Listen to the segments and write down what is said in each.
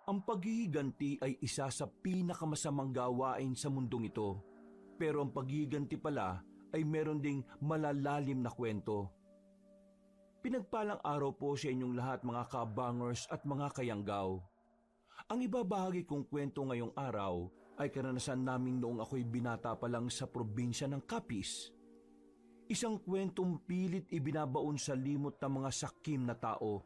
Ang paghihiganti ay isa sa pinakamasamang gawain sa mundong ito. Pero ang paghihiganti pala ay meron ding malalalim na kwento. Pinagpalang araw po sa inyong lahat mga kabangers at mga kayanggaw. Ang ibabahagi kong kwento ngayong araw ay karanasan namin noong ako'y binata pa lang sa probinsya ng Capiz. Isang kwentong pilit ibinabaon sa limot ng mga sakim na tao.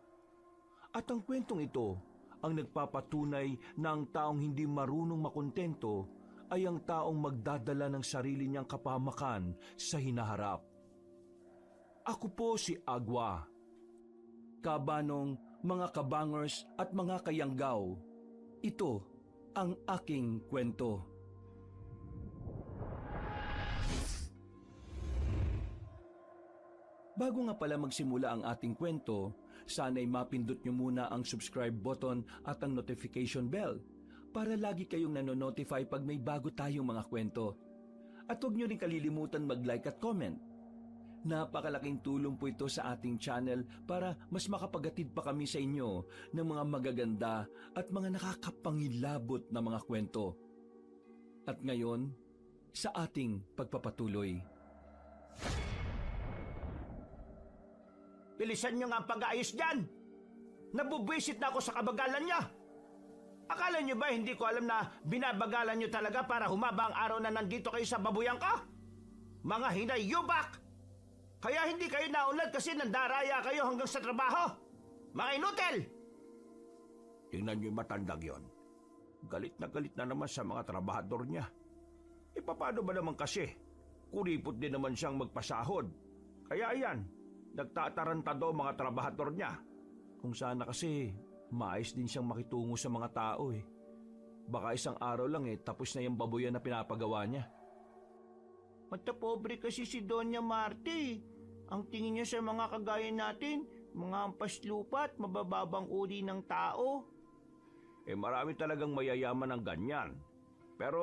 At ang kwentong ito ang nagpapatunay na ang taong hindi marunong makontento ay ang taong magdadala ng sarili niyang kapahamakan sa hinaharap. Ako po si Agwa. Kabanong, mga kabangers at mga kayanggaw, ito ang aking kwento. Bago nga pala magsimula ang ating kwento, sana'y mapindot nyo muna ang subscribe button at ang notification bell para lagi kayong nanonotify pag may bago tayong mga kwento. At huwag nyo rin kalilimutan mag-like at comment. Napakalaking tulong po ito sa ating channel para mas makapagatid pa kami sa inyo ng mga magaganda at mga nakakapangilabot na mga kwento. At ngayon, sa ating pagpapatuloy. Bilisan nyo nga ang pag-aayos dyan! Nabubwisit na ako sa kabagalan niya! Akala nyo ba hindi ko alam na binabagalan nyo talaga para humaba ang araw na nandito kayo sa babuyan ko? Mga hinayubak! Kaya hindi kayo naunlad kasi nandaraya kayo hanggang sa trabaho! Mga inutil! Tingnan nyo yung matandang yon. Galit na naman sa mga trabahador niya. E paano ba naman kasi? Kuripot din naman siyang magpasahod. Kaya ayan, nagtatarantado mga trabahador niya. Kung sana kasi, maayos din siyang makitungo sa mga tao eh. Baka isang araw lang tapos na yung babuyan na pinapagawa niya. Matapobre kasi si Doña Marte. Ang tingin niya sa mga kagaya natin, mga ampas lupa at mabababang uri ng tao. Marami talagang mayayaman ng ganyan. Pero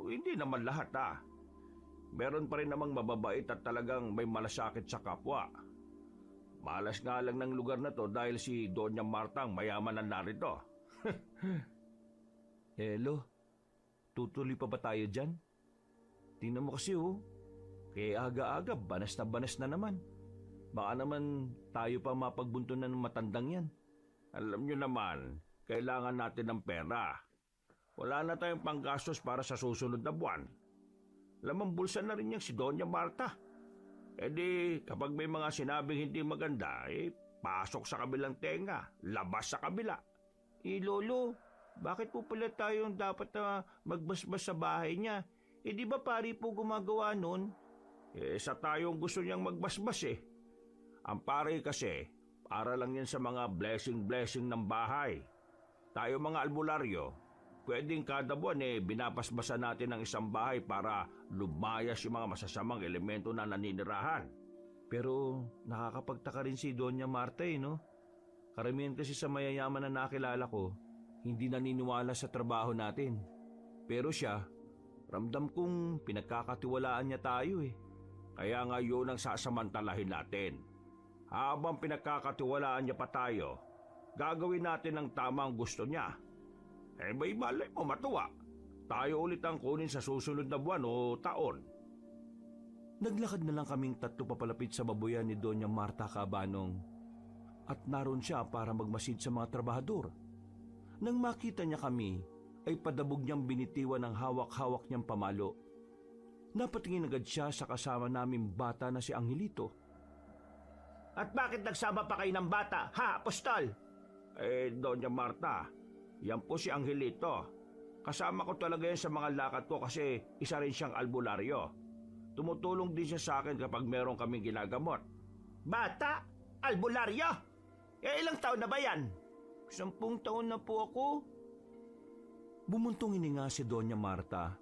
hindi naman lahat Meron pa rin namang mababait at talagang may malasakit sa kapwa. Malas nga lang ng lugar na to dahil si Doña Marta ang mayaman na narito. Hello, tutuloy pa ba tayo dyan? Tingnan mo kasi kaya aga-aga banas na naman. Baka naman tayo pa mapagbuntunan ng matandang yan. Alam nyo naman, kailangan natin ng pera. Wala na tayong panggastos para sa susunod na buwan. Lamang bulsa na rin yung si Doña Marta. Kapag may mga sinabing hindi maganda, pasok sa kabilang tenga, labas sa kabila. Lolo, bakit po pala tayong dapat magbasbas sa bahay niya? Di ba pari po gumagawa nun? Sa tayong gusto niyang magbasbas Ang pare kasi, para lang yan sa mga blessing ng bahay. Tayo mga albularyo, pwedeng kada buwan binabasbasan natin ang isang bahay para lumayas yung mga masasamang elemento na naninirahan. Pero nakakapagtaka rin si Doña Marta no? Karamihan kasi sa mayayaman na nakilala ko, hindi naniniwala sa trabaho natin. Pero siya, ramdam kong pinagkakatiwalaan niya tayo Kaya nga yun ang sasamantalahin natin. Habang pinagkakatiwalaan niya pa tayo, gagawin natin ang tamang gusto niya. May malay mo matuwa. Tayo ulit ang kunin sa susunod na buwan o taon. Naglakad na lang kaming tatlo papalapit sa babuyan ni Doña Marta Cabanong. At naroon siya para magmasid sa mga trabahador. Nang makita niya kami, ay padabog niyang binitiwan ng hawak-hawak niyang pamalo. Napatingin agad siya sa kasama naming bata na si Angelito. At bakit nagsama pa kayo ng bata, ha, Apostol? Doña Marta, yan po si Angelito. Kasama ko talaga yan sa mga lakad ko kasi isa rin siyang albularyo. Tumutulong din siya sa akin kapag meron kaming ginagamot. Bata? Albularyo? Ilang taon na ba yan? 10 taon na po ako. Bumuntong hininga si Doña Marta.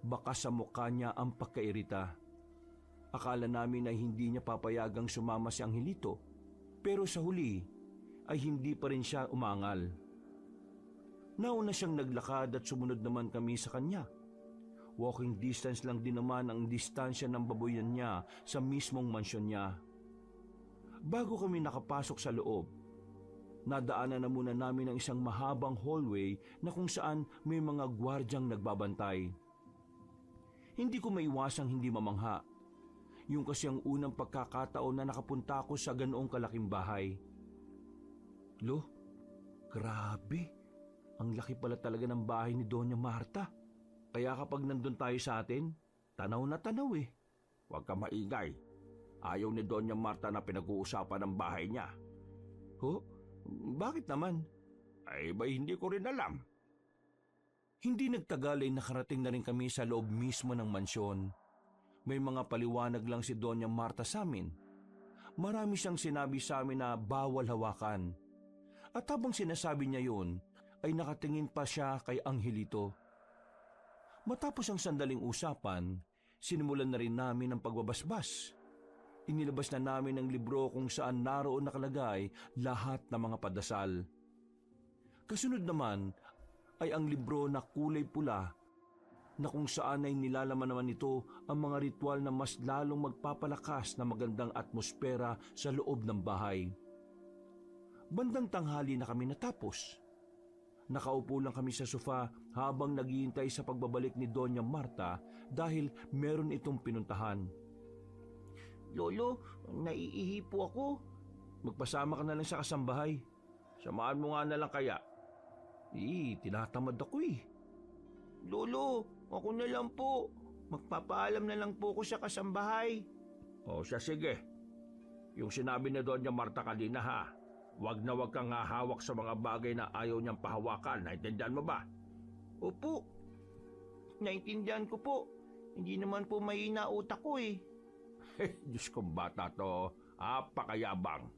Baka sa mukha niya ang pagkairita. Akala namin ay hindi niya papayagang sumama si Angelito. Pero sa huli ay hindi pa rin siya umangal. Nauna siyang naglakad at sumunod naman kami sa kanya. Walking distance lang din naman ang distansya ng babuyan niya sa mismong mansyon niya. Bago kami nakapasok sa loob, Nadaanan na muna namin ang isang mahabang hallway na kung saan may mga gwardyang nagbabantay. Hindi ko maiwasang hindi mamangha. Yung kasi ang unang pagkakataon na nakapunta ako sa ganoong kalaking bahay. Lo, grabe. Ang laki pala talaga ng bahay ni Doña Marta. Kaya kapag nandun tayo sa atin, tanaw na tanaw eh. Huwag ka maingay. Ayaw ni Doña Marta na pinag-uusapan ng bahay niya. Ho? Bakit naman? Ay ba hindi ko rin alam. Hindi nagtagal ay nakarating na rin kami sa loob mismo ng mansyon. May mga paliwanag lang si Doña Marta sa amin. Marami siyang sinabi sa amin na bawal hawakan. At habang sinasabi niya yun, ay nakatingin pa siya kay Angelito. Matapos ang sandaling usapan, sinimulan na rin namin ang pagbabasbas. Inilabas na namin ang libro kung saan naroon nakalagay lahat ng mga padasal. Kasunod naman ay ang libro na kulay pula na kung saan ay nilalaman naman ito ang mga ritual na mas lalong magpapalakas na magandang atmosfera sa loob ng bahay. Bandang tanghali na kami natapos. Nakaupo lang kami sa sofa habang naghihintay sa pagbabalik ni Doña Marta dahil meron itong pinuntahan. Lolo, naiihi po ako. Magpasama ka na lang sa kasambahay. Samahan mo nga na lang kaya. Tinatamad ako eh. Lolo, ako na lang po. Magpapaalam na lang po ako sa kasambahay. O siya sige. Yung sinabi ni Doña Marta kanina ha. Wag na wag kang hahawak sa mga bagay na ayaw niyang pahawakan. Naintindihan mo ba? Opo. Naintindihan ko po. Hindi naman po mahina utak ko eh. Diyos kong bata to. Apakayabang.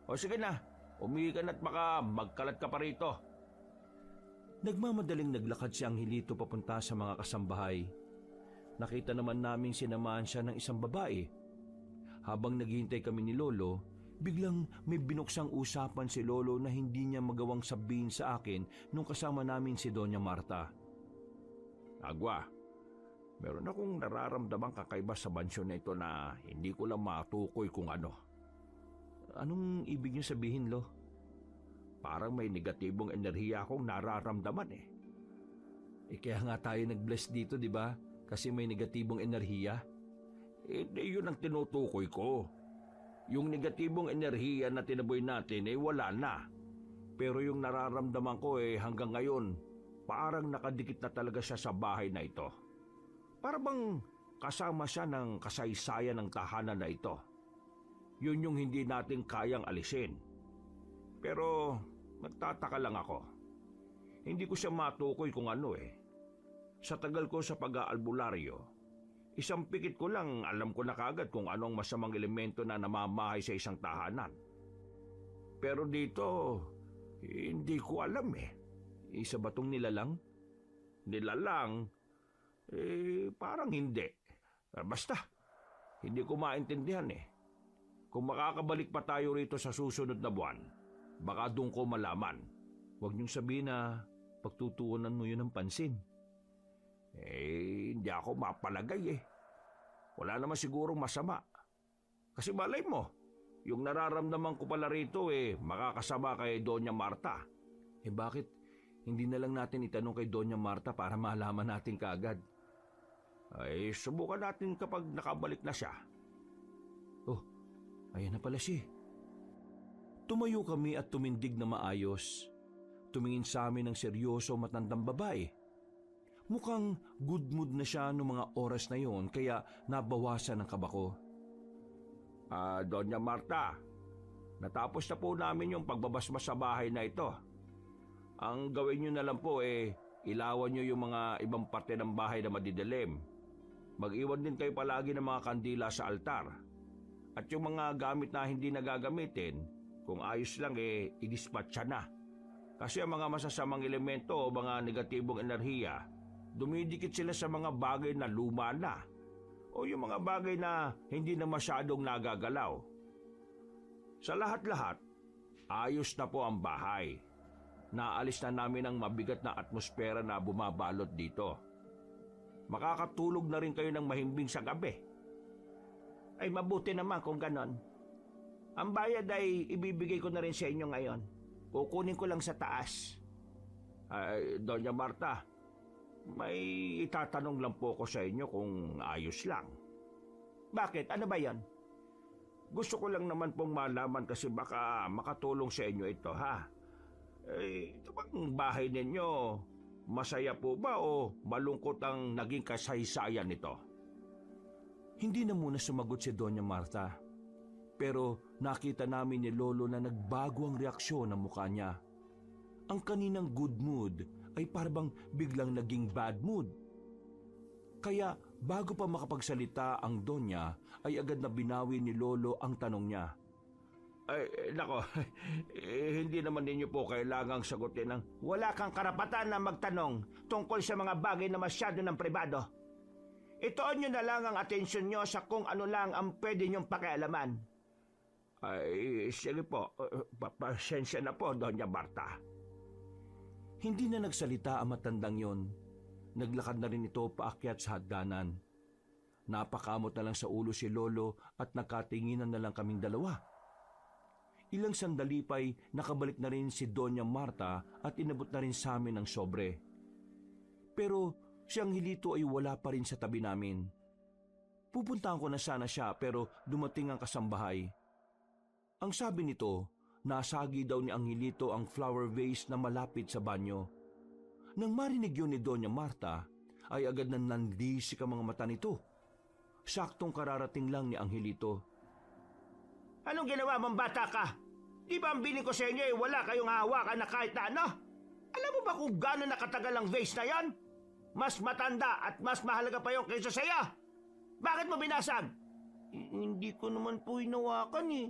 O sige na. Umihi ka na't baka magkalat ka pa rito. Nagmamadaling naglakad si Angelito papunta sa mga kasambahay. Nakita naman naming sinamahan siya ng isang babae. Habang naghihintay kami ni Lolo, biglang may binuksang usapan si Lolo na hindi niya magawang sabihin sa akin nung kasama namin si Doña Marta. Agwa, meron akong nararamdamang kakaiba sa bansyon na ito na hindi ko lang matukoy kung ano. Anong ibig niyo sabihin, Lo? Parang may negatibong enerhiya akong nararamdaman eh. Kaya nga tayo nag-bless dito, di ba? Kasi may negatibong enerhiya. Yun ang tinutukoy ko. Yung negatibong enerhiya na tinaboy natin wala na. Pero yung nararamdaman ko hanggang ngayon, parang nakadikit na talaga siya sa bahay na ito. Para bang kasama siya ng kasaysayan ng tahanan na ito. Yun yung hindi natin kayang alisin. Pero nagtataka lang ako. Hindi ko siya matukoy kung ano Sa tagal ko sa pag-aalbularyo, isang pikit ko lang alam ko na kagad kung anong masamang elemento na namamahay sa isang tahanan. Pero dito, hindi ko alam Isa ba tong nilalang? Nilalang? Parang hindi. Basta, hindi ko maintindihan Kung makakabalik pa tayo rito sa susunod na buwan, baka doon ko malaman. Huwag niyong sabihin na pagtutuunan mo yun ng pansin. Hindi ako mapalagay Wala naman sigurong masama. Kasi malay mo, yung nararamdaman ko pala rito makakasama kay Doña Marta. Bakit hindi na lang natin itanong kay Doña Marta para malaman natin kaagad? Subukan natin kapag nakabalik na siya. Oh, ayan na pala siya. Tumayo kami at tumindig na maayos. Tumingin sa amin ng seryoso matandang babae. Mukhang good mood na siya noong mga oras na yon kaya nabawasan ang kaba ko. Doña Marta, natapos na po namin yung pagbabasbas sa bahay na ito. Ang gawin nyo na lang po ilawan nyo yung mga ibang parte ng bahay na madidilim. Mag-iwan din kayo palagi ng mga kandila sa altar. At yung mga gamit na hindi nagagamitin, kung ayos lang i-dispatcha na. Kasi ang mga masasamang elemento o mga negatibong enerhiya, dumidikit sila sa mga bagay na luma na o yung mga bagay na hindi na masyadong nagagalaw. Sa lahat-lahat, ayos na po ang bahay. Naalis na namin ang mabigat na atmosfera na bumabalot dito. Makakatulog na rin kayo ng mahimbing sa gabi. Ay mabuti naman kung ganon. Ang bayad ay ibibigay ko na rin sa inyo ngayon. Kukunin ko lang sa taas. Ay, Doña Marta, may itatanong lang po ko sa inyo kung ayos lang. Bakit? Ano ba yan? Gusto ko lang naman pong malaman kasi baka makatulong sa inyo ito, ha? Ito bang bahay ninyo, masaya po ba o malungkot ang naging kasaysayan nito? Hindi na muna sumagot si Doña Marta. Pero nakita namin ni Lolo na nagbago ang reaksyon ng mukha niya. Ang kaninang good mood ay parang biglang naging bad mood. Kaya bago pa makapagsalita ang Donya ay agad na binawi ni Lolo ang tanong niya. Ay, nako, hindi naman ninyo po kailangang sagutin ng... Wala kang karapatan na magtanong tungkol sa mga bagay na masyado ng pribado. Itoon nyo na lang ang atensyon nyo sa kung ano lang ang pwede nyong pakialaman. Ay, sige po, pasensya na po, Doña Marta. Hindi na nagsalita ang matandang yon. Naglakad na rin ito paakyat sa hagdanan. Napakamot na lang sa ulo si Lolo at nakatinginan na lang kaming dalawa. Ilang sandali pa'y nakabalik na rin si Doña Marta at inabot na rin sa amin ang sobre. Pero si Angelito ay wala pa rin sa tabi namin. Pupuntahan ko na sana siya pero dumating ang kasambahay. Ang sabi nito, nasagi daw ni Angelito ang flower vase na malapit sa banyo. Nang marinig yun ni Doña Marta, ay agad na nandisik ang mga mata nito. Saktong kararating lang ni Angelito. Anong ginawa mong bata ka? Di ba ang biling ko sa inyo ay wala kayong hahawakan na kahit na ano? Alam mo ba kung gano'n nakatagal ang vase na yan? Mas matanda at mas mahalaga pa yung kaysa saya. Bakit mo binasag? Hindi ko naman po hinawakan eh.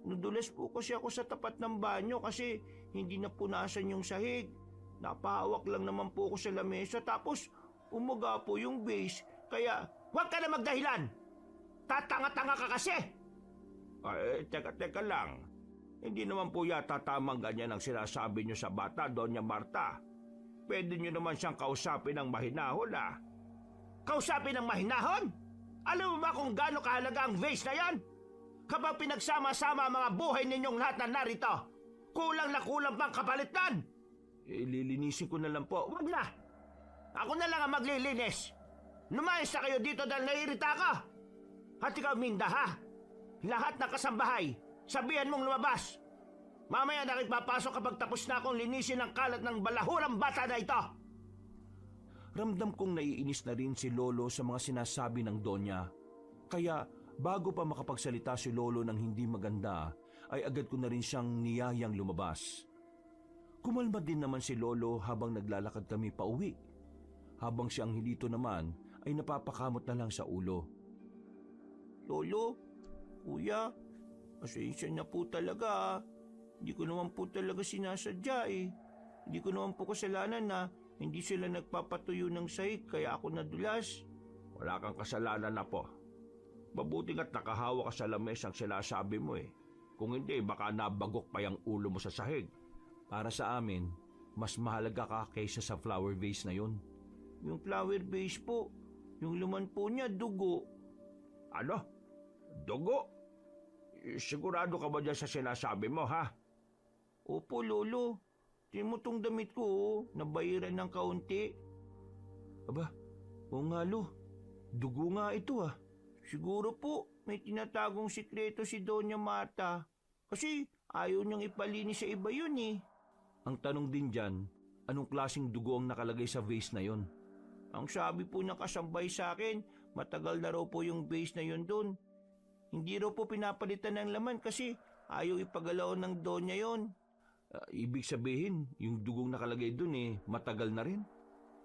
Nadulas po kasi ako sa tapat ng banyo kasi hindi na punasan yung sahig. Napahawak lang naman po ako sa lamesa tapos umaga po yung vase. Kaya huwag ka na magdahilan. Tatanga-tanga ka kasi. Ay, teka lang. Hindi naman po yata tamang ganyan ang sinasabi nyo sa bata, Doña Marta. Pwede nyo naman siyang kausapin ng mahinahon, ah. Kausapin ng mahinahon? Alam mo ba kung gaano kahalaga ang vase na yan? Kapag pinagsama-sama ang mga buhay ninyong lahat na narito, kulang na kulang pang kapalitan. Lilinisin ko na lang po. Huwag na. Ako na lang ang maglilinis. Lumayas na kayo dito dahil naiirita ka. At ikaw, Minda, ha? Lahat ng kasambahay, sabihan mong lumabas. Mamaya na papasok kapag tapos na akong linisin ang kalat ng balahurang bata na ito. Ramdam kong naiinis na rin si Lolo sa mga sinasabi ng Donya. Kaya bago pa makapagsalita si Lolo ng hindi maganda, ay agad ko na rin siyang niyayang lumabas. Kumalma din naman si Lolo habang naglalakad kami pauwi. Habang si Angelito naman ay napapakamot na lang sa ulo. Lolo, Kuya, pasensya na po talaga. Hindi ko naman po talaga sinasadya eh. Hindi ko naman po kasalanan na hindi sila nagpapatuyo ng sahig kaya ako nadulas. Wala kang kasalanan na po. Mabuting at nakahawa ka sa lamesa ang sinasabi mo eh. Kung hindi, baka nabagok pa yung ulo mo sa sahig. Para sa amin, mas mahalaga ka kaysa sa flower vase na yun. Yung flower vase po, yung laman po niya, dugo. Ano? Dugo? Sigurado ka ba dyan sa sinasabi mo, ha? Opo, Lolo. Tingnan mo tong damit ko, oh. Nabayaran ng kaunti. Aba, oo nga, Lo. Dugo nga ito, ah. Siguro po, may tinatagong sikreto si Doña Marta. Kasi ayaw niyang ipalinis sa iba yun, eh. Ang tanong din dyan, anong klaseng dugo ang nakalagay sa vase na yon? Ang sabi po ng kasambay sa akin, matagal na raw po yung vase na yun doon. Hindi raw po pinapalitan ng laman kasi ayaw ipagalaw ng Donya yon. Ibig sabihin, yung dugong nakalagay dun matagal na rin.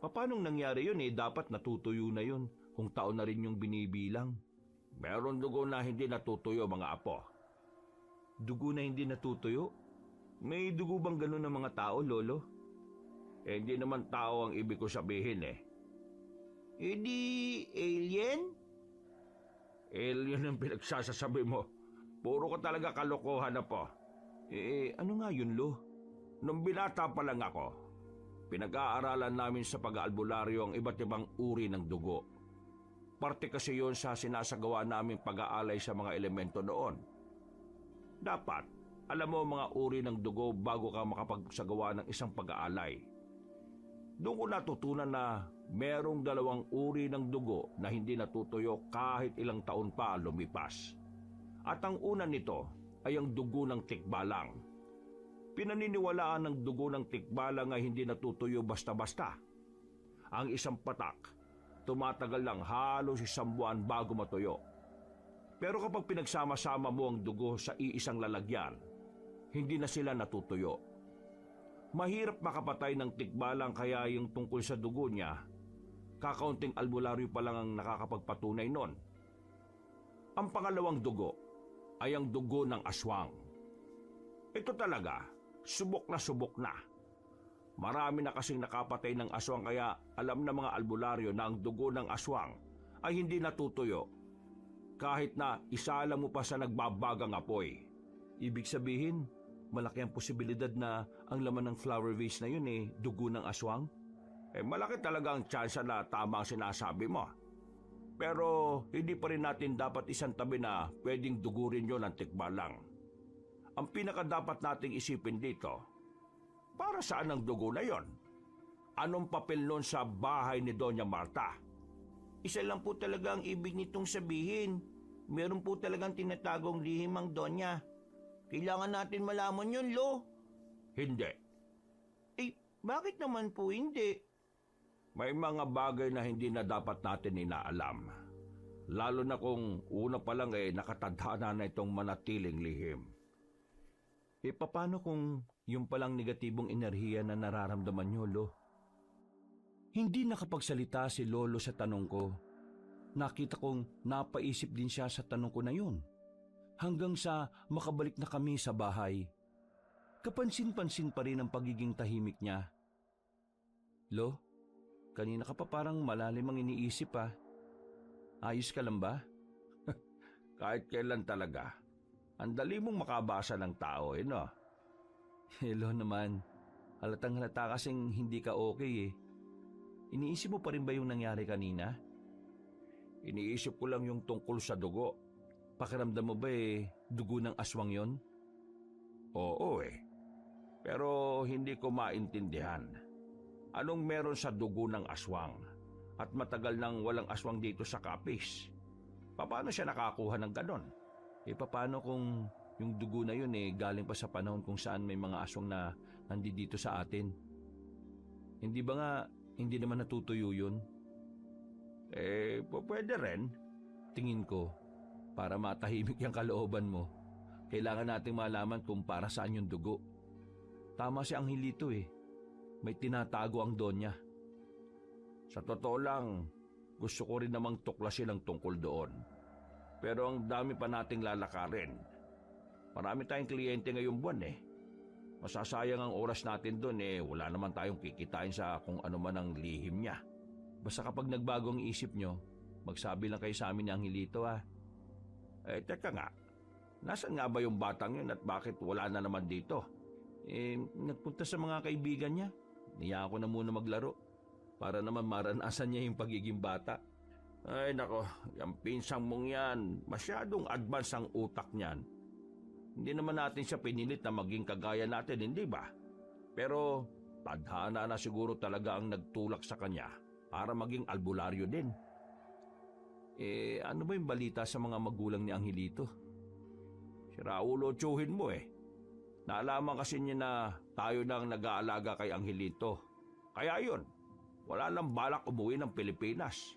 Paanong nangyari yun dapat natutuyo na yun kung taon na rin yung binibilang. Meron dugo na hindi natutuyo, mga apo. Dugo na hindi natutuyo? May dugo bang ganun ng mga tao, Lolo? Hindi naman tao ang ibig ko sabihin eh. Di alien? Alien ang pinagsasasabi mo. Puro ka talaga kalokohan na po. Ano nga yun, Lo? Nung binata pa lang ako, pinag-aaralan namin sa pag-aalbularyo ang iba't ibang uri ng dugo. Parte kasi yon sa sinasagawa naming pag-aalay sa mga elemento noon. Dapat, Alam mo mga uri ng dugo bago ka makapagsagawa ng isang pag-aalay. Doon ko natutunan na merong 2 uri ng dugo na hindi natutuyo kahit ilang taon pa lumipas. At ang una nito ay ang dugo ng tikbalang. Pinaniniwalaan ng dugo ng tikbalang ay hindi natutuyo basta-basta. Ang isang patak, tumatagal lang halos 1 buwan bago matuyo. Pero kapag pinagsama-sama mo ang dugo sa iisang lalagyan, hindi na sila natutuyo. Mahirap makapatay ng tikbalang kaya yung tungkol sa dugo niya, kakaunting albularyo pa lang ang nakakapagpatunay nun. Ang pangalawang dugo ay ang dugo ng aswang. Ito talaga, subok na. Marami na kasing nakapatay ng aswang kaya alam na mga albularyo na ang dugo ng aswang ay hindi natutuyo kahit na isala mo pa sa nagbabagang apoy. Ibig sabihin, malaki ang posibilidad na ang laman ng flower vase na yun dugo ng aswang? Malaki talaga ang tsansa na tama ang sinasabi mo. Pero hindi pa rin natin dapat isantabi na pwedeng dugo rin yun ng tikbalang. Ang pinakadapat nating isipin dito, para saan ang dugo na yon? Anong papel nun sa bahay ni Doña Marta? Isa lang po talaga ang ibig nitong sabihin. Meron po talagang tinatagong lihim ang Donya. Kailangan natin malaman yun, Lo. Hindi. Bakit naman po hindi? May mga bagay na hindi na dapat natin inaalam. Lalo na kung una pa lang nakatadhana na itong manatiling lihim. Paano kung yung palang negatibong enerhiya na nararamdaman nyo, Lo? Hindi nakapagsalita si Lolo sa tanong ko. Nakita kong napaisip din siya sa tanong ko na yun. Hanggang sa makabalik na kami sa bahay. Kapansin-pansin pa rin ang pagiging tahimik niya. Lo, kanina ka pa parang malalim ang iniisip ah. Ayos ka lang ba? Kahit kailan talaga. Ang dali mong makabasa ng tao, no? Lo naman, halatang halata kasing hindi ka okay eh. Iniisip mo pa rin ba yung nangyari kanina? Iniisip ko lang yung tungkol sa dugo. Pakiramdam mo ba dugo ng aswang yon? Oo Pero hindi ko maintindihan. Anong meron sa dugo ng aswang? At matagal nang walang aswang dito sa Capiz. Paano siya nakakuha ng ganon? Paano kung yung dugo na yun galing pa sa panahon kung saan may mga aswang na nandito sa atin? Hindi ba nga hindi naman natutuyo yun? Pwede rin. Tingin ko, para matahimik yung kalooban mo, kailangan nating malaman kung para saan yung dugo. Tama si Angelito May tinatago ang Donya. Sa totoo lang, gusto ko rin namang tuklasin ang tungkol doon. Pero ang dami pa nating lalakarin. Marami tayong kliyente ngayong buwan Masasayang ang oras natin doon wala naman tayong kikitain sa kung ano man ang lihim niya. Basta kapag nagbago ang isip nyo, magsabi lang kayo sa amin ni Angelito Teka nga, nasaan nga ba yung batang yun at bakit wala na naman dito? Nagpunta sa mga kaibigan niya. Niya ako na muna maglaro para naman maranasan niya yung pagiging bata. Ay nako, yung pinsang mong yan, masyadong advance ang utak niyan. Hindi naman natin siya pinilit na maging kagaya natin, hindi ba? Pero tadhana na siguro talaga ang nagtulak sa kanya para maging albularyo din. Ano ba yung balita sa mga magulang ni Angelito? Si Raulo tsuhin mo Naalaman kasi niya na tayo nang nag-aalaga kay Angelito. Kaya yun, wala nang balak umuwi ng Pilipinas.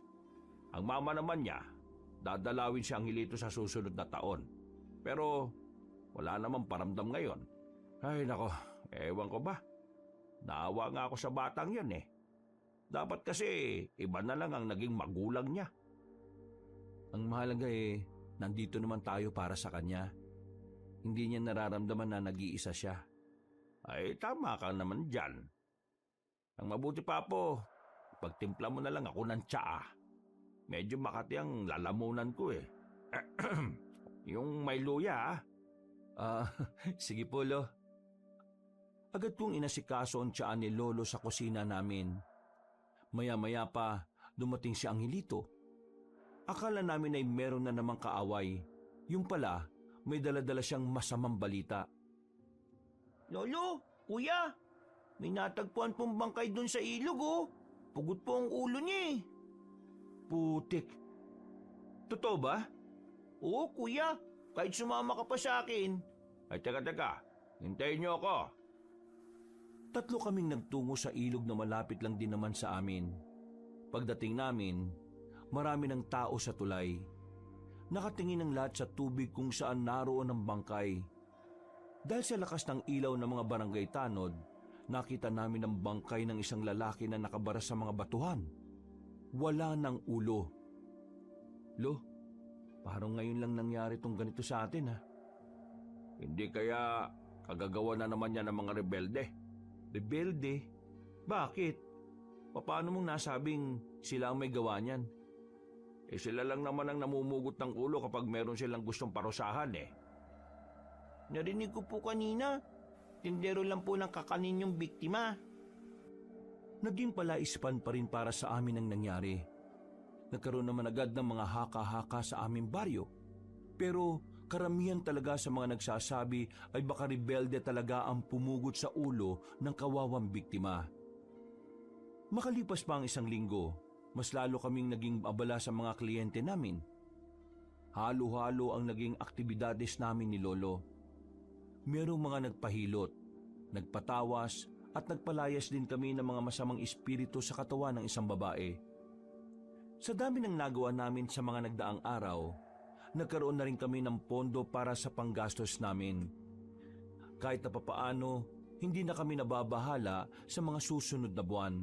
Ang mama naman niya, dadalawin si Angelito sa susunod na taon. Pero wala namang paramdam ngayon. Ay nako, ewan ko ba? Naawa nga ako sa batang yun Dapat kasi iba na lang ang naging magulang niya. Ang mahalaga nandito naman tayo para sa kanya. Hindi niya nararamdaman na nag-iisa siya. Ay tama ka naman dyan. Ang mabuti pa po, pagtimpla mo na lang ako ng tsaa. Medyo makati ang lalamunan ko Yung may luya Sige po, Lo. Agad kong inasikaso ang tiyaan ni Lolo sa kusina namin. Maya-maya pa, dumating si Angelito. Akala namin ay meron na namang kaaway. Yung pala, may daladala siyang masamang balita. Lolo, kuya, may natagpuan pong bangkay doon sa ilog oh. Pugot po ang ulo niya eh. Putik. Totoo ba? Oo kuya, kahit sumama ka pa sa akin. Ay, teka. Hintayin niyo ako. Tatlo kaming nagtungo sa ilog na malapit lang din naman sa amin. Pagdating namin, marami ng tao sa tulay. Nakatingin ang lahat sa tubig kung saan naroon ang bangkay. Dahil sa lakas ng ilaw ng mga barangay tanod, nakita namin ang bangkay ng isang lalaki na nakabara sa mga batuhan. Wala ng ulo. Lo, parang ngayon lang nangyari tong ganito sa atin ha. Hindi kaya kagagawa na naman yan ng mga rebelde? Rebelde? Bakit? Paano mong nasabing sila ang may gawa niyan? Eh sila lang naman ang namumugot ng ulo kapag meron silang gustong parusahan eh. Narinig ko po kanina, tindero lang po ng kakanin yung biktima. Naging palaispan pa rin para sa amin ang nangyari. Nagkaroon naman agad ng mga haka-haka sa aming baryo. Pero karamihan talaga sa mga nagsasabi ay baka rebelde talaga ang pumugot sa ulo ng kawawang biktima. Makalipas pa ang isang linggo, mas lalo kaming naging abala sa mga kliyente namin. Halo-halo ang naging aktibidades namin ni Lolo. Merong mga nagpahilot, nagpatawas at nagpalayas din kami ng mga masamang espiritu sa katawan ng isang babae. Sa dami ng nagawa namin sa mga nagdaang araw, nagkaroon na rin kami ng pondo para sa panggastos namin. Kahit na papaano, hindi na kami nababahala sa mga susunod na buwan.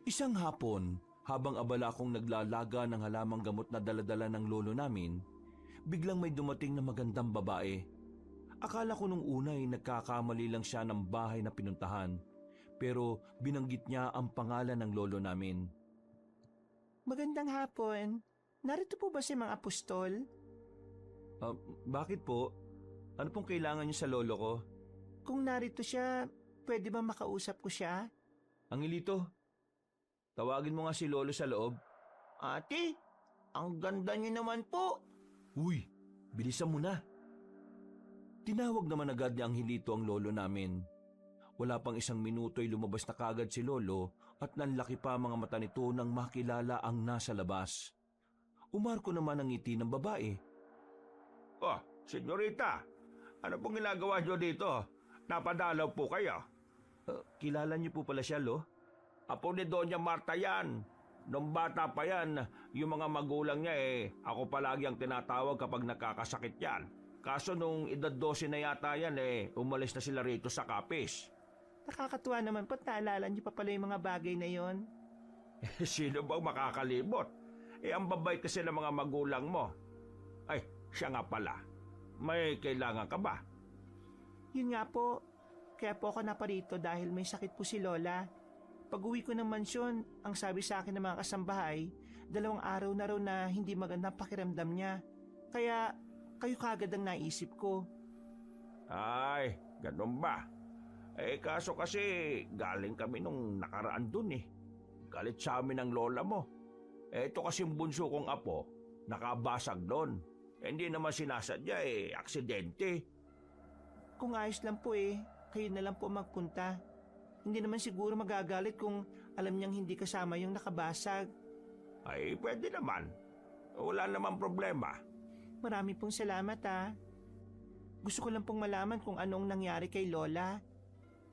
Isang hapon, habang abala akong naglalaga ng halamang gamot na daladala ng lolo namin, biglang may dumating na magandang babae. Akala ko nung una ay nagkakamali lang siya ng bahay na pinuntahan, pero binanggit niya ang pangalan ng lolo namin. Magandang hapon. Narito po ba si mga apostol? Bakit po? Ano pong kailangan niyo sa lolo ko? Kung narito siya, pwede ba makausap ko siya? Angelito, tawagin mo nga si lolo sa loob. Ate, ang ganda niyo naman po. Uy, bilisan mo na. Tinawag naman agad ni Angelito ang lolo namin. Wala pang isang minuto ay lumabas na kagad si lolo at nanlaki pa mga mata nito nang makilala ang nasa labas. Umarko naman ang ngiti ng babae. Oh, senyorita, ano pong ginagawa niyo dito? Napadalaw po kayo. Kilala niyo po pala siya, lo? Apo ni Doña Marta yan. Nung bata pa yan, yung mga magulang niya ako palagi ang tinatawag kapag nakakasakit yan. Kaso nung edad 12 na yata yan umalis na sila rito sa Capiz. Nakakatuwa naman po, naalala niyo pa pala yung mga bagay na yon. Sino bang makakalimot? Ang babait kasi ng mga magulang mo. Ay, siya nga pala. May kailangan ka ba? Yun nga po, kaya po ako naparito dahil may sakit po si Lola. Pag-uwi ko ng mansyon, ang sabi sa akin ng mga kasambahay, 2 araw na raw na hindi magandang pakiramdam niya. Kaya kayo kagad ang naisip ko. Ay, ganun ba? Kaso kasi galing kami nung nakaraan dun Galit sa amin ang lola mo. Ito kasing bunso kong apo, nakabasag doon. Hindi naman sinasadya aksidente. Kung ayos lang po kayo na lang po magpunta. Hindi naman siguro magagalit kung alam niyang hindi kasama yung nakabasag. Ay, pwede naman. Wala namang problema. Marami pong salamat Gusto ko lang pong malaman kung anong nangyari kay Lola.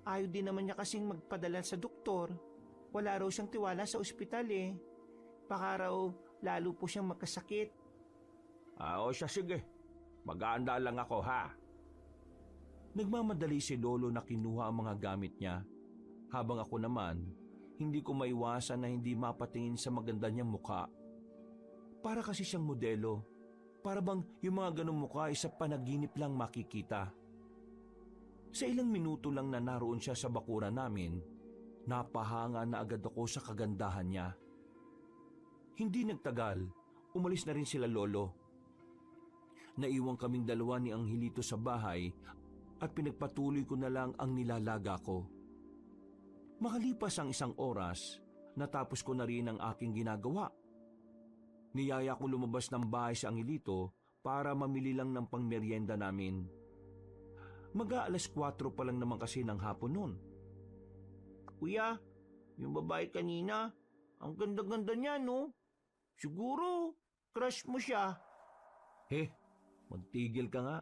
Ayaw din naman niya kasing magpadala sa doktor. Wala raw siyang tiwala sa ospital Baka raw lalo po siyang magkasakit. O siya, sige. Mag-aanda lang ako ha. Nagmamadali si lolo na kinuha ang mga gamit niya. Habang ako naman, hindi ko maiwasan na hindi mapatingin sa maganda niyang mukha. Para kasi siyang modelo. Para bang yung mga ganong mukha ay sa panaginip lang makikita. Sa ilang minuto lang na naroon siya sa bakuran namin, napahanga na agad ako sa kagandahan niya. Hindi nagtagal, umalis na rin sila lolo. Naiwan kaming dalawa ni Angelito sa bahay at pinagpatuloy ko na lang ang nilalaga ko. Makalipas ang 1 oras, natapos ko na rin ang aking ginagawa. Niyaya ko lumabas ng bahay sa Angelito para mamili lang ng pangmeryenda namin. Mag-aalas 4 pa lang naman kasi ng hapon noon. Kuya, yung babae kanina, ang ganda-ganda niya, no? Siguro, crush mo siya. Magtigil ka nga.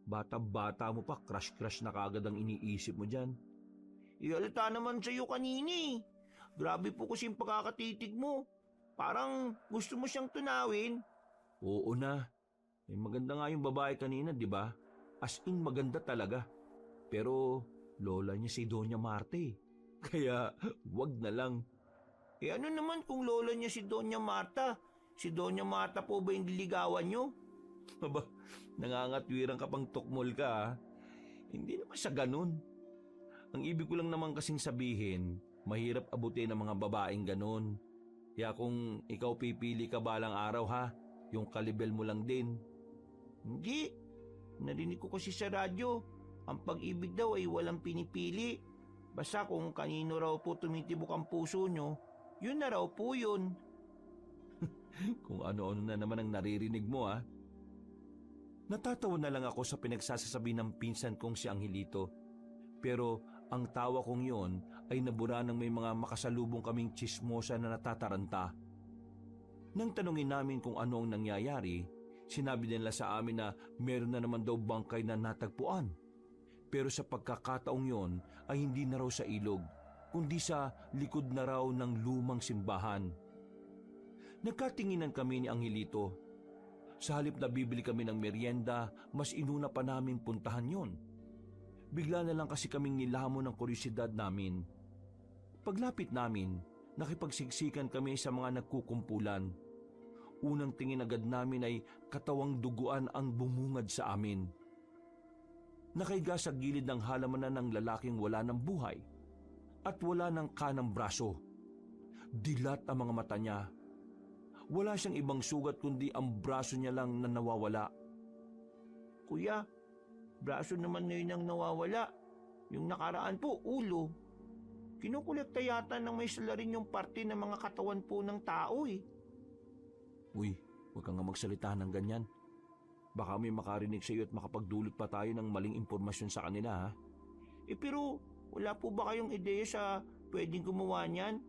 Bata-bata mo pa, crush-crush na kagad ang iniisip mo dyan. Ihalata naman sa'yo kanina eh. Grabe po kasi yung pagkakatitig mo. Parang gusto mo siyang tunawin. Oo na. Maganda nga yung babae kanina, di ba? As in maganda talaga. Pero lola niya si Doña Marte. Kaya wag na lang. Ano naman kung lola niya si Doña Marta? Si Doña Marta po ba yung diligawan niyo? Aba, nangangatwiran ka pang tukmol ka ha? Hindi naman sa ganun. Ang ibig ko lang naman kasing sabihin, mahirap abutin ng mga babaeng ganun. Kaya kung ikaw pipili ka balang araw ha, yung kalibel mo lang din. Hindi. Narinig ko kasi sa radyo, ang pag-ibig daw ay walang pinipili. Basta kung kanino raw po tumitibok ang puso nyo, yun na raw po yun. Kung ano-ano na naman ang naririnig mo ha. Natatawa na lang ako sa pinagsasasabi ng pinsan kong si Angelito. Pero ang tawa kong yon ay nabura ng may mga makasalubong kaming tsismosa na natataranta. Nang tanungin namin kung ano ang nangyayari, sinabi nila sa amin na meron na naman daw bangkay na natagpuan. Pero sa pagkakataong yon ay hindi na raw sa ilog, kundi sa likod na raw ng lumang simbahan. Nagkatinginan kami ni Angelito. Sa halip na bibili kami ng merienda, mas inuna pa namin puntahan yon. Bigla na lang kasi kaming nilamon ng kuryosidad namin. Paglapit namin, nakipagsiksikan kami sa mga nagkukumpulan. Unang tingin agad namin ay katawang duguan ang bumungad sa amin. Nakaiga sa gilid ng halamanan ng lalaking wala ng buhay at wala ng kanang braso. Dilat ang mga mata niya. Wala siyang ibang sugat kundi ang braso niya lang na nawawala. Kuya, braso naman ngayon ang nawawala. Yung nakaraan po, ulo. Kinukulekta yata ng may salarin yung parte ng mga katawan po ng tao eh. Uy, huwag kang nga magsalita ng ganyan. Baka may makarinig sa iyo at makapagdulot pa tayo ng maling impormasyon sa kanila ha. Pero wala po ba kayong ideya sa pwedeng gumawa niyan?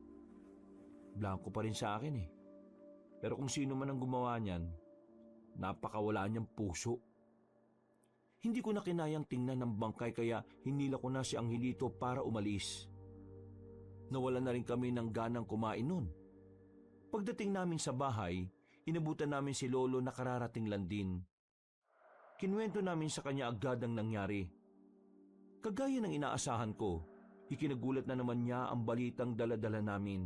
Blanco pa rin sa akin eh. Pero kung sino man ang gumawa niyan, napakawala niyang puso. Hindi ko na kinayang tingnan ng bangkay kaya hinila ko na si Angelito para umalis. Nawala na rin kami ng ganang kumain nun. Pagdating namin sa bahay, inabutan namin si Lolo na kararating lang din. Kinuwento namin sa kanya agad ang nangyari. Kagaya ng inaasahan ko, ikinagulat na naman niya ang balitang dala-dala namin.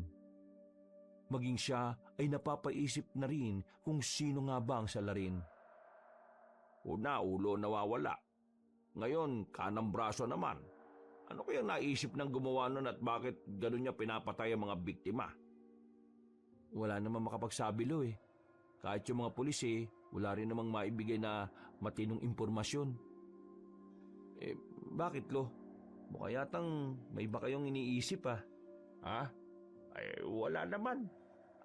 Maging siya ay napapaisip na rin kung sino nga ba ang salarin. Una, ulo nawawala. Ngayon, kanang braso naman. Ano kaya naisip ng gumawa nun at bakit ganun niya pinapatay ang mga biktima? Wala namang makapagsabi Lo eh. Kahit yung mga pulis wala rin namang maibigay na matinong impormasyon. Bakit Lo? Mukha yatang may iba kayong iniisip ah. Ha? Wala naman.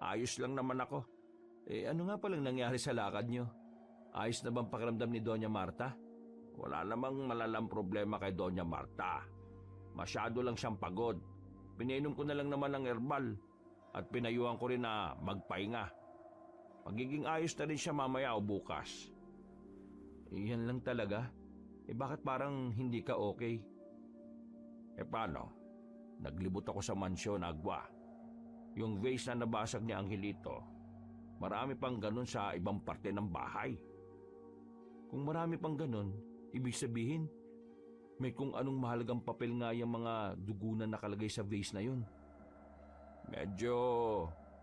Ayos lang naman ako. Ano nga palang nangyari sa lakad nyo? Ayos na bang pakiramdam ni Doña Marta? Wala namang malalang problema kay Doña Marta. Masyado lang siyang pagod. Pinainom ko na lang naman ng herbal at pinayuhan ko rin na magpahinga. Magiging ayos na rin siya mamaya o bukas. Yan lang talaga? Bakit parang hindi ka okay? Paano? Naglibot ako sa mansyon, Agwa. Yung vase na nabasag ni Angelito, marami pang ganun sa ibang parte ng bahay. Kung marami pang ganun, ibig sabihin, may kung anong mahalagang papel nga yung mga dugo na nakalagay sa vase na yun. Medyo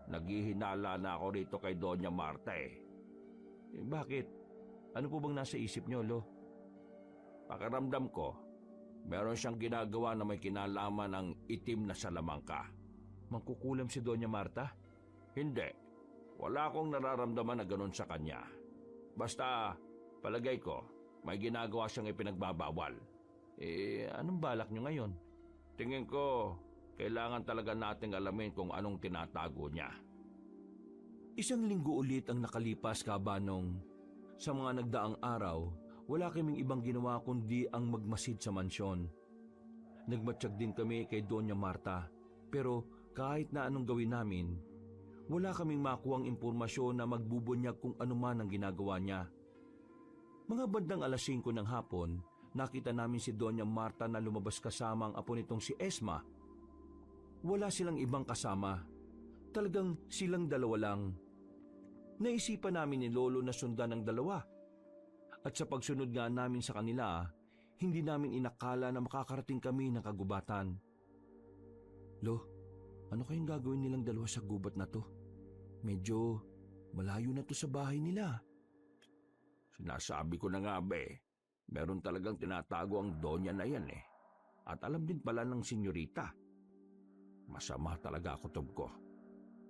naghihinala na ako rito kay Doña Marta Bakit? Ano po bang nasa isip niyo, Lo? Pakiramdam ko, meron siyang ginagawa na may kinalaman ng itim na salamangka. Mangkukulam si Doña Marta? Hindi. Wala akong nararamdaman na ganun sa kanya. Basta, palagay ko, may ginagawa siyang ipinagbabawal. Anong balak niyo ngayon? Tingin ko, kailangan talaga nating alamin kung anong tinatago niya. Isang linggo ulit ang nakalipas, Kabanong. Sa mga nagdaang araw, Wala kaming ibang ginawa kundi ang magmasid sa mansyon. Nagmatsyag din kami kay Doña Marta, pero kahit na anong gawin namin, wala kaming makuhang impormasyon na magbubunyag kung ano man ang ginagawa niya. Mga bandang alas 5 ng hapon, nakita namin si Doña Marta na lumabas kasama ang apo nitong si Esma. Wala silang ibang kasama. Talagang silang dalawa lang. Naisipan namin ni Lolo na sundan ang dalawa. At sa pagsunod nga namin sa kanila, hindi namin inakala na makakarating kami ng kagubatan. Lo, ano kayang gagawin nilang dalawa sa gubat na to? Medyo malayo na to sa bahay nila. Sinasabi ko na nga meron talagang tinatago ang donya na yan eh. At alam din pala ng senyorita. Masama talaga kutob ko.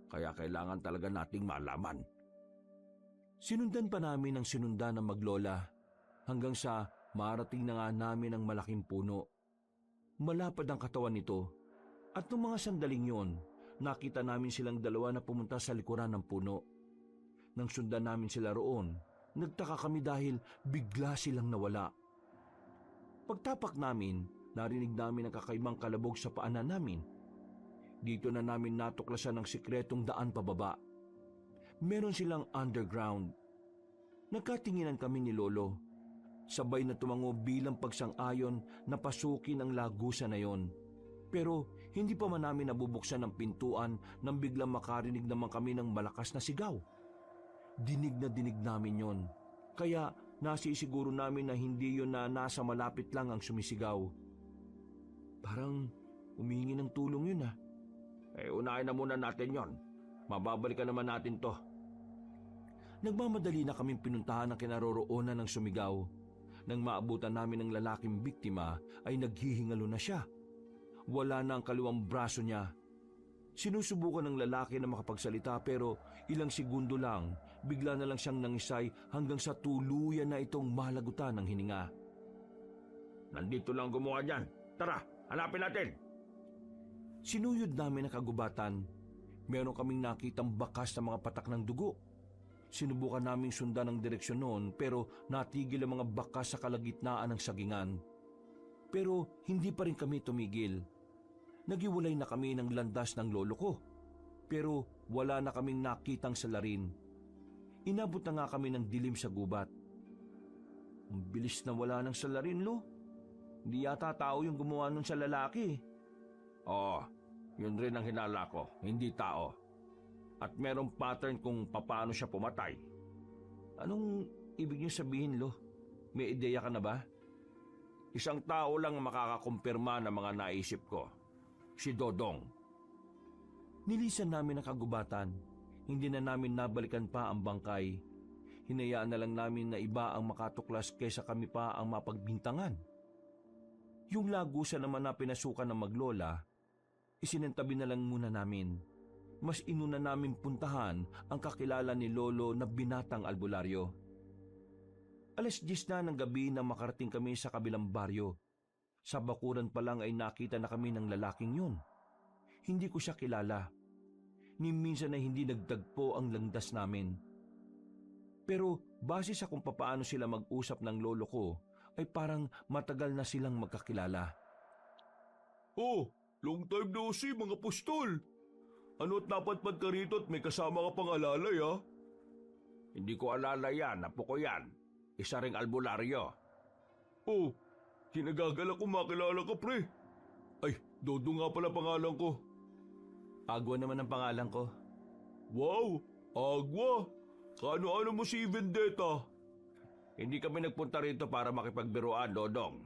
Kaya kailangan talaga nating malaman. Sinundan pa namin ang sinundan ng maglola hanggang sa marating na nga namin ang malaking puno. Malapad ang katawan nito at noong mga sandaling yon, nakita namin silang dalawa na pumunta sa likuran ng puno. Nang sundan namin sila roon, nagtaka kami dahil bigla silang nawala. Pagtapak namin, narinig namin ang kakaibang kalabog sa paanan namin. Dito na namin natuklasan ang sikretong daan pababa. Meron silang underground. Nagkatinginan kami ni Lolo. Sabay na tumango bilang pagsang-ayon na pasukin ang lagusan na yon. Pero hindi pa man namin nabubuksan ang pintuan nang biglang makarinig naman kami ng malakas na sigaw. Dinig na dinig namin yon. Kaya nasisiguro namin na hindi yon na nasa malapit lang ang sumisigaw. Parang humingi ng tulong yun . Unahin na muna natin yon. Mababalikan naman natin to. Nagmamadali na kaming pinuntahan ang kinaroroonan ng sumigaw. Nang maabutan namin ang lalaking biktima ay naghihingalo na siya. Wala na ang kaliwang braso niya. Sinusubukan ng lalaki na makapagsalita pero ilang segundo lang, bigla na lang siyang nangisay hanggang sa tuluyan na itong malagutan ng hininga. Nandito lang gumawa niyan. Tara, hanapin natin. Sinuyod namin ang kagubatan. Meron kaming nakitang bakas na mga patak ng dugo. Sinubukan naming sundan ang direksyon noon pero natigil ang mga bakas sa kalagitnaan ng sagingan. Pero hindi pa rin kami tumigil. Nagiwalay na kami ng landas ng lolo ko. Pero wala na kaming nakitang salarin. Inabot na nga kami ng dilim sa gubat. Ang bilis na wala ng salarin, Lo. Hindi yata tao yung gumawa nun sa lalaki. Oo, yun rin ang hinala ko, hindi tao. At merong pattern kung paano siya pumatay. Anong ibig niyo sabihin, Lo? May ideya ka na ba? Isang tao lang makakakumpirma ng mga naisip ko. Si Dodong. Nilisan namin ang kagubatan. Hindi na namin nabalikan pa ang bangkay. Hinayaan na lang namin na iba ang makatuklas kaysa kami pa ang mapagbintangan. Yung lagusan naman na pinasukan ng maglola, isinantabi na lang muna namin. Mas inuna namin puntahan ang kakilala ni Lolo na binatang albularyo. Alas 10 na ng gabi na makarating kami sa kabilang baryo. Sa bakuran pa lang ay nakita na kami ng lalaking yun. Hindi ko siya kilala. Ni minsan ay hindi nagtagpo ang landas namin. Pero base sa kung papaano sila mag-usap ng lolo ko, ay parang matagal na silang magkakilala. Oh, long time no see mga pustol. Ano't napadpad ka rito at may kasama ka pang alalay ha? Hindi ko alalay yan, apo ko yan. Isa ring albularyo. Oh, kinagagala ko makilala ka pre. Ay, Dodo nga pala pangalan ko. Agwa naman ang pangalan ko. Wow, Agwa. Kaano-ano mo si Vendetta? Hindi kami nagpunta rito para makipagbiruan, Dodong.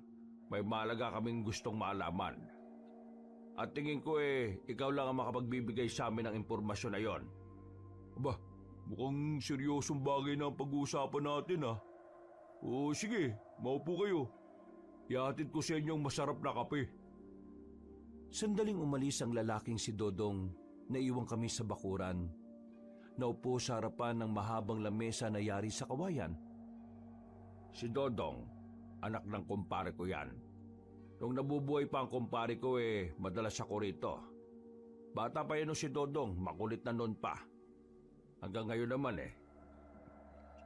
May mahalaga kaming gustong malaman. At tingin ko ikaw lang ang makapagbibigay sa amin ng impormasyon na yon. Aba, mukhang seryosong bagay na ang pag-uusapan natin ha. O sige, maupo kayo. Ihatid ko sa inyo ang masarap na kape. Sandaling umalis ang lalaking si Dodong. Naiwan kami sa bakuran. Naupo sa harapan ng mahabang lamesa na yari sa kawayan. Si Dodong, anak ng kumpare ko yan. Nung nabubuhay pa ang kumpare ko madalas ako rito. Bata pa yun si Dodong, makulit na noon pa. Hanggang ngayon naman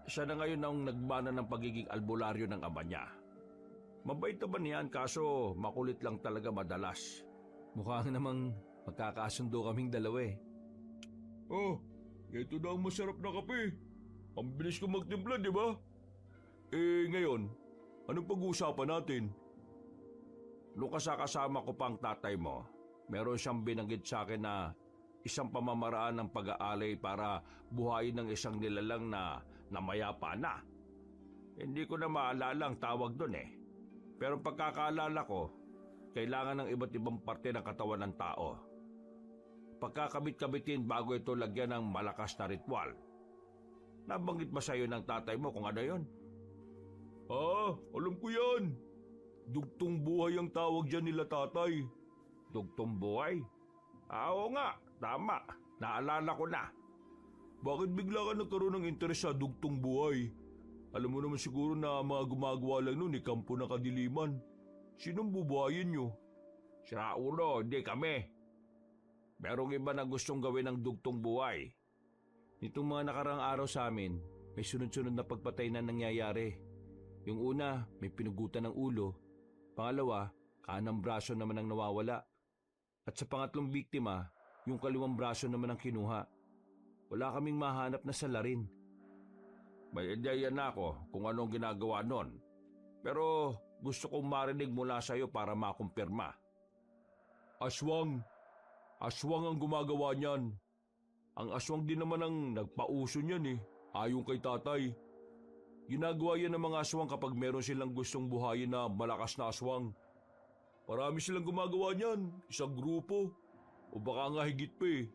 Siya na ngayon ang nagmana ng pagiging albularyo ng ama niya. Mabait naman yan kaso makulit lang talaga madalas. Mukhang namang magkakasundo kaming dalawa eh. Oh, ito na ang masarap na kape. Ang bilis ko magtimpla, di ba? Ngayon, anong pag-uusapan natin? Nung kasama ko pang tatay mo, meron siyang binanggit sa akin na isang pamamaraan ng pag-aalay para buhayin ng isang nilalang na namayapa na. Hindi ko na maalala ang tawag doon eh. Pero pagkakaalala ko, kailangan ng iba't ibang parte ng katawan ng tao. Pagkakabit-kabitin bago ito lagyan ng malakas na ritual. Nabanggit ba sa'yo ng tatay mo kung ano yon? Alam ko yan. Dugtong buhay ang tawag dyan nila tatay. Dugtong buhay? Oo nga, tama. Naalala ko na. Bakit bigla ka nagkaroon ng interes sa dugtong buhay? Alam mo naman siguro na mga gumagawa lang nun kampo ng kadiliman. Sinong bubuhayin nyo? Si Raulo, hindi kami. Merong iba na gustong gawin ng dugtong buhay. Nitong mga nakarang araw sa amin, may sunod-sunod na pagpatay na nangyayari. Yung una, may pinugutan ng ulo. Pangalawa, kanang braso naman ang nawawala. At sa pangatlong biktima, yung kaliwang braso naman ang kinuha. Wala kaming mahanap na salarin. May ideya na ako kung anong ginagawa nun. Pero gusto kong marinig mula sa'yo para makumpirma. Aswang. Aswang ang gumagawa niyan. Ang aswang din naman ang nagpauso niyan eh. Ayon kay tatay. Ginagawa yan ng mga aswang kapag meron silang gustong buhayin na malakas na aswang. Marami silang gumagawa niyan. Isang grupo. O baka nga higit pa eh.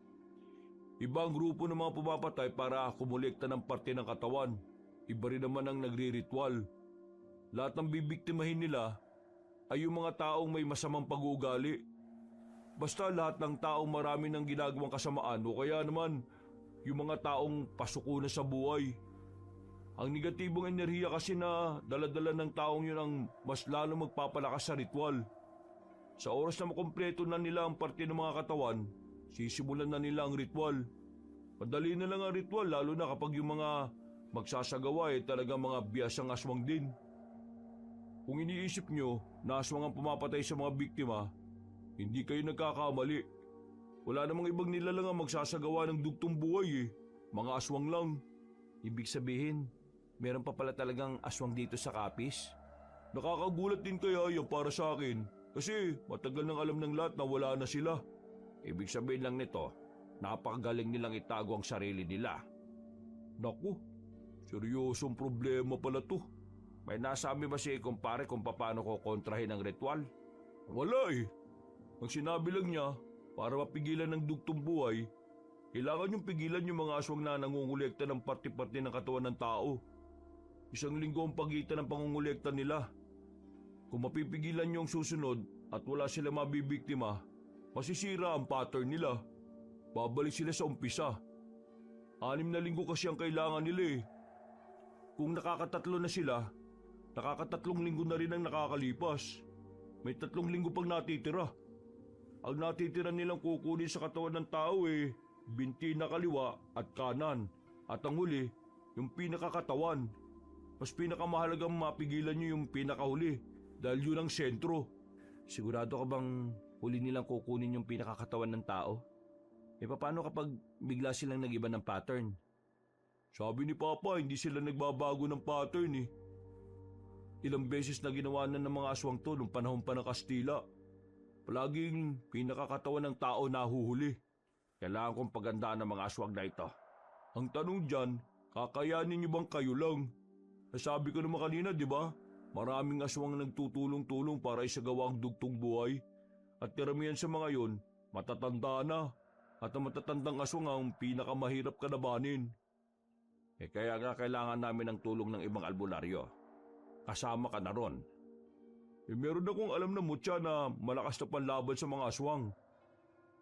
Ibang grupo ng mga pumapatay para kumulekta ng parte ng katawan. Iba rin naman ang nagre-ritual. Lahat ng bibiktimahin nila ay yung mga taong may masamang pag-uugali. Basta lahat ng taong marami ng ginagawang kasamaan o kaya naman yung mga taong pasuko na sa buhay. Ang negatibong enerhiya kasi na daladala ng taong yun ang mas lalo magpapalakas sa ritual. Sa oras na makumpleto na nila ang parte ng mga katawan, sisimulan na nila ang ritual. Madali na lang ang ritual lalo na kapag yung mga magsasagawa talagang mga biyasang aswang din. Kung iniisip nyo na aswang ang pumapatay sa mga biktima, hindi kayo nagkakamali. Wala namang ibang nilalang ang magsasagawa ng dugtong buhay Mga aswang lang. Ibig sabihin, meron pa pala talagang aswang dito sa Capiz? Nakakagulat din kaya yan para sa akin. Kasi matagal nang alam ng lahat na wala na sila. Ibig sabihin lang nito, napakagaling nilang itago ang sarili nila. Naku, seryosong problema pala to. May nasabi ba si kumpare kung paano ko kontrahin ang ritual? Wala eh. Ang sinabi lang niya, para mapigilan ng dugtong buhay, kailangan yung pigilan yung mga aswang na nangungulekta ng parte-parte ng katawan ng tao. 1 linggo ang pagitan ng pangungulekta nila. Kung mapipigilan nyo ang susunod at wala sila mabibiktima, masisira ang pattern nila. Babalik sila sa umpisa. 6 na linggo kasi ang kailangan nila eh. Kung nakakatatlo na sila, nakakatatlong linggo na rin ang nakakalipas. May 3 linggo pang natitira. Ang natitira nilang kukunin sa katawan ng tao binti na kaliwa at kanan. At ang huli, yung pinakakatawan. Mas pinakamahalagang mapigilan nyo yung pinakahuli dahil yun ang sentro. Sigurado ka bang huli nilang kukunin yung pinakakatawan ng tao? Paano kapag bigla silang nag-iba ng pattern? Sabi ni Papa, hindi sila nagbabago ng pattern eh. Ilang beses na ginawa na ng mga aswang to nung panahon pa ng Kastila. Palaging pinakakatawan ng tao nahuhuli. Kailangan kong pagandaan ng mga aswang na ito. Ang tanong dyan, kakayanin niyo bang kayo lang? Nasabi ko naman kanina, di ba? Maraming aswang nagtutulong-tulong para isagawa ang dugtong buhay. At karamihan sa mga yon, matatanda na. At ang matatandang aswang ang pinakamahirap kalabanin. Kaya nga kailangan namin ng tulong ng ibang albularyo. Kasama ka na ron. Meron akong alam na mutya na malakas na panlaban sa mga aswang.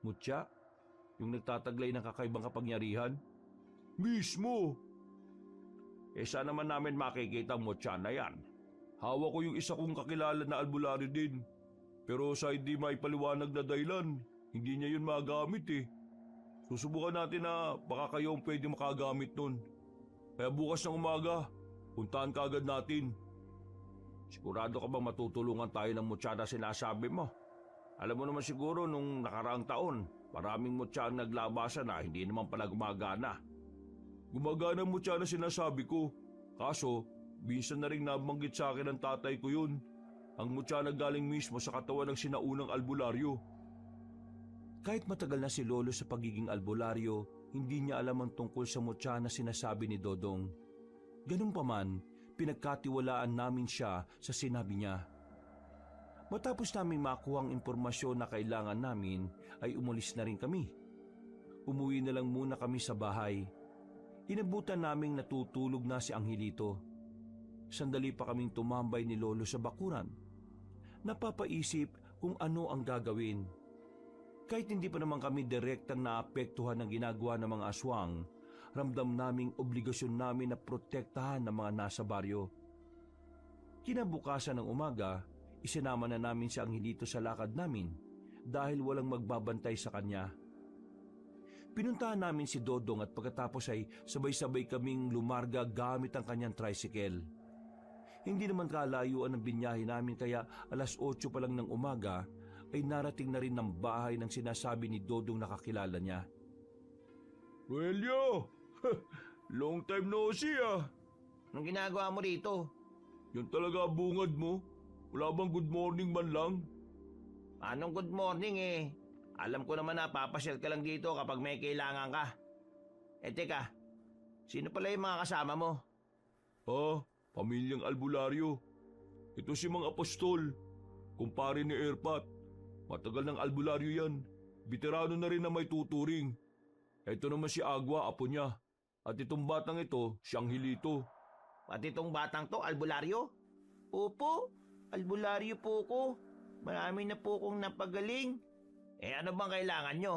Mutya? Yung nagtataglay ng kakaibang kapangyarihan? Mismo! Saan naman namin makikita ang mutya na yan? Hawak ko yung isa kong kakilala na albularyo din. Pero sa hindi maipaliwanag na dahilan, hindi niya yun magamit Susubukan natin na baka kayo ang pwede makagamit nun. Kaya bukas ng umaga, puntahan ka agad natin. Sigurado ka bang matutulungan tayo ng mutya na sinasabi mo? Alam mo naman siguro nung nakaraang taon, maraming mutya ang naglabasan na hindi naman pala gumagana. Gumagana ang mutya na sinasabi ko. Kaso, minsan na rin nabanggit sa akin ng tatay ko yun. Ang mutya na galing mismo sa katawan ng sinaunang albularyo. Kahit matagal na si Lolo sa pagiging albularyo, hindi niya alam ang tungkol sa mutya na sinasabi ni Dodong. Ganun pa man, pinagkatiwalaan namin siya sa sinabi niya. Matapos namin makuha ang impormasyon na kailangan namin, ay umalis na rin kami. Umuwi na lang muna kami sa bahay. Inabutan naming natutulog na si Angelito. Sandali pa kaming tumambay ni Lolo sa bakuran. Napapaisip kung ano ang gagawin. Kahit hindi pa naman kami direktang naapektuhan ng ginagawa ng mga aswang, ramdam naming obligasyon namin na protektahan ng mga nasa baryo. Kinabukasan ng umaga, isinama na namin si Angelito sa lakad namin dahil walang magbabantay sa kanya. Pinuntahan namin si Dodong at pagkatapos ay sabay-sabay kaming lumarga gamit ang kanyang tricycle. Hindi naman kalayuan ang binyahe namin kaya 8:00 pa lang ng umaga ay narating na rin ng bahay ng sinasabi ni Dodong na kakilala niya. Rogelio! Long time no see ah! Anong ginagawa mo rito? Yan talaga bungad mo? Wala bang good morning man lang? Anong good morning eh? Alam ko naman na papasyal ka lang dito kapag may kailangan ka. Teka, sino pala yung mga kasama mo? Pamilyang albularyo. Ito si Mang Apostol, kumpare ni Erpat. Matagal ng albularyo yan. Veterano na rin na may tuturing. Ito naman si Agua, apo niya. At itong batang ito, si Angelito. Pati itong batang to, albularyo? Opo, albularyo po ko. Marami na po kong napagaling. Ano bang kailangan nyo?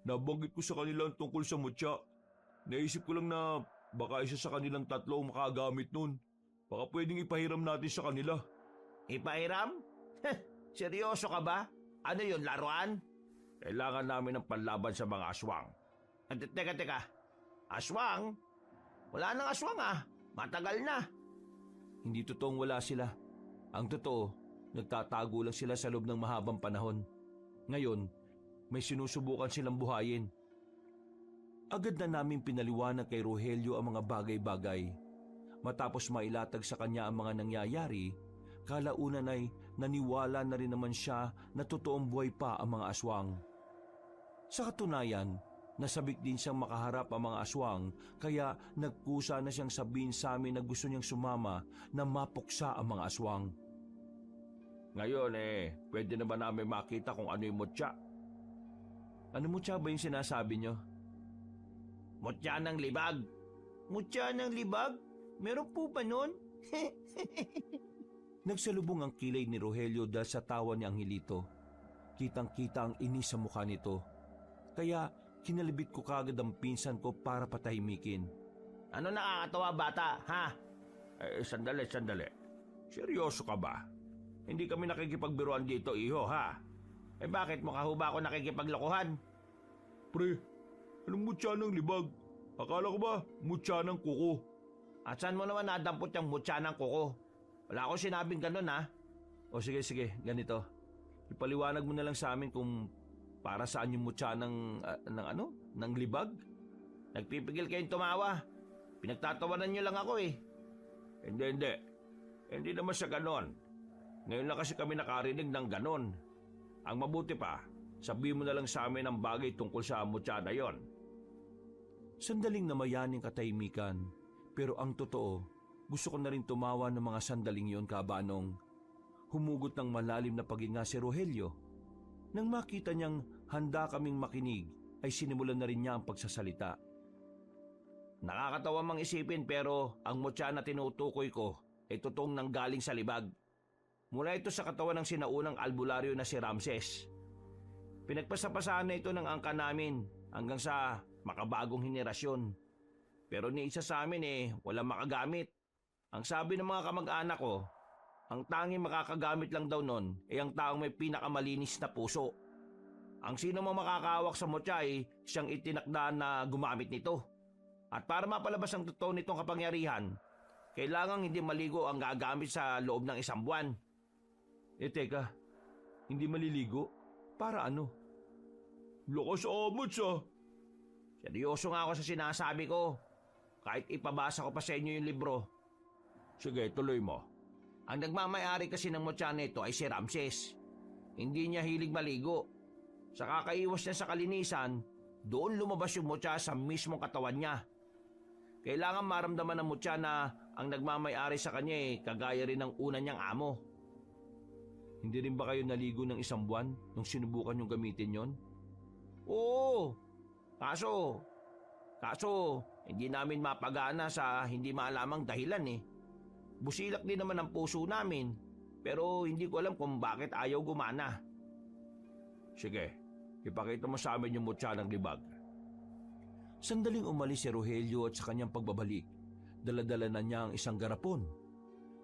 Nabanggit ko sa kanila ang tungkol sa mutya. Naisip ko lang na baka isa sa kanilang tatlo ang makagamit nun. Baka pwedeng ipahiram natin sa kanila. Ipahiram? Seryoso ka ba? Ano yun, laruan? Kailangan namin ng panlaban sa mga aswang. Teka. Aswang? Wala nang aswang ah. Matagal na. Hindi totoong wala sila. Ang totoo, nagtatago lang sila sa loob ng mahabang panahon. Ngayon, may sinusubukan silang buhayin. Agad na namin pinaliwanag kay Rogelio ang mga bagay-bagay. Matapos mailatag sa kanya ang mga nangyayari, kalaunan ay naniwala na rin naman siya na totoong buhay pa ang mga aswang. Sa katunayan, nasabik din siyang makaharap ang mga aswang kaya nagkusa na siyang sabihin sa amin na gusto niyang sumama na mapuksa ang mga aswang. Ngayon pwede na ba namin makita kung ano yung mutya? Ano mutya ba yung sinasabi niyo? Mutya ng libag. Mutya ng libag? Meron po ba nun? Nagsalubong ang kilay ni Rogelio dahil sa tawa ni Angelito. Kitang-kita ang inis sa mukha nito. Kaya kinalibit ko kagad ang pinsan ko para patahimikin. Ano nakakatawa bata, ha? Sandali. Seryoso ka ba? Hindi kami nakikipagbiruan dito, iho, ha? Bakit mukha ho ba ako nakikipaglokohan? Pre, anong mutya ng libag? Akala ko ba mutya ng kuko? At saan mo naman nadampot yung mutya ng kuko? Wala akong sinabing ganun ha. O sige, ganito. Ipaliwanag mo na lang sa amin kung para saan yung mutya ng libag? Nagpipigil kayong tumawa. Pinagtatawanan nyo lang ako eh. Hindi. Hindi naman sa ganon. Ngayon lang kasi kami nakarinig ng ganon. Ang mabuti pa, sabihin mo na lang sa amin ang bagay tungkol sa mutya na yon. Sandaling namayaning katahimikan. Pero ang totoo, gusto ko na rin tumawa ng mga sandaling yon, kabanong. Humugot ng malalim na paghinga si Rogelio. Nang makita niyang handa kaming makinig, ay sinimulan na rin niya ang pagsasalita. Nakakatawa mang isipin pero ang mutya na tinutukoy ko ay totoong nanggaling sa libag. Mula ito sa katawan ng sinaunang albularyo na si Ramses. Pinagpasapasahan na ito ng angka namin hanggang sa makabagong henerasyon. Pero ni isa sa amin walang makagamit. Ang sabi ng mga kamag-anak ko, ang tanging makakagamit lang daw nun ay ang taong may pinakamalinis na puso. Ang sino mang makakawak sa mutya ay siyang itinakdaan na gumamit nito. At para mapalabas ang totoo nitong kapangyarihan, kailangang hindi maligo ang gagamit sa loob ng 1 buwan. Teka, hindi maliligo? Para ano? Lakas amots ah. Seryoso nga ako sa sinasabi ko. Kahit ipabasa ko pa sa inyo yung libro. Sige, tuloy mo. Ang nagmamayari kasi ng mutya nito ay si Ramses. Hindi niya hilig maligo. Sa kakaiwas niya sa kalinisan, doon lumabas yung mutya sa mismong katawan niya. Kailangan maramdaman ng mutya na ang nagmamayari sa kanya kagaya rin ng una niyang amo. Hindi rin ba kayo naligo ng 1 buwan nung sinubukan yung gamitin yon? Oo, kaso hindi namin mapagana sa hindi maalamang dahilan eh. Busilak din naman ang puso namin, pero hindi ko alam kung bakit ayaw gumana. Sige, ipakita mo sa amin yung mutya ng libag. Sandaling umalis si Rogelio at sa kanyang pagbabalik, dala-dala na niya ang isang garapon.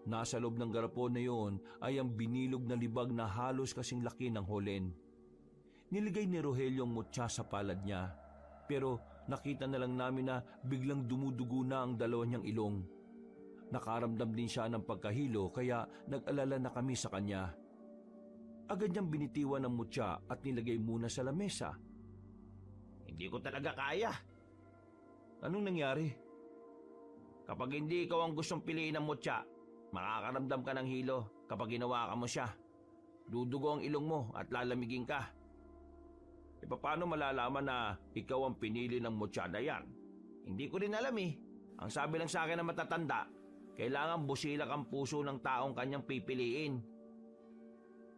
Nasa loob ng garapon na yun ay ang binilog na libag na halos kasing laki ng holen. Niligay ni Rogelio ang mutya sa palad niya, pero nakita na lang namin na biglang dumudugo na ang dalawa niyang ilong. Nakaramdam din siya ng pagkahilo kaya nag-alala na kami sa kanya. Agad niyang binitiwan ang mutya at nilagay muna sa lamesa. Hindi ko talaga kaya. Anong nangyari? Kapag hindi ikaw ang gustong piliin ng mutya, makakaramdam ka ng hilo kapag ginawa ka mo siya. Dudugo ang ilong mo at lalamigin ka. E paano malalaman na ikaw ang pinili ng mutya na yan? Hindi ko rin alam eh. Ang sabi lang sa akin ng matatanda, kailangan busilak ang puso ng taong kanyang pipiliin.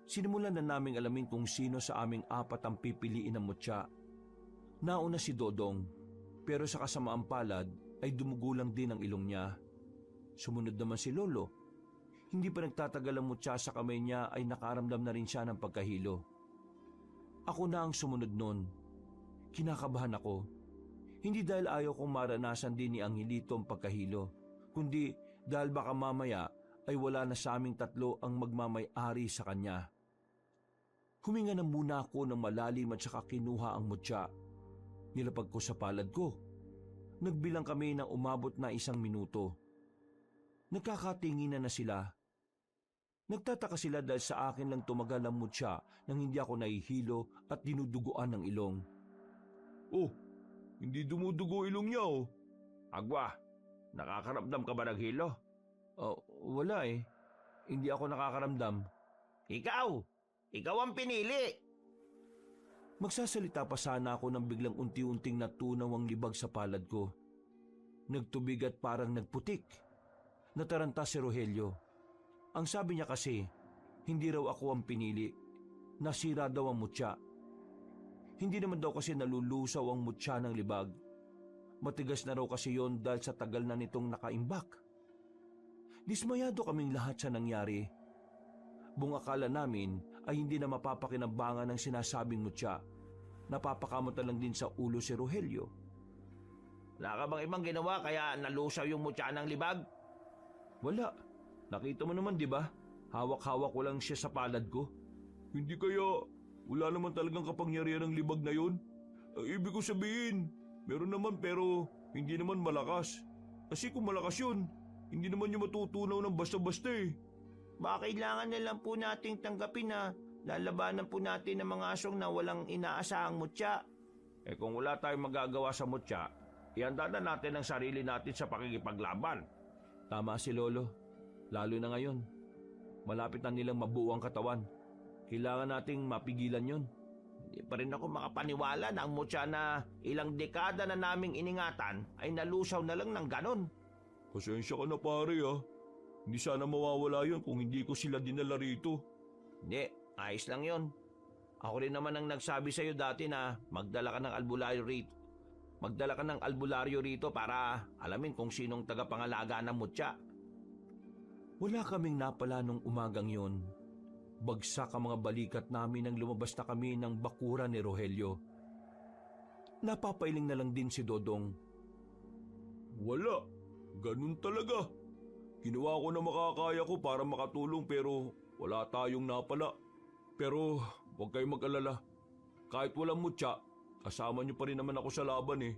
Sinimulan na naming alamin kung sino sa aming 4 ang pipiliin ng mutya. Nauna si Dodong, pero sa kasamaang palad ay dumugulang din ang ilong niya. Sumunod naman si Lolo. Hindi pa nagtatagal ang mutya sa kamay niya ay nakaramdam na rin siya ng pagkahilo. Ako na ang sumunod nun. Kinakabahan ako. Hindi dahil ayaw kong maranasan din ni Angelito ang pagkahilo, kundi dahil baka mamaya ay wala na sa aming 3 ang magmamay-ari sa kanya. Huminga na muna ako ng malalim at saka kinuha ang mutya. Nilapag ko sa palad ko. Nagbilang kami ng umabot na 1 minuto. Nagkakatinginan na sila. Nagtataka sila dahil sa akin lang tumagal ang mutya nang hindi ako nahihilo at dinuduguan ng ilong. Oh, hindi dumudugo ilong niya oh. Agwa, nakakaramdam ka ba ng hilo? Wala eh. Hindi ako nakakaramdam. Ikaw ang pinili. Magsasalita pa sana ako nang biglang unti-unting natunaw ang libag sa palad ko. Nagtubig at parang nagputik. Nataranta si Rogelio. Ang sabi niya kasi, hindi raw ako ang pinili. Nasira daw ang mutya. Hindi naman daw kasi nalulusaw ang mutya ng libag. Matigas na raw kasi yon dahil sa tagal na nitong nakaimbak. Dismayado kaming lahat sa nangyari. Buong akala namin ay hindi na mapapakinabangan ang sinasabing mutya. Napapakamot na lang din sa ulo si Rogelio. Wala ka bang ibang ginawa kaya nalusaw yung mutya ng libag? Wala. Nakita mo naman di ba? Hawak-hawak ko lang siya sa palad ko. Hindi kaya wala naman talagang kapangyarihan ng libag na yun? Ibig ko sabihin, meron naman pero hindi naman malakas. Kasi kung malakas yun, hindi naman yung matutunaw ng basta-basta eh. Baka kailangan na lang po nating tanggapin na lalabanan po natin ng mga asong na walang inaasahang mutya. Kung wala tayong magagawa sa mutya, ihanda na natin ang sarili natin sa pakikipaglaban. Tama si Lolo. Lalo na ngayon. Malapit na nilang mabuo ang katawan. Kailangan nating mapigilan yon. Hindi pa rin ako makapaniwala na ang mutya na ilang dekada na naming iningatan ay nalusaw na lang ng ganon. Pasensya ka na pare ah. Hindi sana mawawala yon kung hindi ko sila dinala rito. Hindi, ayos lang yon. Ako rin naman ang nagsabi sa'yo dati na magdala ka ng albularyo rito para alamin kung sinong tagapangalaga ng mutya. Wala kaming napala nung umagang yon. Bagsak ang mga balikat namin nang lumabas na kami ng bakura ni Rogelio. Napapailing na lang din si Dodong. Wala, ganun talaga. Ginawa ko na makakaya ko para makatulong pero wala tayong napala. Pero huwag kayong mag-alala. Kahit walang mutya, kasama niyo pa rin naman ako sa laban eh.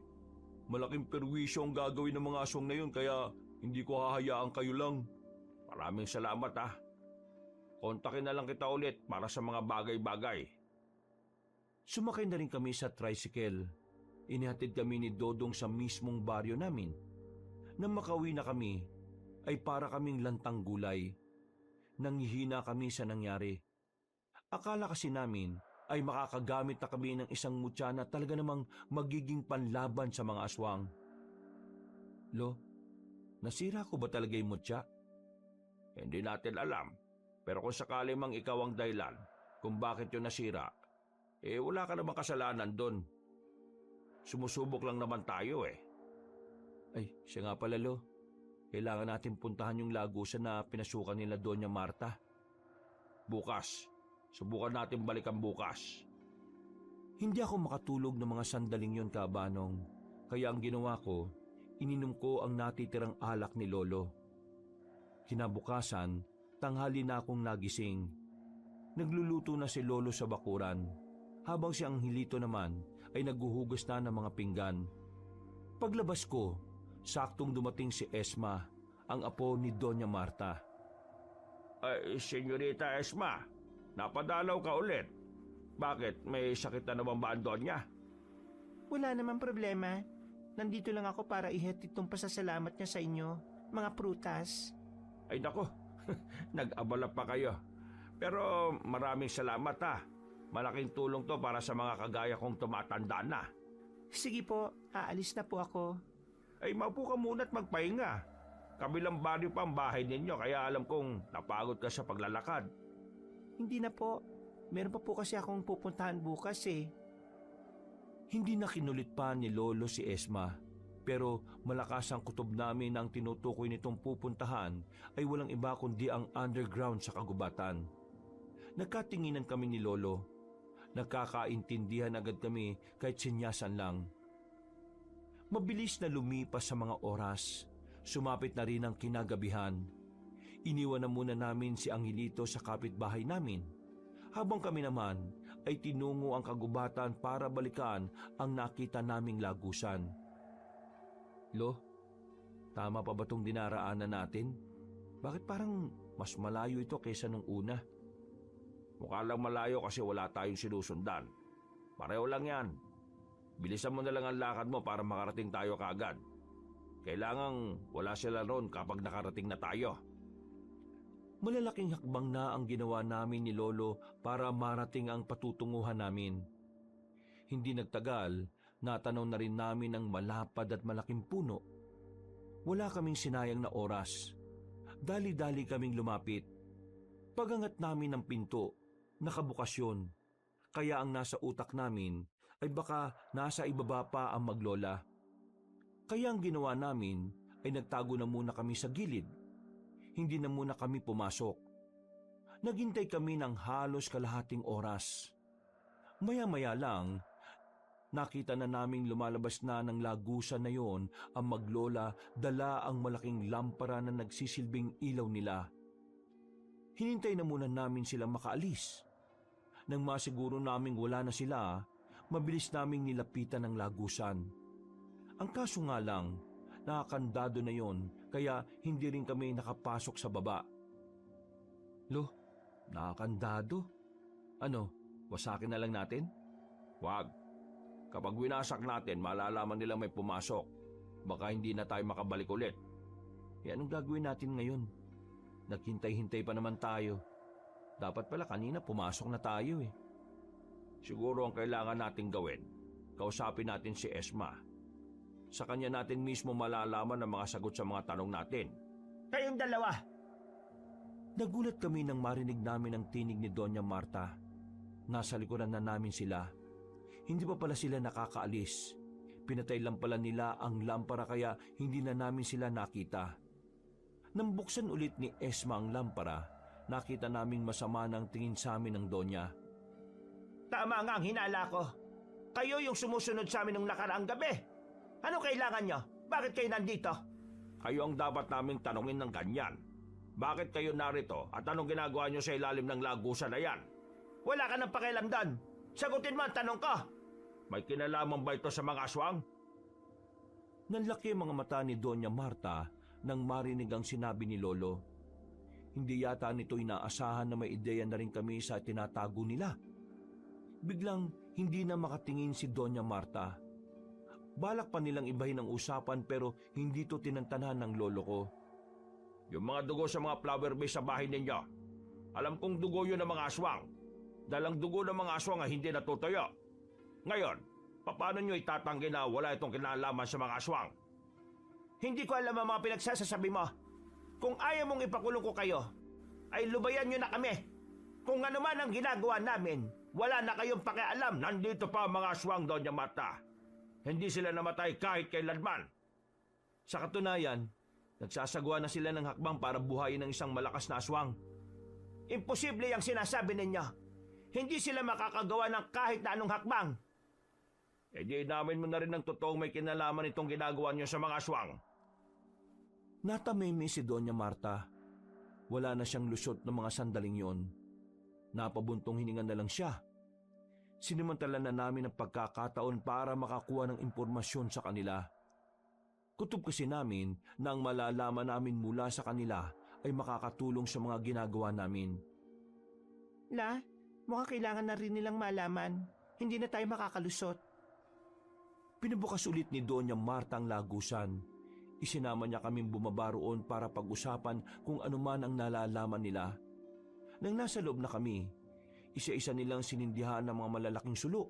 Malaking perwisyo ang gagawin ng mga aswang na yun kaya hindi ko hahayaan kayo lang. Maraming salamat ha. Kontakin na lang kita ulit para sa mga bagay-bagay. Sumakay na rin kami sa tricycle. Inihatid kami ni Dodong sa mismong baryo namin. Nang makauwi na kami, ay para kaming lantang gulay. Nanghihina kami sa nangyari. Akala kasi namin ay makakagamit na kami ng isang mutya na talaga namang magiging panlaban sa mga aswang. Lo, nasira ko ba talaga yung mutya? Hindi natin alam. Pero kung sakali mang ikaw ang dahilan kung bakit yun nasira, wala ka namang kasalanan doon. Sumusubok lang naman tayo eh. Ay, siya nga pala Lo. Kailangan natin puntahan yung lagusan na pinasukan nila Doña Marta. Bukas. Subukan natin balikan bukas. Hindi ako makatulog ng mga sandaling yon, Kabanong. Kaya ang ginawa ko, ininom ko ang natitirang alak ni Lolo. Kinabukasan, tanghali na akong nagising. Nagluluto na si Lolo sa bakuran, habang si Angelito naman ay naghuhugas na ng mga pinggan. Paglabas ko, saktong dumating si Esma, ang apo ni Doña Marta. Ay, Senyorita Esma, napadalaw ka ulit. Bakit? May sakit na naman ba ang Donya? Wala namang problema. Nandito lang ako para ihatid itong pasasalamat niya sa inyo, mga prutas. Ay nako, nag-abala pa kayo. Pero maraming salamat ha. Malaking tulong to para sa mga kagaya kong tumatanda na. Sige po, aalis na po ako. Ay maupo ka muna at magpahinga. Kabilang baryo pa ang bahay ninyo kaya alam kong napagod ka sa paglalakad. Hindi na po. Meron pa po kasi akong pupuntahan bukas eh. Hindi na kinulit pa ni Lolo si Esma, pero malakas ang kutob namin na ang tinutukoy nitong pupuntahan ay walang iba kundi ang underground sa kagubatan. Nagkatinginan kami ni Lolo. Nagkakaintindihan agad kami kahit sinyasan lang. Mabilis na lumipas sa mga oras. Sumapit na rin ang kinagabihan. Iniwan na muna namin si Angelito sa kapitbahay namin, habang kami naman ay tinungo ang kagubatan para balikan ang nakita naming lagusan. Lo, tama pa ba itong dinaraanan natin? Bakit parang mas malayo ito kaysa nung una? Mukha lang malayo kasi wala tayong sinusundan. Pareho lang yan. Bilisan mo na lang ang lakad mo para makarating tayo kaagad. Kailangang wala sila ron kapag nakarating na tayo. Malalaking hakbang na ang ginawa namin ni Lolo para marating ang patutunguhan namin. Hindi nagtagal, natanaw na rin namin ang malapad at malaking puno. Wala kaming sinayang na oras. Dali-dali kaming lumapit. Pagangat namin ng pinto, nakabukas yun. Kaya ang nasa utak namin ay baka nasa ibaba pa ang maglola. Kaya ang ginawa namin ay nagtago na muna kami sa gilid. Hindi na muna kami pumasok. Naghintay kami ng halos kalahating oras. Maya-maya lang, nakita na naming lumalabas na ng lagusan na yon ang maglola, dala ang malaking lampara na nagsisilbing ilaw nila. Hinintay na muna namin silang makaalis. Nang masiguro naming wala na sila, mabilis naming nilapitan ng lagusan. Ang kaso nga lang, nakakandado na yon kaya hindi rin kami nakapasok sa baba. Lo, nakakandado? Ano, wasakin na lang natin? Wag. Kapag winasak natin, malalaman nilang may pumasok. Baka hindi na tayo makabalik ulit. Anong gagawin natin ngayon? Naghintay-hintay pa naman tayo. Dapat pala kanina pumasok na tayo eh. Siguro ang kailangan natin gawin, kausapin natin si Esma. Sa kanya natin mismo malalaman ang mga sagot sa mga tanong natin. Kayong dalawa! Nagulat kami nang marinig namin ang tinig ni Doña Marta. Nasa likuran na namin sila. Hindi pa pala sila nakakaalis. Pinatay lang pala nila ang lampara kaya hindi na namin sila nakita. Nang buksan ulit ni Esma ang lampara, nakita naming masama ng tingin sa amin ng Donya. Tama nga ang hinala ko. Kayo yung sumusunod sa amin nung nakaraang gabi. Ano kailangan nyo? Bakit kayo nandito? Kayo ang dapat naming tanungin ng ganyan. Bakit kayo narito at anong ginagawa nyo sa ilalim ng lagusan na yan? Wala ka nang pakialam doon. Sagutin mo ang tanong ko. May kinalaman ba ito sa mga aswang? Nanlaki ang mga mata ni Doña Marta nang marinig ang sinabi ni Lolo. Hindi yata nito inaasahan na may ideya na rin kami sa tinatago nila. Biglang hindi na makatingin si Doña Marta. Balak pa nilang ibahin ang usapan pero hindi to tinantanan ng lolo ko. Yung mga dugo sa mga flower base sa bahay ninyo, alam kong dugo yun ng mga aswang. Dalang dugo ng mga aswang ay hindi natutuyo. Ngayon, paano nyo itatanggi na wala itong kinalaman sa mga aswang? Hindi ko alam ang mga pinagsasasabi mo. Kung ayaw mong ipakulong ko kayo, ay lubayan nyo na kami. Kung ano man ang ginagawa namin, wala na kayong pakialam. Nandito pa ang mga aswang, Doña Marta. Hindi sila namatay kahit kailanman. Sa katunayan, nagsasagawa na sila ng hakbang para buhayin ng isang malakas na aswang. Imposible ang sinasabi ninyo. Hindi sila makakagawa ng kahit na anong hakbang. E di namin mo na rin ng totoong may kinalaman itong ginagawa nyo sa mga aswang. Natamimi si Doña Marta. Wala na siyang lusot ng mga sandaling yon. Napabuntong hininga na lang siya. Sinimantala na namin ang pagkakataon para makakuha ng impormasyon sa kanila. Kutob kasi namin na ang malalaman namin mula sa kanila ay makakatulong sa mga ginagawa namin. Mukhang kailangan na rin nilang malaman. Hindi na tayo makakalusot. Pinubukas ulit ni Doña Marta ang lagusan. Isinama niya kaming bumaba roon para pag-usapan kung ano man ang nalalaman nila. Nang nasa loob na kami, isa-isa nilang sinindihan ng mga malalaking sulo.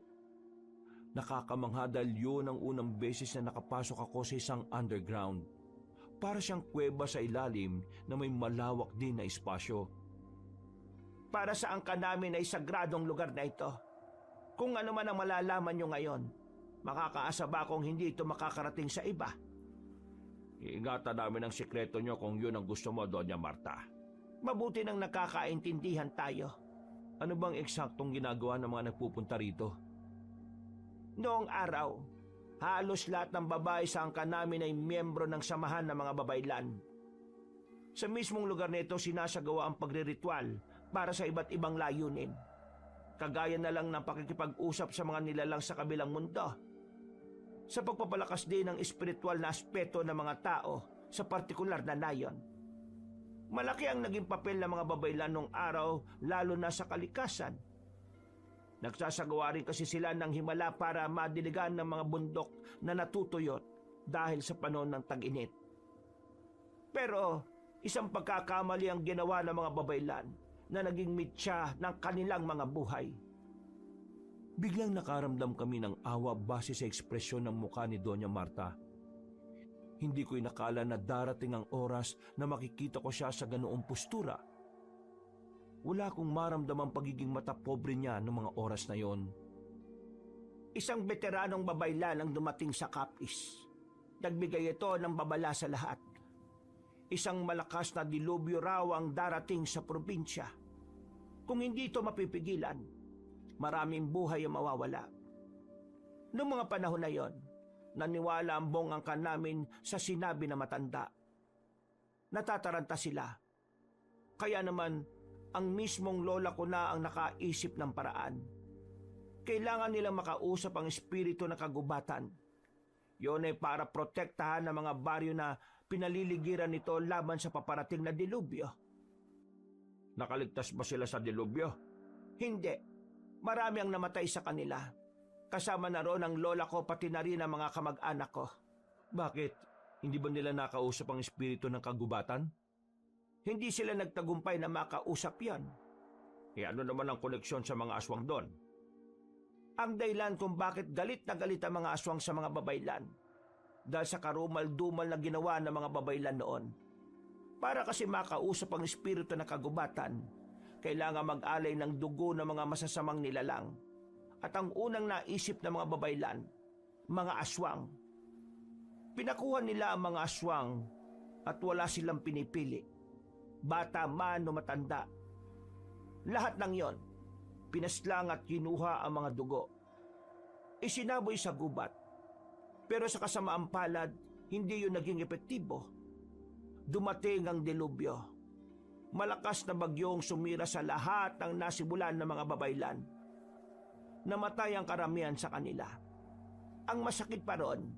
Nakakamangha dahil yun ang unang beses na nakapasok ako sa isang underground. Para siyang kuweba sa ilalim na may malawak din na espasyo. Para saan ka namin ay sagradong lugar na ito? Kung ano man ang malalaman nyo ngayon, makakaasa ba kung hindi ito makakarating sa iba? Iingatan namin ang sikreto nyo kung yun ang gusto mo, Doña Marta. Mabuti nang nakakaintindihan tayo. Ano bang eksaktong ginagawa ng mga nagpupunta rito? Noong araw, halos lahat ng babae sa angkan namin ay miyembro ng samahan ng mga babaylan. Sa mismong lugar nito sinasagawa ang pagriritual para sa iba't ibang layunin. Kagaya na lang ng pakikipag-usap sa mga nilalang sa kabilang mundo. Sa pagpapalakas din ng espiritual na aspeto ng mga tao sa partikular na layon. Malaki ang naging papel ng mga babaylan noong araw, lalo na sa kalikasan. Nagsasagawa rin kasi sila ng himala para madiligan ng mga bundok na natutuyot dahil sa panahon ng tag-init. Pero isang pagkakamali ang ginawa ng mga babaylan na naging mitya ng kanilang mga buhay. Biglang nakaramdam kami ng awa base sa ekspresyon ng mukha ni Doña Marta. Hindi ko inakala na darating ang oras na makikita ko siya sa ganoong postura. Wala akong maramdamang pagiging matapobre niya noong mga oras na yon. Isang veteranong babaylan ang dumating sa Capiz. Nagbigay ito ng babala sa lahat. Isang malakas na dilubyo raw ang darating sa probinsya. Kung hindi ito mapipigilan, maraming buhay ang mawawala. Noong mga panahon na yon, naniwala ang buong angkan namin sa sinabi na matanda. Natataranta sila. Kaya naman, ang mismong lola ko na ang nakaisip ng paraan. Kailangan nilang makausap ang espiritu ng kagubatan. Yun ay para protektahan ang mga baryo na pinaliligiran nito laban sa paparating na dilubyo. Nakaligtas ba sila sa dilubyo? Hindi. Marami ang namatay sa kanila. Kasama na roon ang lola ko pati na rin ang mga kamag-anak ko. Bakit? Hindi ba nila nakausap ang espiritu ng kagubatan? Hindi sila nagtagumpay na makausap yan. Ano naman ang koneksyon sa mga aswang doon? Ang dahilan kung bakit galit na galit ang mga aswang sa mga babaylan. Dahil sa karumal-dumal na ginawa ng mga babaylan noon. Para kasi makausap ang espiritu ng kagubatan, kailangan mag-alay ng dugo ng mga masasamang nilalang. At ang unang naisip ng mga babaylan, mga aswang. Pinakuha nila ang mga aswang at wala silang pinipili. Bata man o matanda. Lahat ng yon, pinaslang at kinuha ang mga dugo. Isinaboy sa gubat. Pero sa kasamaang palad, hindi yun naging epektibo. Dumating ang dilubyo. Malakas na bagyong sumira sa lahat ng nasibulan ng mga babaylan. Namatay ang karamihan sa kanila. Ang masakit pa roon,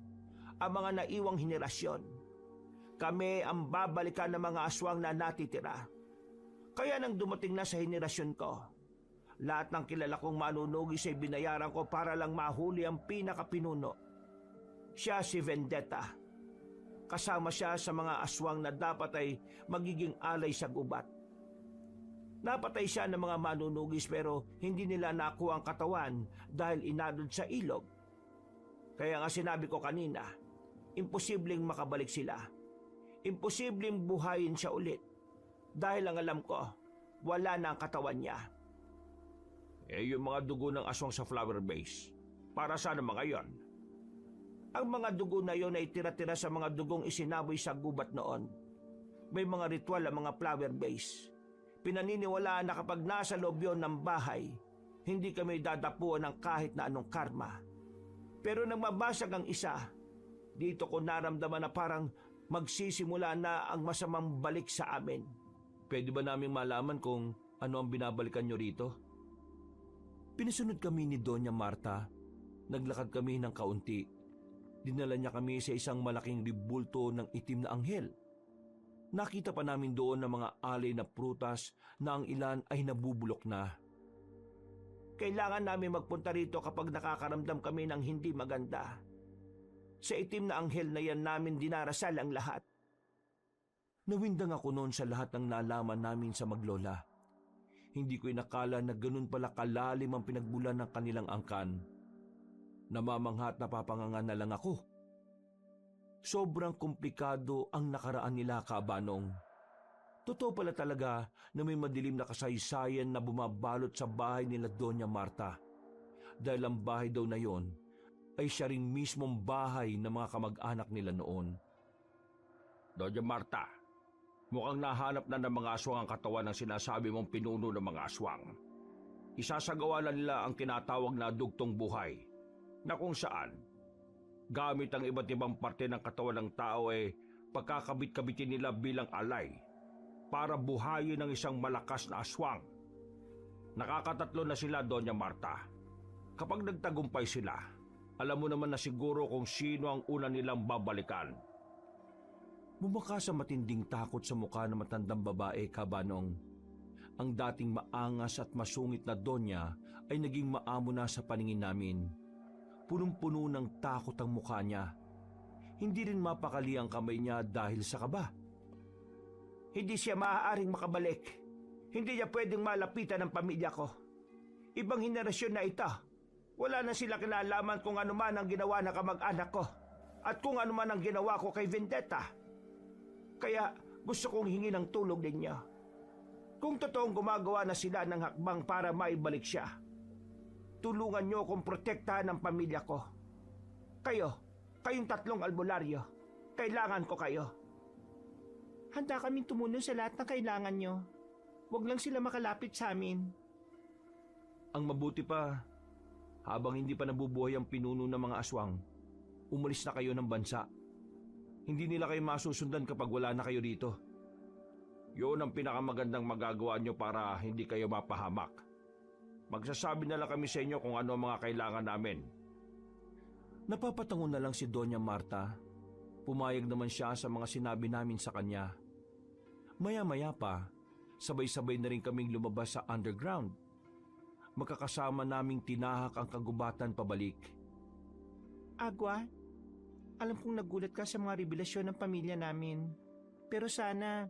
ang mga naiwang henerasyon. Kami ang babalikan ng mga aswang na natitira. Kaya nang dumating na sa henerasyon ko, lahat ng kilala kong manunugis ay binayaran ko para lang mahuli ang pinakapinuno. Siya si Vendetta. Kasama siya sa mga aswang na dapat ay magiging alay sa gubat. Napatay siya ng mga manunugis pero hindi nila nakuha ang katawan dahil inadod sa ilog. Kaya nga sinabi ko kanina, imposibleng makabalik sila. Imposibleng buhayin siya ulit. Dahil ang alam ko, wala na ang katawan niya. Yung mga dugo ng aswang sa flower base, para saan mga yon? Ang mga dugo na yon ay tira-tira sa mga dugong isinaboy sa gubat noon. May mga ritual ang mga flower base. Pinaniniwalaan na kapag nasa loob yon ng bahay, hindi kami dadapuan ng kahit na anong karma. Pero nang mabasag ang isa, dito ko naramdaman na parang magsisimula na ang masamang balik sa amin. Pwede ba naming malaman kung ano ang binabalikan nyo rito? Pinasunod kami ni Doña Marta. Naglakad kami ng kaunti. Dinala niya kami sa isang malaking ribulto ng itim na anghel. Nakita pa namin doon ng mga alay na prutas na ang ilan ay nabubulok na. Kailangan namin magpunta rito kapag nakakaramdam kami ng hindi maganda. Sa itim na anghel na yan namin dinarasal ang lahat. Nawindang ako noon sa lahat ng nalaman namin sa maglola. Hindi ko inakala na ganun pala kalalim ang pinagbulan ng kanilang angkan. Namamangha at napapanganga na lang ako. Sobrang komplikado ang nakaraan nila, Kabanong. Totoo pala talaga na may madilim na kasaysayan na bumabalot sa bahay nila Doña Marta. Dahil ang bahay daw na yon ay siya rin mismong bahay ng mga kamag-anak nila noon. Doña Marta, mukhang nahanap na ng mga aswang ang katawan ng sinasabi mong pinuno ng mga aswang. Isasagawa na nila ang tinatawag na dugtong buhay, na kung saan gamit ang iba't ibang parte ng katawan ng tao ay pagkakabit-kabitin nila bilang alay para buhayin ng isang malakas na aswang. Nakakatatlo na sila, Doña Marta. Kapag nagtagumpay sila, alam mo naman na siguro kung sino ang una nilang babalikan. Bumaka sa matinding takot sa mukha ng matandang babae, Kabanong. Ang dating maangas at masungit na Donya ay naging maamo na sa paningin namin. Punong-puno ng takot ang mukha niya. Hindi rin mapakali ang kamay niya dahil sa kaba. Hindi siya maaaring makabalik. Hindi niya pwedeng malapitan ng pamilya ko. Ibang henerasyon na ito. Wala na sila kinalaman kung ano man ang ginawa ng kamag-anak ko at kung ano man ang ginawa ko kay Vendetta. Kaya gusto kong hingi ng tulong ninyo. Kung totoong gumagawa na sila ng hakbang para maibalik siya, tulungan niyo akong protektahan ang pamilya ko. Kayong tatlong albularyo, kailangan ko kayo. Handa kaming tumulong sa lahat ng kailangan niyo. Huwag lang sila makalapit sa amin. Ang mabuti pa, habang hindi pa nabubuhay ang pinuno ng mga aswang, umalis na kayo ng bansa. Hindi nila kayo masusundan kapag wala na kayo dito. Yun ang pinakamagandang magagawa nyo para hindi kayo mapahamak. Magsasabi na lang kami sa inyo kung ano ang mga kailangan namin. Napapatango na lang si Doña Marta. Pumayag naman siya sa mga sinabi namin sa kanya. Maya-maya pa, sabay-sabay na rin kaming lumabas sa underground. Magkakasama naming tinahak ang kagubatan pabalik. Agwa, alam kong nagulat ka sa mga revelasyon ng pamilya namin. Pero sana,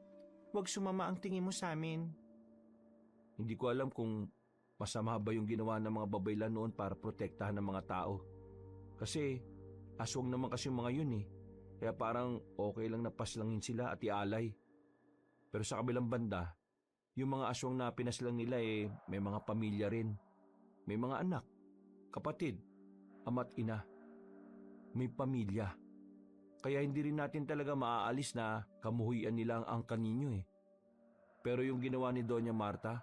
huwag sumama ang tingin mo sa amin. Hindi ko alam kung masama ba yung ginawa ng mga babaylan noon para protektahan ng mga tao. Kasi aswang naman kasi mga yun eh. Kaya parang okay lang na paslangin sila at ialay. Pero sa kabilang banda, yung mga aswang na pinaslang nila may mga pamilya rin. May mga anak, kapatid, ama't ina. May pamilya. Kaya hindi rin natin talaga maaalis na kamuhuyan nila ang angkan ninyo eh. Pero yung ginawa ni Doña Marta,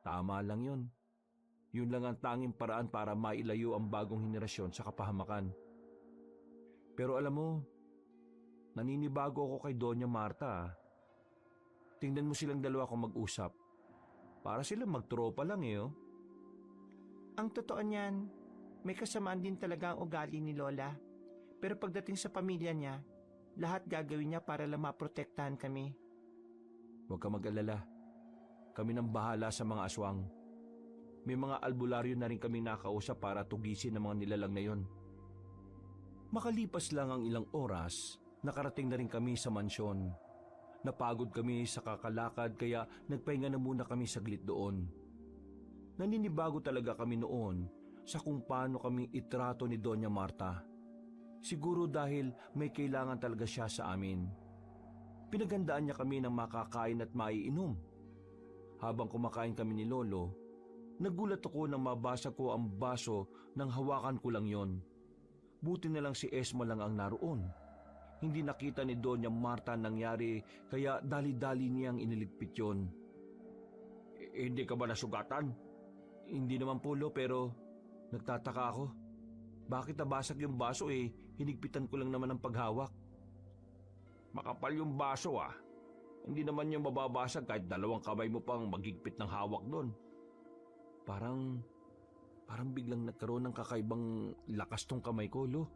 tama lang yun. Yun lang ang tanging paraan para mailayo ang bagong henerasyon sa kapahamakan. Pero alam mo, naninibago ako kay Doña Marta. Tingnan mo silang dalawa kung mag-usap. Para silang magtropa lang eh. Oh. Ang totoo niyan, may kasamaan din talaga ang ugali ni Lola. Pero pagdating sa pamilya niya, lahat gagawin niya para lang maprotektahan kami. Huwag ka mag-alala. Kami nang bahala sa mga aswang. May mga albularyo na rin kaming nakausap para tugisin ang mga nilalang na yon. Makalipas lang ang ilang oras, nakarating na rin kami sa mansyon. Napagod kami sa kakalakad kaya nagpahinga na muna kami saglit doon. Naninibago talaga kami noon sa kung paano kami itrato ni Doña Marta. Siguro dahil may kailangan talaga siya sa amin. Pinaghandaan niya kami ng makakain at maiinom. Habang kumakain kami ni Lolo, nagulat ako nang mabasa ko ang baso nang hawakan ko lang yon. Buti na lang si Esma lang ang naroon. Hindi nakita ni Doña Marta ang nangyari kaya dali-dali niyang iniligpit yon. Hindi ka ba nasugatan? Hindi naman Polo pero nagtataka ako. Bakit nabasag yung baso hinigpitan ko lang naman ang paghawak. Makapal yung baso ah. Hindi naman yung mababasag kahit 2 kamay mo pang magigpit ng hawak doon. Parang biglang nagkaroon ng kakaibang lakas tong kamay ko, Lo.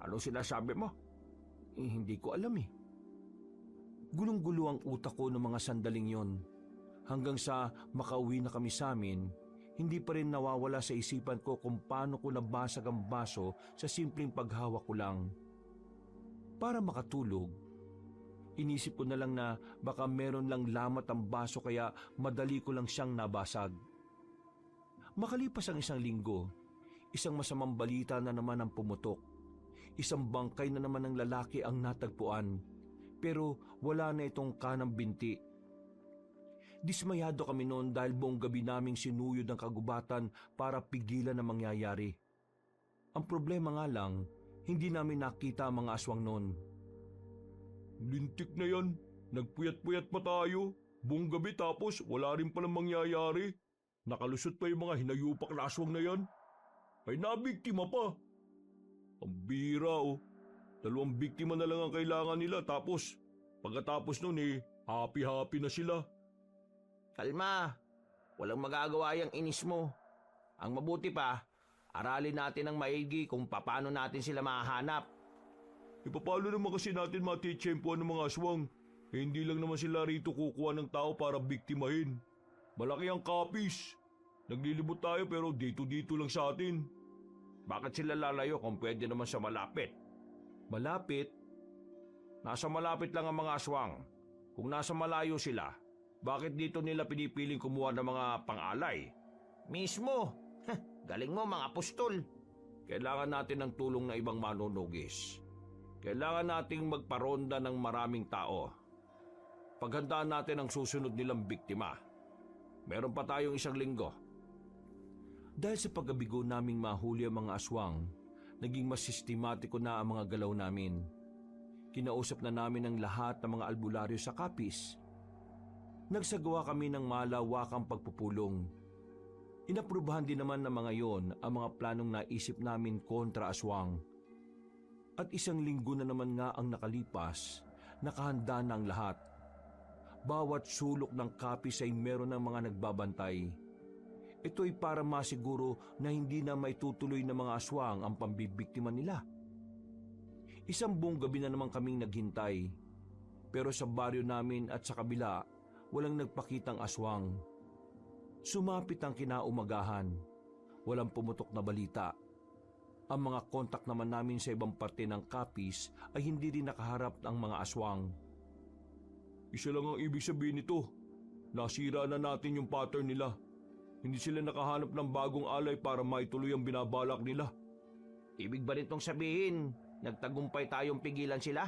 Ano sinasabi mo? Hindi ko alam eh. Gulong-gulo ang utak ko ng mga sandaling yon. Hanggang sa makauwi na kami sa amin, hindi pa rin nawawala sa isipan ko kung paano ko nabasag ang baso sa simpleng paghawak ko lang. Para makatulog, inisip ko na lang na baka meron lang lamat ang baso kaya madali ko lang siyang nabasag. Makalipas ang 1 linggo, isang masamang balita na naman ang pumutok. Isang bangkay na naman ng lalaki ang natagpuan, pero wala na itong kanang binti. Dismayado kami noon dahil buong gabi naming sinuyod ang kagubatan para pigilan ang mangyayari. Ang problema nga lang, hindi namin nakita ang mga aswang noon. Lintik na yan. Nagpuyat-puyat pa tayo. Buong gabi tapos wala rin palang mangyayari. Nakalusot pa yung mga hinayupak na aswang na yan. Ay nabiktima pa. Ang bira oh. 2 biktima na lang ang kailangan nila tapos pagkatapos nun happy-happy na sila. Kalma, walang magagawa yung inis mo. Ang mabuti pa, aralin natin ng maigi kung paano natin sila mahahanap. Paano naman kasi natin matitsyempoan ng mga aswang? Hindi lang naman sila rito kukuha ng tao para biktimahin. Malaki ang kapis. Naglilibot tayo pero dito-dito lang sa atin. Bakit sila lalayo kung pwede naman sa malapit? Malapit? Nasa malapit lang ang mga aswang. Kung nasa malayo sila, bakit dito nila pinipiling kumuha ng mga pang-alay? Mismo! Galing mo mga apostol. Kailangan natin ng tulong ng ibang manunugis. Kailangan nating magparonda ng maraming tao. Paghandaan natin ang susunod nilang biktima. Meron pa tayong 1 linggo. Dahil sa paggabigo naming mahuli ang mga aswang, naging mas sistematiko na ang mga galaw namin. Kinausap na namin ang lahat ng mga albularyo sa Capiz. Nagsagawa kami ng malawakang pagpupulong. Inaprubahan din naman ng mga yon ang mga planong naisip namin kontra aswang. At 1 linggo na naman nga ang nakalipas, nakahanda na ang lahat. Bawat sulok ng Capiz ay meron ng mga nagbabantay. Ito'y para masiguro na hindi na maitutuloy ng mga aswang ang pambibiktima nila. 1 buong gabi na naman kaming naghintay. Pero sa baryo namin at sa kabila, walang nagpakitang aswang. Sumapit ang kinaumagahan. Walang pumutok na balita. Ang mga kontak naman namin sa ibang parte ng Capiz ay hindi rin nakaharap ng mga aswang. Isa lang ang ibig sabihin nito. Nasira na natin yung pattern nila. Hindi sila nakahanap ng bagong alay para maituloy ang binabalak nila. Ibig ba nitong sabihin, nagtagumpay tayong pigilan sila?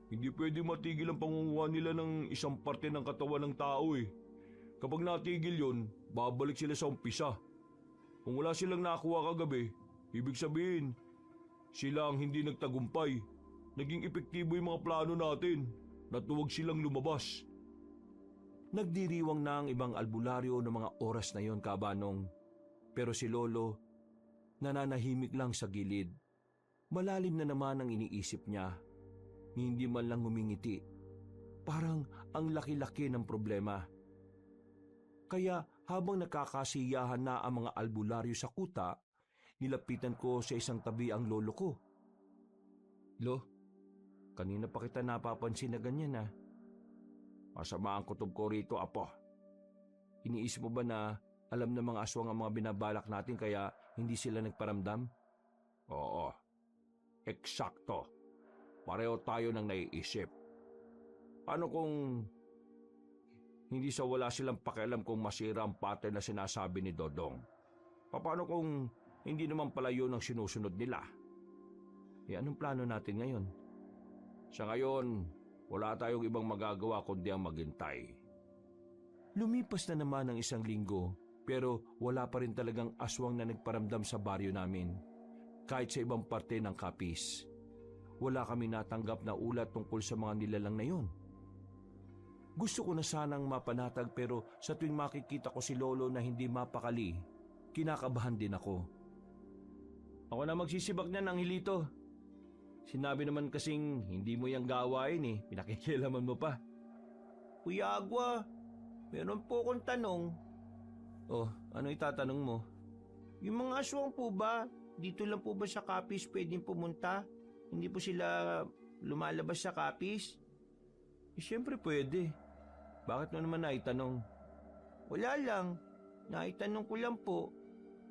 Hindi pwede matigil ang pangunguha nila ng isang parte ng katawan ng tao Kapag natigil yon, babalik sila sa umpisa. Kung wala silang nakuha kagabi, ibig sabihin, sila ang hindi nagtagumpay. Naging epektibo yung mga plano natin. Natuwag silang lumabas. Nagdiriwang na ang ibang albularyo ng mga oras na yon, Kabanong. Pero si Lolo, nananahimik lang sa gilid. Malalim na naman ang iniisip niya. Hindi man lang humingiti. Parang ang laki-laki ng problema. Kaya habang nakakasiyahan na ang mga albularyo sa kuta, nilapitan ko sa isang tabi ang lolo ko Lo, kanina pa kita napapansin na ganyan ah. Masama ang kutob ko rito, apo. Iniisip mo ba na alam ng mga aswang ang mga binabalak natin kaya hindi sila nagparamdam? Oo. Eksakto. Pareho tayo ng naiisip. Ano kung hindi sa wala silang pakialam kung masira ang pattern na sinasabi ni Dodong? Paano kung hindi naman pala yun ang sinusunod nila? Anong plano natin ngayon? Sa ngayon, wala tayong ibang magagawa kundi ang maghintay. Lumipas na naman ang 1 linggo pero wala pa rin talagang aswang na nagparamdam sa baryo namin. Kahit sa ibang parte ng Capiz. Wala kami natanggap na ulat tungkol sa mga nilalang na yun. Gusto ko na sanang mapanatag pero sa tuwing makikita ko si Lolo na hindi mapakali, kinakabahan din ako. Ako na magsisibak niyan, Angelito. Sinabi naman kasing hindi mo yung gawain eh, pinakikialaman mo pa. Kuya Agua, meron po akong tanong. Oh, ano itatanong mo? Yung mga aswang po ba, dito lang po ba sa Capiz pwedeng pumunta? Hindi po sila lumalabas sa Capiz? Siyempre pwede. Bakit mo naman naitanong? Wala lang. Naitanong ko lang po.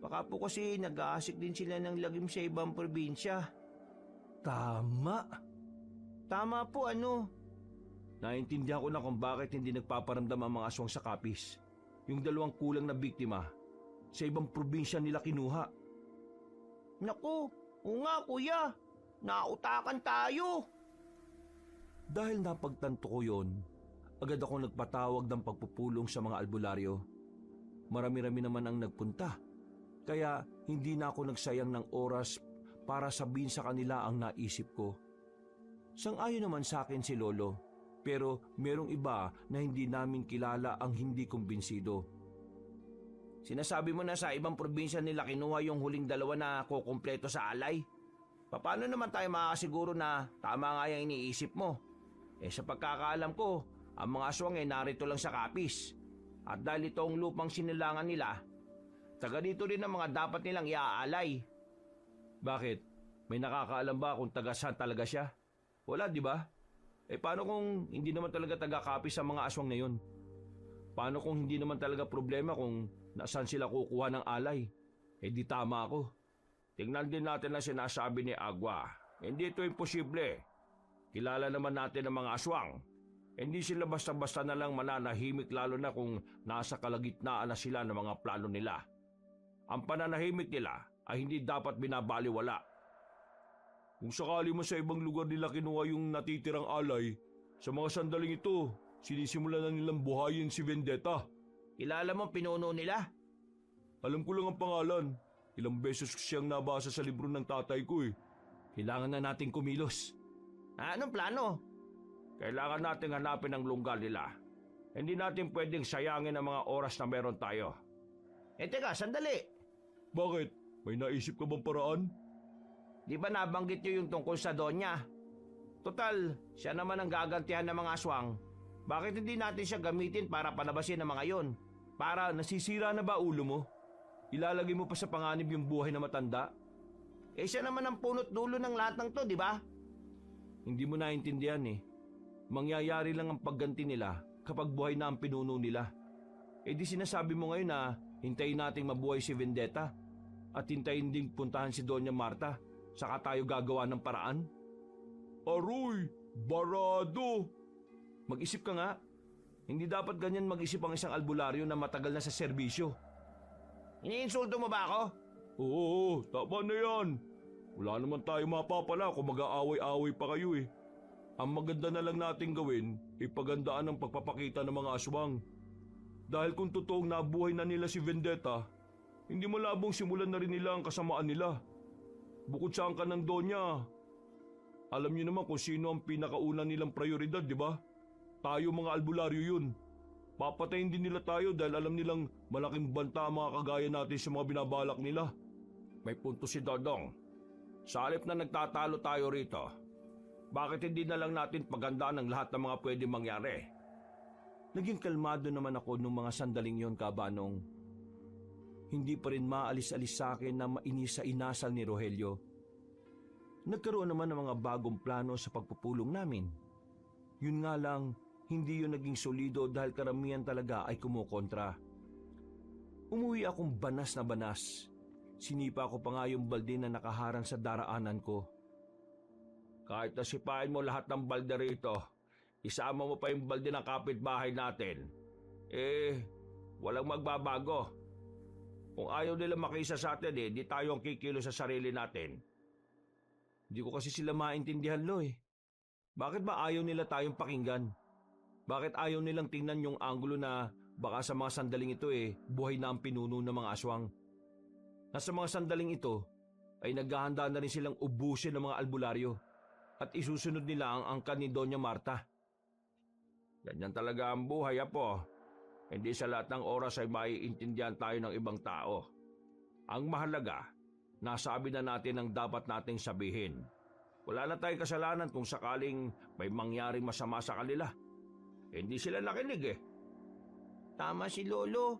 Baka po kasi nag-aasik din sila ng lagim sa ibang probinsya. Tama. Tama po, ano? Naintindihan ko na kung bakit hindi nagpaparamdam ang mga aswang sa Capiz. Yung 2 kulang na biktima, sa ibang probinsya nila kinuha. Naku, oo nga kuya. Nautakan tayo. Dahil napagtanto ko yon, agad ako nagpatawag ng pagpupulong sa mga albularyo. Marami-rami naman ang nagpunta, kaya hindi na ako nagsayang ng oras para sabihin sa kanila ang naisip ko. Sang-ayon naman sa akin si Lolo, pero merong iba na hindi namin kilala ang hindi kumbinsido. Sinasabi mo na sa ibang probinsya nila kinuha yung huling 2 na kukumpleto sa alay. Paano naman tayo makakasiguro na tama nga yung iniisip mo? Sa pagkakaalam ko, ang mga aswang narito lang sa Capiz. At dahil ito ang lupang sinilangan nila, taga dito rin ang mga dapat nilang iaalay. Bakit? May nakakaalam ba kung taga saan talaga siya? Wala, di ba? Paano kung hindi naman talaga taga Capiz ang mga aswang na yun? Paano kung hindi naman talaga problema kung nasaan sila kukuha ng alay? Di tama ako. Tingnan din natin ang sinasabi ni Agua. Hindi ito imposible. Kilala naman natin ang mga aswang. Hindi sila basta-basta na lang mananahimik lalo na kung nasa kalagitnaan na sila ng mga plano nila. Ang pananahimik nila ay hindi dapat binabaliwala. Kung sakali mo sa ibang lugar nila kinuha yung natitirang alay, sa mga sandaling ito, sinisimulan na nilang buhayin si Vendetta. Kilala mo pinuno nila? Alam ko lang ang pangalan. Ilang beses ko siyang nabasa sa libro ng tatay ko eh. Kailangan na nating kumilos. Anong plano? Kailangan nating hanapin ang lungga nila. Hindi natin pwedeng sayangin ang mga oras na meron tayo. Teka, sandali. Bakit? May naisip ka bang paraan? Di ba nabanggit niyo yung tungkol sa Donya? Total, siya naman ang gagantihan ng mga aswang. Bakit hindi natin siya gamitin para palabasin ang mga yon? Para nasisira na ba ulo mo? Ilalagay mo pa sa panganib yung buhay na matanda? Siya naman ang punot dulo ng lahat ng to, di ba? Hindi mo naintindihan eh. Mangyayari lang ang pagganti nila kapag buhay na ang pinuno nila. Di sinasabi mo ngayon na hintayin nating mabuhay si Vendetta at hintayin ding puntahan si Doña Marta saka tayo gagawa ng paraan? Aroy! Barado! Mag-isip ka nga. Hindi dapat ganyan mag-isip ang isang albularyo na matagal na sa serbisyo. Iniinsulto mo ba ako? Oo, tama na yan. Wala naman tayo mapapala kung mag-aaway-aaway pa kayo eh. Ang maganda na lang nating gawin, ipagandaan ang pagpapakita ng mga aswang. Dahil kung totoong nabuhay na nila si Vendetta, hindi malabong simulan na rin nila ang kasamaan nila. Bukod sa angkan ng Donya, alam niyo naman kung sino ang pinakauna nilang prioridad, di ba? Tayo mga albularyo yun. Papatayin din nila tayo dahil alam nilang malaking banta ang mga kagaya natin sa mga binabalak nila. May punto si Dodong. Sa halip na nagtatalo tayo rito, bakit hindi na lang natin pagandaan ang lahat ng mga pwedeng mangyari? Naging kalmado naman ako nung mga sandaling yon, Kabanong. Hindi pa rin maalis-alis sa akin na mainis sa inasal ni Rogelio. Nagkaroon naman ng mga bagong plano sa pagpupulong namin. Yun nga lang, hindi yun naging solido dahil karamihan talaga ay kumukontra. Umuwi akong banas na banas. Sinipa ko pa nga yung balde na nakaharang sa daraanan ko. Kahit nasipain mo lahat ng balde rito, isama mo pa yung balde ng kapitbahay natin. Walang magbabago. Kung ayaw nila makisa sa atin di tayo ang kikilo sa sarili natin. Hindi ko kasi sila maintindihan, Lo eh. Bakit ba ayaw nila tayong pakinggan? Bakit ayaw nilang tingnan yung anggulo na baka sa mga sandaling ito buhay na ang pinuno ng mga aswang? Nasa mga sandaling ito ay naghahanda na rin silang ubusin ng mga albularyo at isusunod nila ang angkan ni Doña Marta. Ganyan talaga ang buhay, Apo. Hindi sa lahat ng oras ay maiintindihan tayo ng ibang tao. Ang mahalaga, nasabi na natin ang dapat nating sabihin. Wala na tayong kasalanan kung sakaling may mangyaring masama sa kanila. Hindi sila nakinig Tama si Lolo.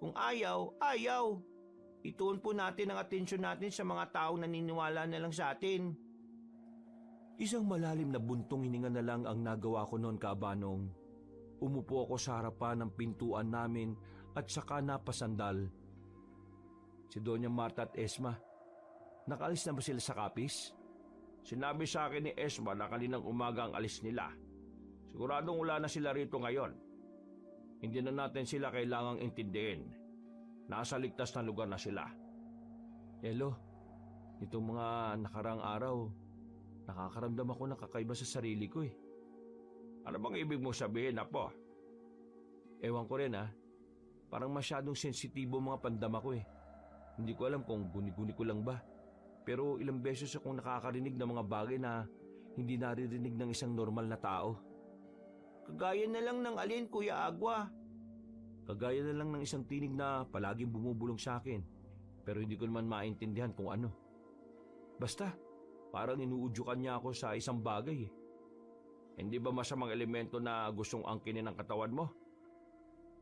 Kung ayaw, ayaw. Ituon po natin ang atensyon natin sa mga taong naniniwala na lang sa atin. Isang malalim na buntong hininga na lang ang nagawa ko noon, Kaabanong. Umupo ako sa harapan ng pintuan namin at saka napasandal. Si Doña Marta at Esma, nakaalis na ba sila sa kapis? Sinabi sa akin ni Esma na kaninang umaga ang alis nila. Siguradong wala na sila rito ngayon. Hindi na natin sila kailangang intindihin. Nasa ligtas na lugar na sila. Elo, itong mga nakarang araw, nakakaramdam ako ng kakaiba sa sarili ko Ano bang ibig mo sabihin, Apo? Ewan ko rin parang masyadong sensitibo mga pandama ko Hindi ko alam kung guni-guni ko lang ba. Pero ilang beses akong nakakarinig ng mga bagay na hindi naririnig ng isang normal na tao. Kagaya na lang ng alin, Kuya Agua. Kagaya na lang ng isang tinig na palaging bumubulong sa akin. Pero hindi ko naman maintindihan kung ano. Basta, parang inuudyukan niya ako sa isang bagay Hindi ba masamang elemento na gustong angkinin ang katawan mo?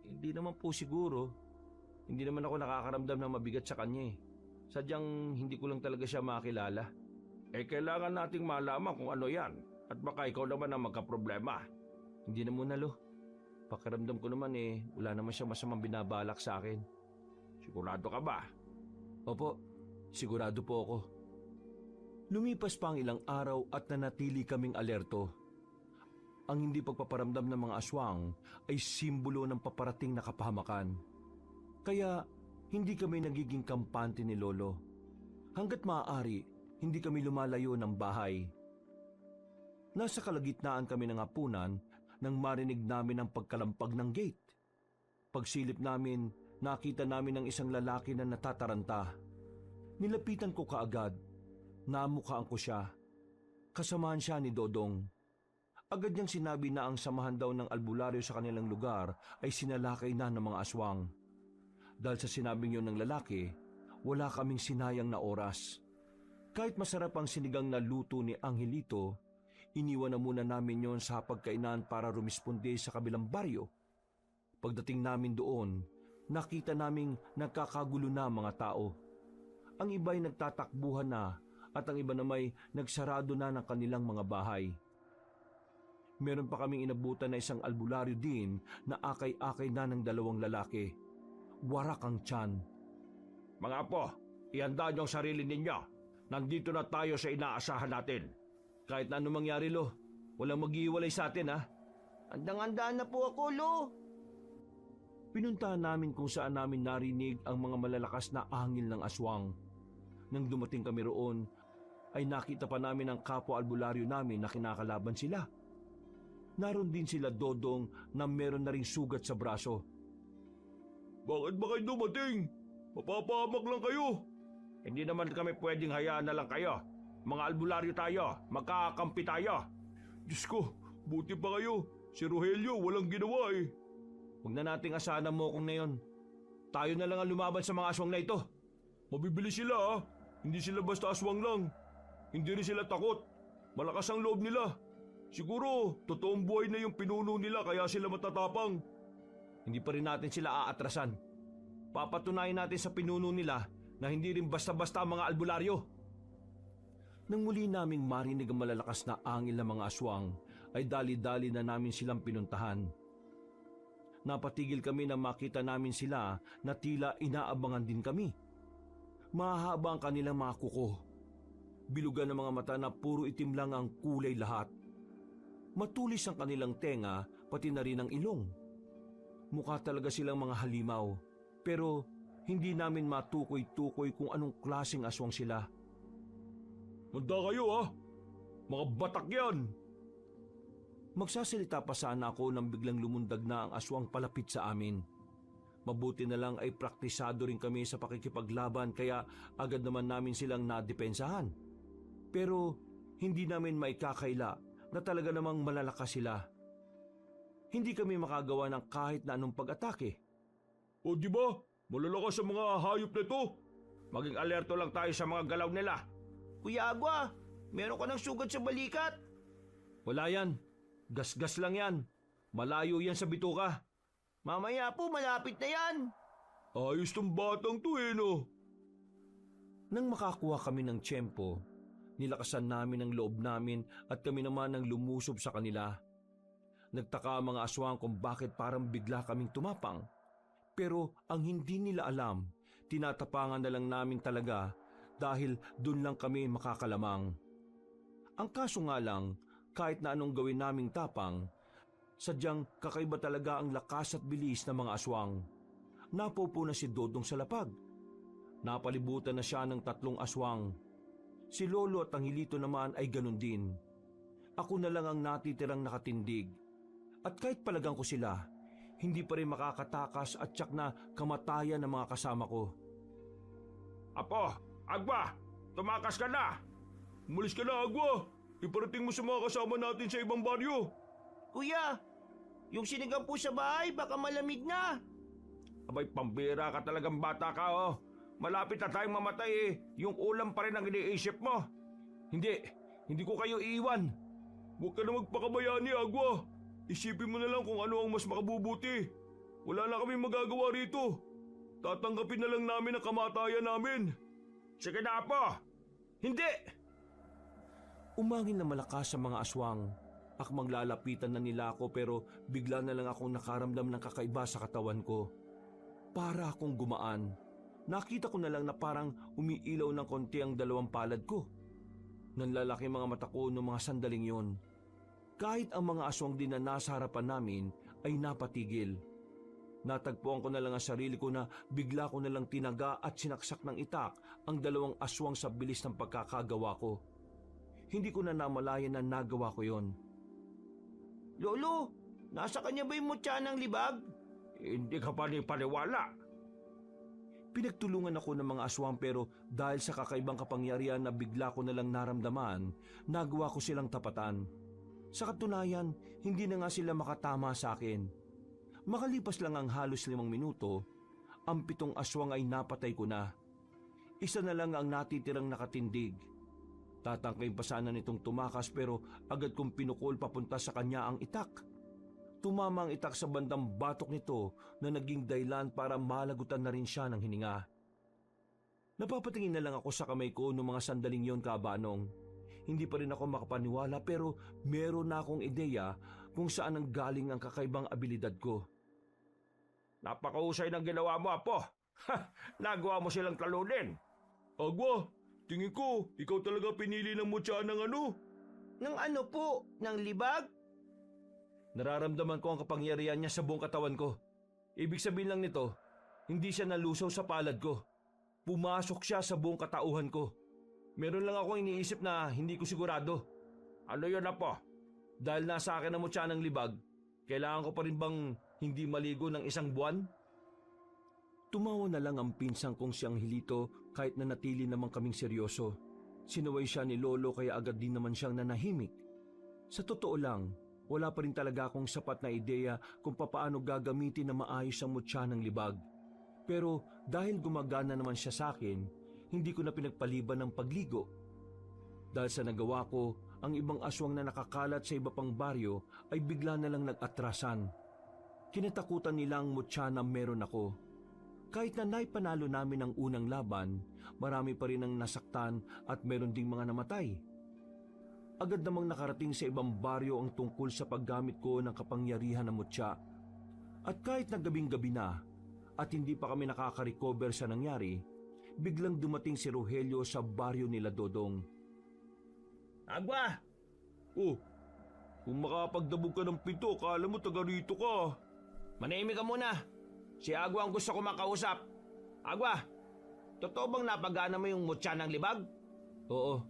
Hindi naman po siguro. Hindi naman ako nakakaramdam ng mabigat sa kanya Sadyang hindi ko lang talaga siya makilala. Kailangan nating malaman kung ano yan. At baka ikaw naman ang magkaproblema. Hindi na muna, Lo. Pakiramdam ko naman wala naman siya masamang binabalak sa akin. Sigurado ka ba? Opo, sigurado po ako. Lumipas pa ang ilang araw at nanatili kaming alerto. Ang hindi pagpaparamdam ng mga aswang ay simbolo ng paparating na kapahamakan. Kaya hindi kami nagiging kampante ni Lolo. Hanggat maaari, hindi kami lumalayo ng bahay. Nasa kalagitnaan kami ng hapunan nang marinig namin ang pagkalampag ng gate. Pagsilip namin, nakita namin ang isang lalaki na natataranta. Nilapitan ko kaagad. Namukhaan ko siya. Kasamahan siya ni Dodong. Agad niyang sinabi na ang samahan daw ng albularyo sa kanilang lugar ay sinalakay na ng mga aswang. Dahil sa sinabing yun ng lalaki, wala kaming sinayang na oras. Kahit masarap ang sinigang na luto ni Angelito, iniwan na muna namin yon sa pagkainan para rumisponde sa kabilang baryo. Pagdating namin doon, nakita naming nagkakagulo na mga tao. Ang iba'y nagtatakbuhan na at ang iba namay nagsarado na ng kanilang mga bahay. Meron pa kaming inabutan na isang albularyo din na akay-akay na ng dalawang lalaki. Warak ang tiyan. Mga apo, ihanda niyo ang sarili ninyo. Nandito na tayo sa inaasahan natin. Kahit na anong mangyari, Lo, walang mag-iiwalay sa atin, Andang-anda na po ako, Lo. Pinuntahan namin kung saan namin narinig ang mga malalakas na ahangin ng aswang. Nang dumating kami roon, ay nakita pa namin ang kapwa albularyo namin na kinakalaban sila. Naroon din sila Dodong na meron na ring sugat sa braso. Bakit ba kayo dumating? Mapapahamak lang kayo. Hindi naman kami pwedeng hayaan na lang kayo. Mga albularyo tayo, magkakampi tayo. Diyos ko, buti pa kayo. Si Rogelio walang ginawa Huwag na nating asahan mo kung na yon. Tayo na lang ang lumaban sa mga aswang na ito. Mabibili sila Hindi sila basta aswang lang. Hindi rin sila takot. Malakas ang loob nila. Siguro, totoong buhay na yung pinuno nila kaya sila matatapang. Hindi pa rin natin sila aatrasan. Papatunayan natin sa pinuno nila na hindi rin basta-basta ang mga albularyo. Nang muli naming marinig ang malalakas na angin ng mga aswang, ay dali-dali na namin silang pinuntahan. Napatigil kami na makita namin sila na tila inaabangan din kami. Mahahaba ang kanilang mga kuko. Bilugan ng mga mata na puro itim lang ang kulay lahat. Matulis ang kanilang tenga, pati na rin ang ilong. Mukha talaga silang mga halimaw, pero hindi namin matukoy-tukoy kung anong klaseng aswang sila. Manda kayo ha! Mga batak yan! Magsasalita pa sana ako nang biglang lumundag na ang aswang palapit sa amin. Mabuti na lang ay praktisado rin kami sa pakikipaglaban kaya agad naman namin silang nadepensahan. Pero hindi namin maikakaila na talaga namang malalakas sila. Hindi kami makagawa ng kahit na anong pag-atake. O di ba? Malalakas sa mga hayop na ito! Maging alerto lang tayo sa mga galaw nila. Kuya Agwa, meron ka ng sugat sa balikat. Wala yan. Gas-gas lang yan. Malayo yan sa bituka. Mamaya po, malapit na yan. Ayos tong batang to no? Nang makakuha kami ng tiyempo, nilakasan namin ang loob namin at kami naman ang lumusob sa kanila. Nagtaka ang mga aswang kung bakit parang bigla kaming tumapang. Pero ang hindi nila alam, tinatapangan na lang namin talaga dahil dun lang kami makakalamang. Ang kaso nga lang, kahit na anong gawin naming tapang, sadyang kakaiba talaga ang lakas at bilis ng mga aswang. Napupo na si Dodong sa lapag. Napalibutan na siya ng 3 aswang. Si Lolo at ang Hilito naman ay ganun din. Ako na lang ang natitirang nakatindig. At kahit palagang ko sila, hindi pa rin makakatakas at tiyak na kamatayan ng mga kasama ko. Apo, Agwa, tumakas ka na! Umalis ka na, Agwa! Iparating mo sa mga kasama natin sa ibang baryo! Kuya, yung sinigang po sa bahay, baka malamig na. Abay, pambira ka talagang bata ka oh. Malapit na tayong mamatay eh. Yung ulam pa rin ang iniisip mo. Hindi ko kayo iiwan. Huwag ka na magpakabayani, Agwa! Isipin mo na lang kung ano ang mas makabubuti. Wala na kami magagawa rito. Tatanggapin na lang namin ang kamatayan namin. Sige na, Apo! Hindi! Umangin na malakas sa mga aswang. Akmang lalapitan na nila ako pero bigla na lang akong nakaramdam ng kakaiba sa katawan ko. Para akong gumaan. Nakita ko na lang na parang umiilaw ng konti ang 2 palad ko. Nanlalaki mga mata ko noong mga sandaling yon. Kahit ang mga aswang din na nasa harapan namin ay napatigil. Natagpuan ko na lang ang sarili ko na bigla ko na lang tinaga at sinaksak ng itak ang 2 aswang sa bilis ng pagkakagawa ko. Hindi ko na namalayan na nagawa ko yon. Lolo, nasa kanya ba yung mutya ng libag? Hindi ka pa ni paniwala. Pinagtulungan ako ng mga aswang pero dahil sa kakaibang kapangyarihan na bigla ko na lang naramdaman, nagawa ko silang tapatan. Sa katunayan, hindi na nga sila makatama sa akin. Makalipas lang ang halos 5 minuto, ang 7 aswang ay napatay ko na. Isa na lang ang natitirang nakatindig. Tatangkain pa sana nitong tumakas pero agad kong pinukol papunta sa kanya ang itak. Tumama ang itak sa bandang batok nito na naging dahilan para malagutan na rin siya ng hininga. Napapatingin na lang ako sa kamay ko noong mga sandaling yon, Kabanong. Hindi pa rin ako makapaniwala pero meron na akong ideya kung saan ang galing ang kakaibang abilidad ko. Napakahusay ng ginawa mo, Apo. Nagawa mo silang talunin. Agwa, tingin ko, ikaw talaga pinili ng mutya ng ano? Ng ano po? Ng libag? Nararamdaman ko ang kapangyarihan niya sa buong katawan ko. Ibig sabihin lang nito, hindi siya nalusaw sa palad ko. Pumasok siya sa buong katauhan ko. Meron lang akong iniisip na hindi ko sigurado. Ano yun, Apo? Dahil nasa akin ang mutya ng libag, kailangan ko pa rin bang hindi maligo ng 1 buwan? Tumawa na lang ang pinsang kong siyang Hilito kahit na natili naman kaming seryoso. Sinaway siya ni Lolo kaya agad din naman siyang nanahimik. Sa totoo lang, wala pa rin talaga akong sapat na ideya kung papaano gagamitin na maayos ang mutya ng libag. Pero dahil gumagana naman siya sa akin, hindi ko na pinagpaliban ng pagligo. Dahil sa nagawa ko, ang ibang aswang na nakakalat sa iba pang baryo ay bigla na lang nag-atrasan. Kinatakutan nila ang mutya na meron ako. Kahit na naipanalo namin ang unang laban, marami pa rin ang nasaktan at meron ding mga namatay. Agad namang nakarating sa ibang baryo ang tungkol sa paggamit ko ng kapangyarihan ng mutya. At kahit na gabing-gabi na at hindi pa kami nakaka-recover sa nangyari, biglang dumating si Rogelio sa baryo nila Dodong. Agwa! Oh, kung makapagdabog ka ng pinto, akala mo taga rito ka. Manahimik ka muna. Si Agwa ang gusto ko makausap. Agwa, totoo bang napagana mo yung mutya ng libag? Oo,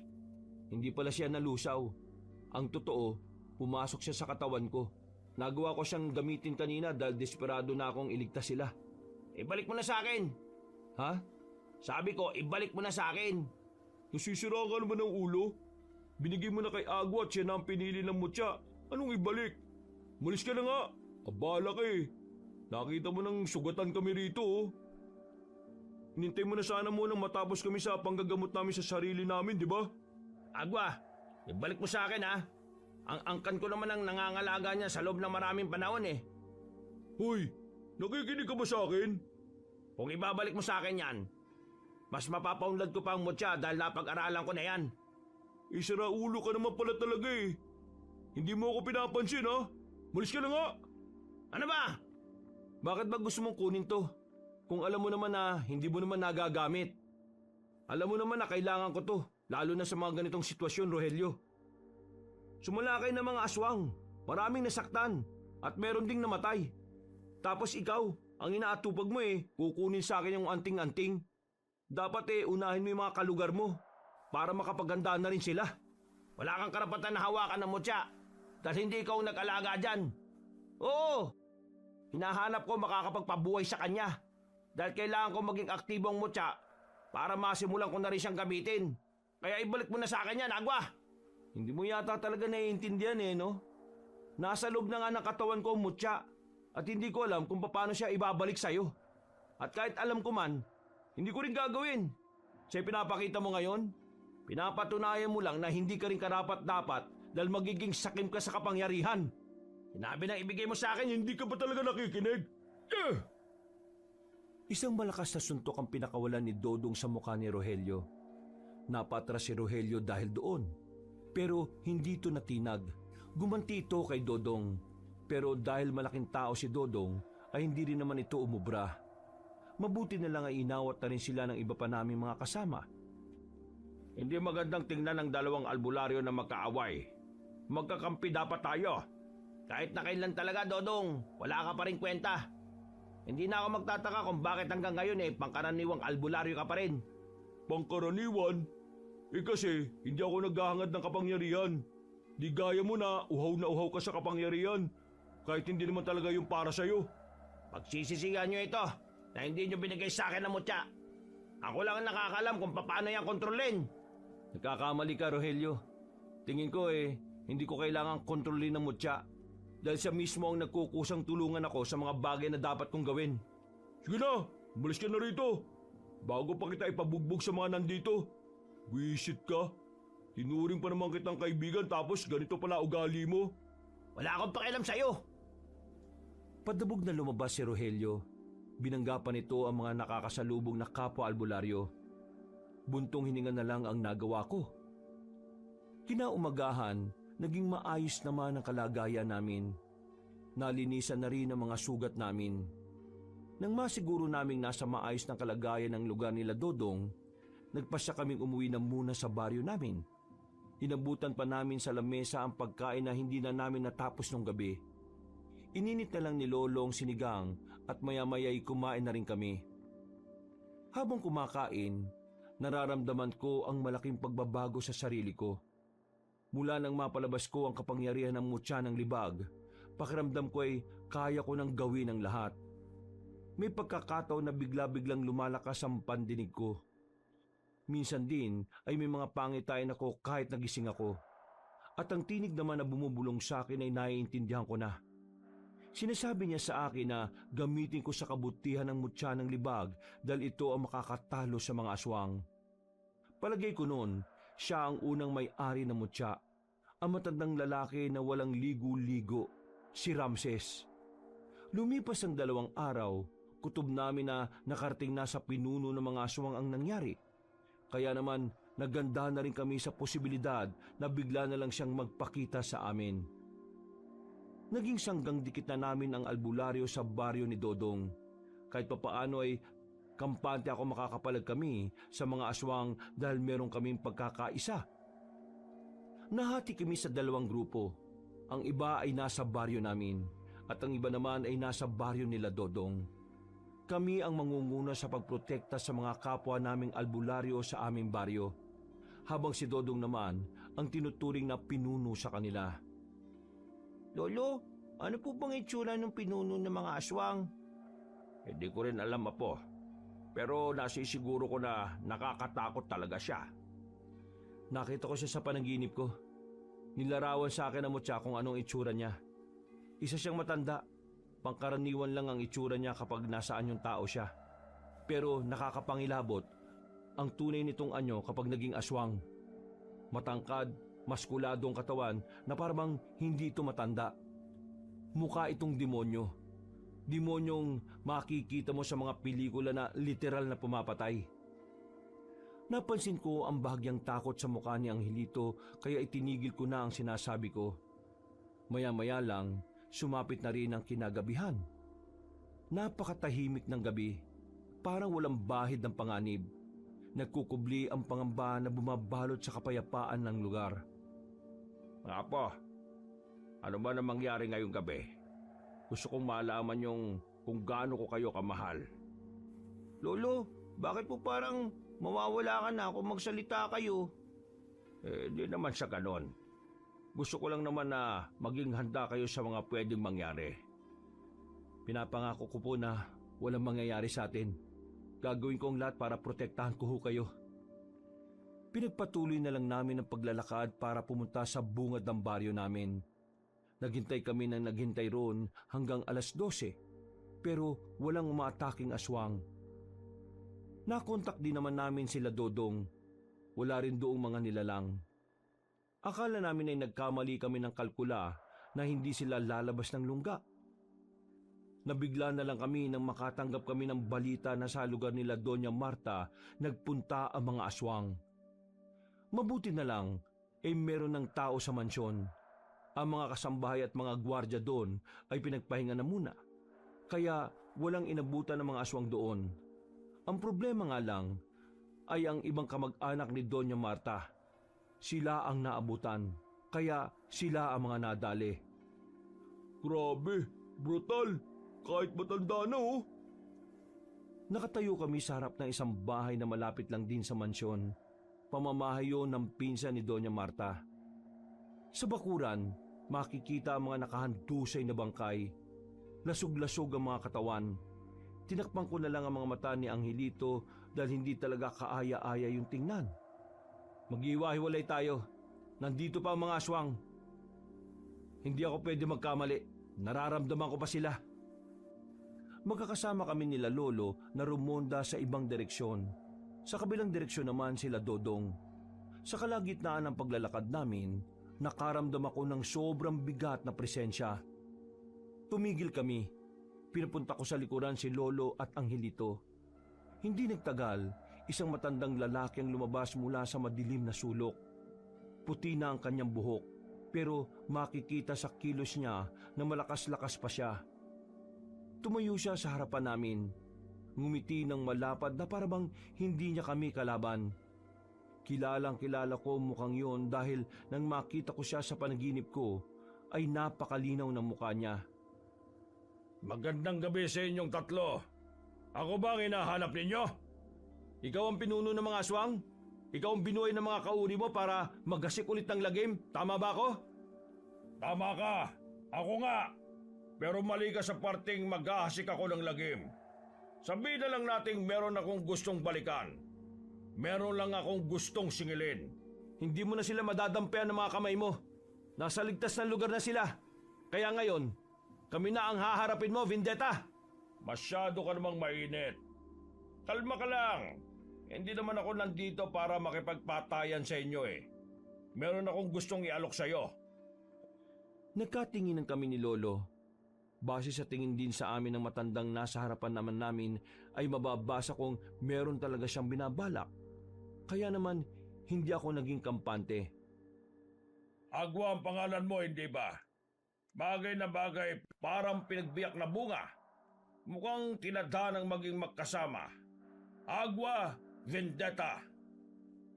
hindi pala siya nalusaw. Ang totoo, pumasok siya sa katawan ko. Nagawa ko siyang gamitin kanina dahil desperado na akong iligtas sila. Ibalik mo na sa akin. Ha? Sabi ko, ibalik mo na sa akin. Nasisira ka naman ng ulo. Binigay mo na kay Agwa at siya na ang pinili ng mutya. Anong ibalik? Malis ka na nga. Abala ka eh. Nakita mo nang sugatan kami rito oh. Inintay mo na sana munang matapos kami sa panggagamot namin sa sarili namin, di ba? Agwa, ibalik mo sa akin ha. Ang angkan ko naman ang nangangalaga niya sa loob ng maraming panahon eh. Hoy, nakikinig ka ba sa akin? Kung ibabalik mo sa akin yan, mas mapapaunlad ko pa ang mutya dahil napag-aralan ko na yan. Isara ulo ka naman pala talaga eh. Hindi mo ako pinapansin ha. Malis ka na nga. Ano ba? Bakit ba gusto mong kunin to? Kung alam mo naman na hindi mo naman nagagamit. Alam mo naman na kailangan ko to, lalo na sa mga ganitong sitwasyon, Rogelio. Sumalakay ng mga aswang, maraming nasaktan, at meron ding namatay. Tapos ikaw, ang inaatupag mo kukunin sa akin yung anting-anting. Dapat unahin mo yung mga kalugar mo, para makapaganda na rin sila. Wala kang karapatan na hawakan ng mutya, dahil hindi ikaw nag-alaga dyan. Oo! Hinahanap ko makakapagpabuhay sa kanya dahil kailangan ko maging aktibong mutya para masimulan ko na rin siyang gamitin. Kaya ibalik mo na sa akin yan, Agwa! Hindi mo yata talaga naiintindihan no? Nasa loob na nga ng katawan ko ang mutya at hindi ko alam kung paano siya ibabalik sa'yo. At kahit alam ko man, hindi ko rin gagawin. Sa pinapakita mo ngayon, pinapatunayan mo lang na hindi ka rin karapat-dapat dahil magiging sakim ka sa kapangyarihan. Sinabi na ibigay mo sa akin, Hindi ka ba talaga nakikinig? Isang malakas na suntok ang pinakawalan ni Dodong sa mukha ni Rogelio. Napatras si Rogelio dahil doon. Pero hindi ito natinag. Gumanti ito kay Dodong. Pero dahil malaking tao si Dodong, ay hindi rin naman ito umubra. Mabuti na lang ay inawat na rin sila ng iba pa naming mga kasama. Hindi magandang tingnan ng dalawang albularyo na magkaaway. Magkakampi dapat tayo. Kahit na kailan talaga, Dodong, wala ka pa rin kwenta. Hindi na ako magtataka kung bakit hanggang ngayon pangkaraniwang albularyo ka pa rin. Pangkaraniwan? Kasi hindi ako naghahangad ng kapangyarihan. Di gaya mo na uhaw ka sa kapangyarihan. Kahit hindi naman talaga yung para sa'yo. Pagsisisihan nyo ito na hindi nyo binigay sa akin ng mutya. Ako lang ang nakakalam kung paano yan kontrolin. Nagkakamali ka, Rogelio. Tingin ko hindi ko kailangang kontrolin ng mutya. Dahil siya mismo ang nagkukusang tulungan ako sa mga bagay na dapat kong gawin. Sige na, umalis ka na rito. Bago pa kita ipabugbog sa mga nandito. Wisit ka. Tinuring pa naman kitang kaibigan tapos ganito pala ugali mo. Wala akong pakialam sa'yo. Padabog na lumabas si Rogelio. Binanggapan nito ang mga nakakasalubong na kapwa albularyo. Buntong hininga na lang ang nagawa ko. Kinaumagahan, naging maayos naman ang kalagayan namin. Nalinisan na rin ang mga sugat namin. Nang masiguro naming nasa maayos ng kalagayan ng lugar nila Dodong, nagpasya kaming umuwi na muna sa baryo namin. Inabutan pa namin sa lamesa ang pagkain na hindi na namin natapos nung gabi. Ininit na lang ni Lolo ang sinigang at maya-maya'y kumain na rin kami. Habang kumakain, nararamdaman ko ang malaking pagbabago sa sarili ko. Mula nang mapalabas ko ang kapangyarihan ng mutya ng libag, pakiramdam ko ay kaya ko nang gawin ang lahat. May pagkakataon na bigla-biglang lumalakas ang pandinig ko. Minsan din ay may mga pangitain ako kahit nagising ako. At ang tinig naman na bumubulong sa akin ay naiintindihan ko na. Sinasabi niya sa akin na gamitin ko sa kabutihan ng mutya ng libag dahil ito ang makakatalo sa mga aswang. Palagay ko noon, siya ang unang may-ari ng mutya, ang matandang lalaki na walang ligo-ligo, si Ramses. Lumipas ang 2 araw, Kutob namin na nakarating na sa pinuno ng mga aswang ang nangyari. Kaya naman naganda na rin kami sa posibilidad na bigla na lang siyang magpakita sa amin. Naging sanggang dikit na namin ang albularyo sa baryo ni Dodong. Kahit papaano ay kampante ako makakapalag kami sa mga aswang dahil meron kaming pagkakaisa. Nahati kami sa 2 grupo. Ang iba ay nasa baryo namin at ang iba naman ay nasa baryo nila Dodong. Kami ang mangunguna sa pagprotekta sa mga kapwa naming albularyo sa aming baryo, habang si Dodong naman ang tinuturing na pinuno sa kanila. Lolo, ano po bang itsura ng pinuno ng mga aswang? Hindi ko rin alam, Apo. Pero nasisiguro ko na nakakatakot talaga siya. Nakita ko siya sa panaginip ko. Nilarawan sa akin ng mutya kung anong itsura niya. Isa siyang matanda. Pangkaraniwan lang ang itsura niya kapag nasaan yung tao siya. Pero nakakapangilabot ang tunay nitong anyo kapag naging aswang. Matangkad, maskuladong katawan na parang hindi ito matanda. Mukha itong demonyo. Demonyong makikita mo sa mga pelikula na literal na pumapatay. Napansin ko ang bahagyang takot sa mukha ni Angelito kaya itinigil ko na ang sinasabi ko. Maya-maya lang, sumapit na rin ang kinagabihan. Napakatahimik ng gabi, parang walang bahid ng panganib. Nagkukubli ang pangamba na bumabalot sa kapayapaan ng lugar. Apo, ano ba na mangyari ngayong gabi? Gusto kong malaman yung kung gaano ko kayo kamahal. Lolo, bakit po parang mawawala ka na kung magsalita kayo? Di naman sa ganon. Gusto ko lang naman na maging handa kayo sa mga pwedeng mangyari. Pinapangako ko po na walang mangyayari sa atin. Gagawin ko ang lahat para protektahan ko ho kayo. Pinagpatuloy na lang namin ang paglalakad para pumunta sa bungad ng baryo namin. Naghintay kami ng naghintay roon hanggang 12:00, pero walang umaataking aswang. Nakontak din naman namin sila Dodong. Wala rin doong mga nilalang. Akala namin ay nagkamali kami ng kalkula na hindi sila lalabas ng lungga. Nabigla na lang kami nang makatanggap kami ng balita na sa lugar nila Doña Marta nagpunta ang mga aswang. Mabuti na lang ay meron ng tao sa mansyon. Ang mga kasambahay at mga gwardya doon ay pinagpahinga na muna. Kaya walang inabutan ng mga aswang doon. Ang problema nga lang ay ang ibang kamag-anak ni Doña Marta. Sila ang naabutan, kaya sila ang mga nadali. Grabe, brutal. Kahit matanda na oh. Nakatayo kami sa harap ng isang bahay na malapit lang din sa mansyon. Pamamahay yun ng pinsan ni Doña Marta. Sa bakuran, makikita ang mga nakahandusay na bangkay. Lasog-lasog ang mga katawan. Tinakpan ko na lang ang mga mata ni Angelito dahil hindi talaga kaaya-aya yung tingnan. Mag-iwahiwalay tayo. Nandito pa ang mga aswang. Hindi ako pwede magkamali. Nararamdaman ko pa sila. Magkakasama kami nila Lolo na rumonda sa ibang direksyon. Sa kabilang direksyon naman sila Dodong. Sa kalagitnaan ng paglalakad namin, nakaramdam ako ng sobrang bigat na presensya. Tumigil kami. Pinapunta ko sa likuran si Lolo at Angelito. Hindi nagtagal, isang matandang lalaki ang lumabas mula sa madilim na sulok. Puti na ang kanyang buhok, pero makikita sa kilos niya na malakas-lakas pa siya. Tumayo siya sa harapan namin. Ngumiti ng malapad na parabang hindi niya kami kalaban. Kilalang-kilala ko mukhang yon dahil nang makita ko siya sa panaginip ko, ay napakalinaw ng mukha niya. Magandang gabi sa inyong tatlo. Ako ba ang hinahanap ninyo? Ikaw ang pinuno ng mga aswang? Ikaw ang binuhay ng mga kauri mo para magasik ulit ng lagim? Tama ba ako? Tama ka. Ako nga. Pero mali ka sa parting maghahasik ako ng lagim. Sabihin na lang nating meron akong gustong balikan. Meron lang akong gustong singilin. Hindi mo na sila madadampian ng mga kamay mo. Nasa ligtas na lugar na sila. Kaya ngayon, kami na ang haharapin mo, Vendetta. Masyado ka namang mainit. Kalma ka lang. Hindi naman ako nandito para makipagpatayan sa inyo eh. Meron akong gustong ialok sa'yo. Nagkatinginan kami ni Lolo. Base sa tingin din sa amin ng matandang nasa harapan naman namin ay mababasa kong meron talaga siyang binabalak. Kaya naman hindi ako naging kampante. Agwa ang pangalan mo, hindi ba? Bagay na bagay, parang pinagbiyak na bunga. Mukhang tinadhanang maging magkasama. Agwa, Vendetta.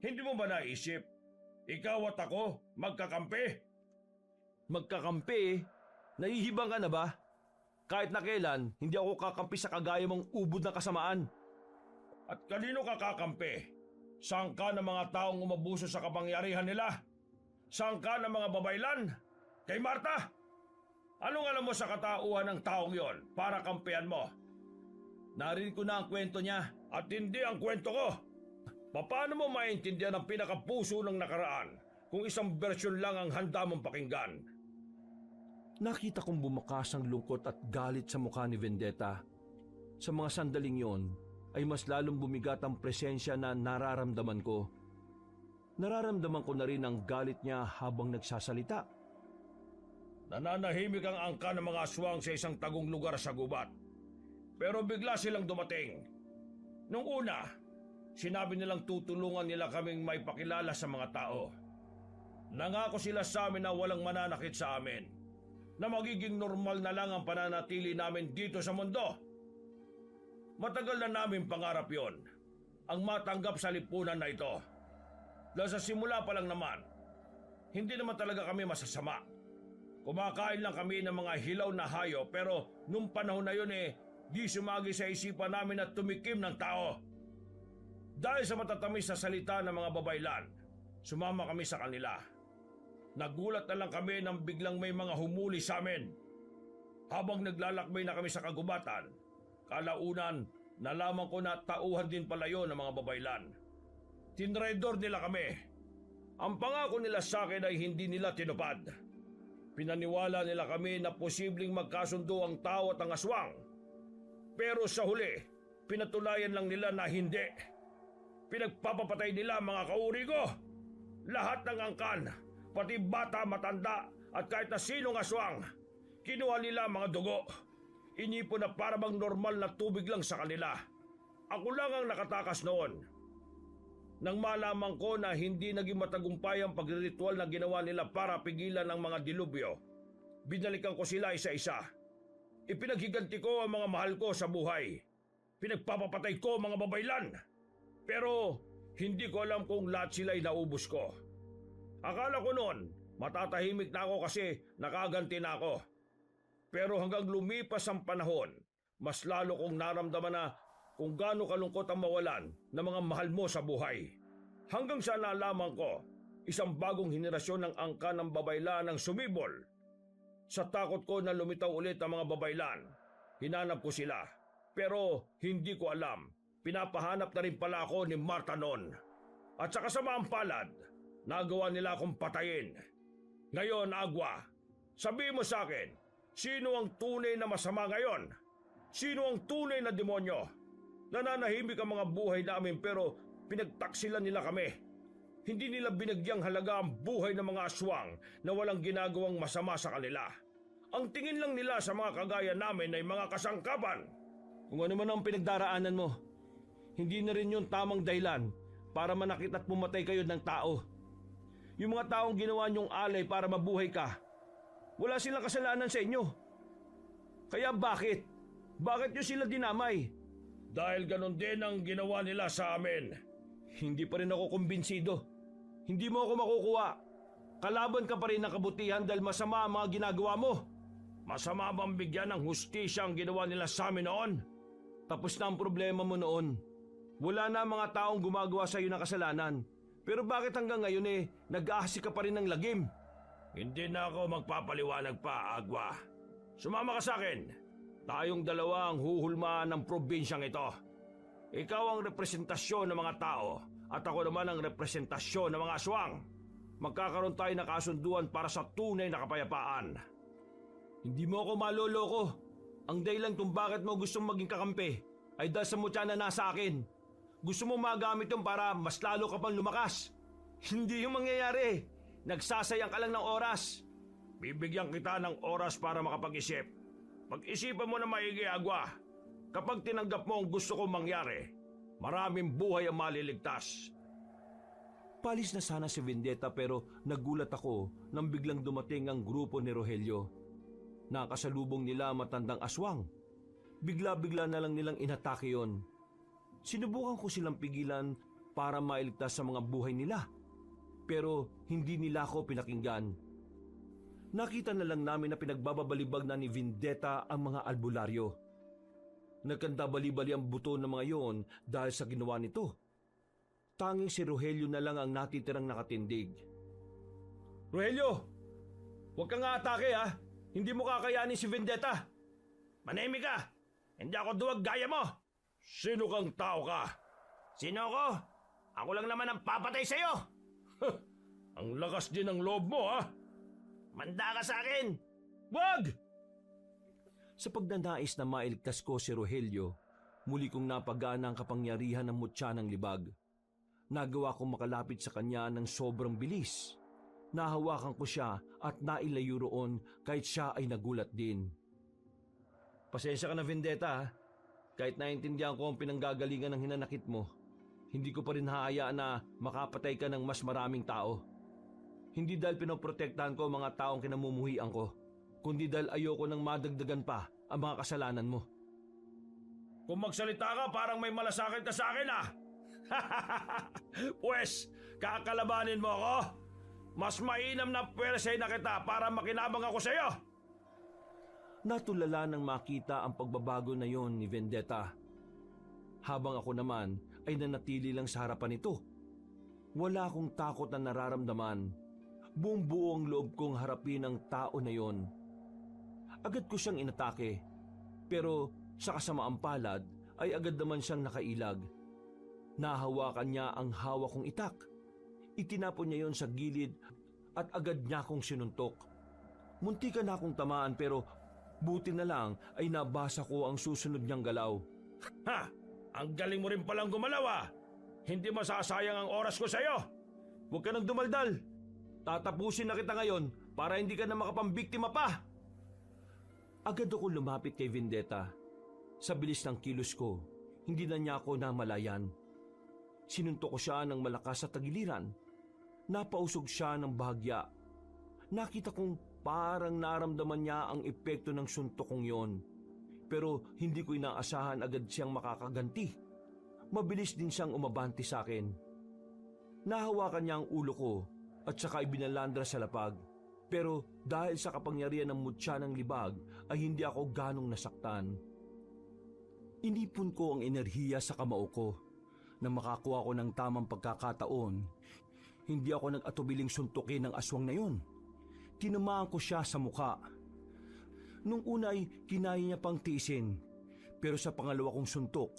Hindi mo ba naisip? Ikaw at ako, magkakampi? Magkakampi eh. Nahihibang ka na ba? Kahit na kailan, hindi ako kakampi sa kagaya mong ubod na kasamaan. At kanino ka kakampi? Saan ka ng mga taong umabuso sa kapangyarihan nila? Saan ka ng mga babaylan? Kay Marta? Anong alam mo sa katauhan ng taong yon para kampihan mo? Narinig ko na ang kwento niya. At hindi ang kwento ko. Paano mo maintindihan ang pinakapuso ng nakaraan kung isang bersyon lang ang handa mong pakinggan? Nakita kong bumakas ang lungkot at galit sa mukha ni Vendetta. Sa mga sandaling yon ay mas lalong bumigat ang presensya na nararamdaman ko. Nararamdaman ko na rin ang galit niya habang nagsasalita. Nananahimik ang angka ng mga aswang sa isang tagong lugar sa gubat. Pero bigla silang dumating. Nung una, sinabi nilang tutulungan nila kaming may pakilala sa mga tao. Nangako sila sa amin na walang mananakit sa amin, na magiging normal na lang ang pananatili namin dito sa mundo. Matagal na namin pangarap yon, ang matanggap sa lipunan na ito. Dahil sa simula pa lang naman, hindi naman talaga kami masasama. Kumakain lang kami ng mga hilaw na hayo pero nung panahon na yun di sumagi sa isipan namin at tumikim ng tao. Dahil sa matatamis na salita ng mga babaylan, sumama kami sa kanila. Nagulat na lang kami nang biglang may mga humuli sa amin. Habang naglalakbay na kami sa kagubatan, kalaunan nalaman ko na tauhan din pala yun ng mga babaylan. Tinraidor nila kami. Ang pangako nila sa akin ay hindi nila tinupad. Pinaniwala nila kami na posibleng magkasundo ang tao at ang aswang. Pero sa huli, pinatulayan lang nila na hindi. Pinagpapapatay nila mga kauri ko. Lahat ng angkan, pati bata, matanda at kahit na sinong aswang, kinuha nila mga dugo. Inipon na para bang normal na tubig lang sa kanila. Ako lang ang nakatakas noon. Nang malaman ko na hindi naging matagumpay ang pagritual na ginawa nila para pigilan ang mga dilubyo, binalikan ko sila isa-isa. Ipinaghiganti ko ang mga mahal ko sa buhay. Pinagpapapatay ko mga babaylan. Pero hindi ko alam kung lahat sila'y naubos ko. Akala ko noon, matatahimik na ako kasi nakaganti na ako. Pero hanggang lumipas ang panahon, mas lalo kong naramdaman na kung gaano kalungkot ang mawalan ng mga mahal mo sa buhay. Hanggang sa nalaman ko, isang bagong henerasyon ng angka ng babaylan ang sumibol. Sa takot ko na lumitaw ulit ang mga babaylan, hinanap ko sila. Pero hindi ko alam, pinapahanap na rin pala ako ni Marta noon. At sa kasamaang palad, nagawa nila akong patayin. Ngayon, Agwa, sabihin mo sa akin, sino ang tunay na masama ngayon? Sino ang tunay na demonyo? Nananahimik ang mga buhay namin pero pinagtaksilan nila kami. Hindi nila binagyang halaga ang buhay ng mga aswang na walang ginagawang masama sa kanila. Ang tingin lang nila sa mga kagaya namin ay mga kasangkapan. Kung ano man ang pinagdaraanan mo, hindi na rin yun tamang dahilan para manakit at pumatay kayo ng tao. Yung mga taong ginawa niyong alay para mabuhay ka, wala silang kasalanan sa inyo. Kaya bakit? Bakit niyo sila dinamay? Dahil ganon din ang ginawa nila sa amin. Hindi pa rin ako kumbinsido. Hindi mo ako makukuha. Kalaban ka pa rin ng kabutihan dahil masama ang mga ginagawa mo. Masama bang bigyan ng hustisya ang ginawa nila sa amin noon? Tapos na ang problema mo noon. Wala na ang mga taong gumagawa sa iyo ng kasalanan. Pero bakit hanggang ngayon nag-aasi ka pa rin ng lagim? Hindi na ako magpapaliwanag pa, Agwa. Sumama ka sa akin. Tayong dalawa ang huhulmaan ng probinsyang ito. Ikaw ang representasyon ng mga tao at ako naman ang representasyon ng mga aswang. Magkakaroon tayo ng kasunduan para sa tunay na kapayapaan. Hindi mo ako maloloko. Ang dahilan kung bakit mo gustong maging kakampi ay dahil sa mutya na nasa akin. Gusto mo magamit yun para mas lalo ka pang lumakas. Hindi yung mangyayari. Nagsasayang ka lang ng oras. Bibigyan kita ng oras para makapag-isip. Pag-isipan mo na maigi, Agwa. Kapag tinanggap mo ang gusto kong mangyari, maraming buhay ang maliligtas. Palis na sana si Vendetta pero nagulat ako nang biglang dumating ang grupo ni Rogelio. Nakasalubong nila matandang aswang. Bigla-bigla na lang nilang inatake yon. Sinubukan ko silang pigilan para mailigtas sa mga buhay nila. Pero hindi nila ako pinakinggan. Nakita na lang namin na pinagbababalibag na ni Vendetta ang mga albularyo. Nagkanda-bali-bali ang buto ng mga yon dahil sa ginawa nito. Tanging si Rogelio na lang ang natitirang nakatindig. Rogelio, huwag kang atake ha. Hindi mo kakayanin si Vendetta. Manahimik ka! Hindi ako duwag gaya mo! Sino kang tao ka? Sino ako? Ako lang naman ang papatay sa'yo! Ang lakas din ng loob mo ha. Manda ka sa akin! Wag! Sa pagnanais na mailigtas ko si Rogelio, muli kong napagana ang kapangyarihan ng mutya ng libag. Nagawa kong makalapit sa kanya ng sobrang bilis. Nahawakan ko siya at nailayo roon kahit siya ay nagulat din. Pasensya ka na, Vendetta ha? Kahit naintindihan ko ang pinanggagalingan ng hinanakit mo, hindi ko pa rin haayaan na makapatay ka ng mas maraming tao. Hindi dahil pinoprotektahan ko ang mga taong kinamumuhian ko, kundi dahil ayoko nang madagdagan pa ang mga kasalanan mo. Kung magsalita ka parang may malasakit ka sa akin ah. Pwes, kakalabanin mo ako? Mas mainam na pwersay na kita para makinabang ako sa iyo. Natulala nang makita ang pagbabago na yon ni Vendetta. Habang ako naman ay nanatili lang sa harapan nito. Wala akong takot na nararamdaman. Buong-buo ang loob kong harapin ang tao na yon. Agad ko siyang inatake, pero sa kasamaang palad ay agad naman siyang nakailag. Nahawakan niya ang hawak kong itak. Itinapon niya yon sa gilid at agad niya akong sinuntok. Muntikan na akong tamaan pero buti na lang ay nabasa ko ang susunod niyang galaw. Ha! Ang galing mo rin palang gumalaw ah! Hindi masasayang ang oras ko sa iyo. Huwag ka nang dumaldal. Tatapusin na kita ngayon para hindi ka na makapambiktima pa. Agad ako lumapit kay Vendetta. Sa bilis ng kilos ko, hindi na niya ako namalayan. Sinuntok ko siya ng malakas sa tagiliran. Napausog siya ng bahagya. Nakita kong parang naramdaman niya ang epekto ng suntok kong yon. Pero hindi ko inaasahan agad siyang makakaganti. Mabilis din siyang umabante sa akin. Nahawakan niya ang ulo ko at saka ibinalandra sa lapag. Pero dahil sa kapangyarihan ng mutya ng libag ay hindi ako ganong nasaktan. Inipon ko ang enerhiya sa kamao ko. Nang makakuha ko ng tamang pagkakataon, hindi ako nag-atubiling suntukin ng aswang na yon. Tinamaan ko siya sa muka. Nung una ay kinaya niya pang tiisin, pero sa pangalawa kong suntok,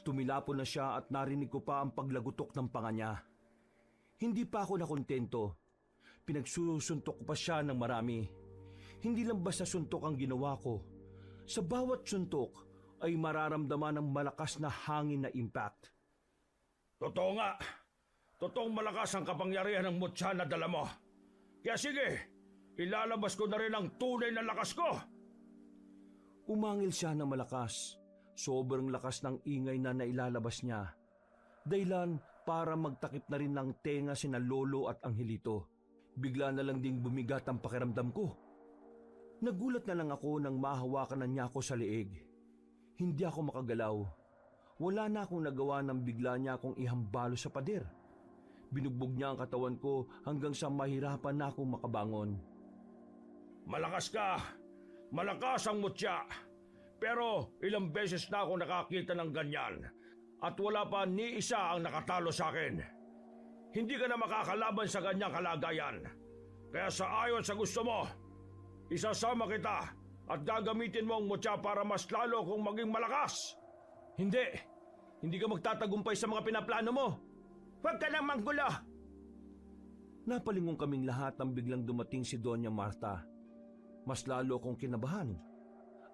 tumilapon na siya at narinig ko pa ang paglagutok ng panga niya. Hindi pa ako nakontento. Pinagsusuntok ko pa siya ng marami. Hindi lang basta suntok ang ginawa ko. Sa bawat suntok ay mararamdaman ng malakas na hangin na impact. Totoo nga. Totoong malakas ang kapangyarihan ng mutya na dala mo. Kaya sige, ilalabas ko na rin ang tunay na lakas ko. Umangil siya ng malakas. Sobrang lakas ng ingay na nailalabas niya. Dahilan para magtakip na rin ng tenga sina Lolo at Angelito. Bigla na lang ding bumigat ang pakiramdam ko. Nagulat na lang ako nang mahawakan na niya ako sa leeg. Hindi ako makagalaw. Wala na akong nagawa nang bigla niya akong ihambalo sa pader. Binugbog niya ang katawan ko hanggang sa mahirapan na akong makabangon. Malakas ka! Malakas ang mutya! Pero ilang beses na ako nakakita ng ganyan at wala pa ni isa ang nakatalo sa akin. Hindi ka na makakalaban sa ganyang kalagayan. Kaya sa ayon sa gusto mo, isasama kita at gagamitin mo ang mutya para mas lalo kong maging malakas. Hindi! Hindi ka magtatagumpay sa mga pinaplano mo. Huwag ka nang manggulo! Napalingon kaming lahat nang biglang dumating si Doña Marta. Mas lalo akong kinabahan.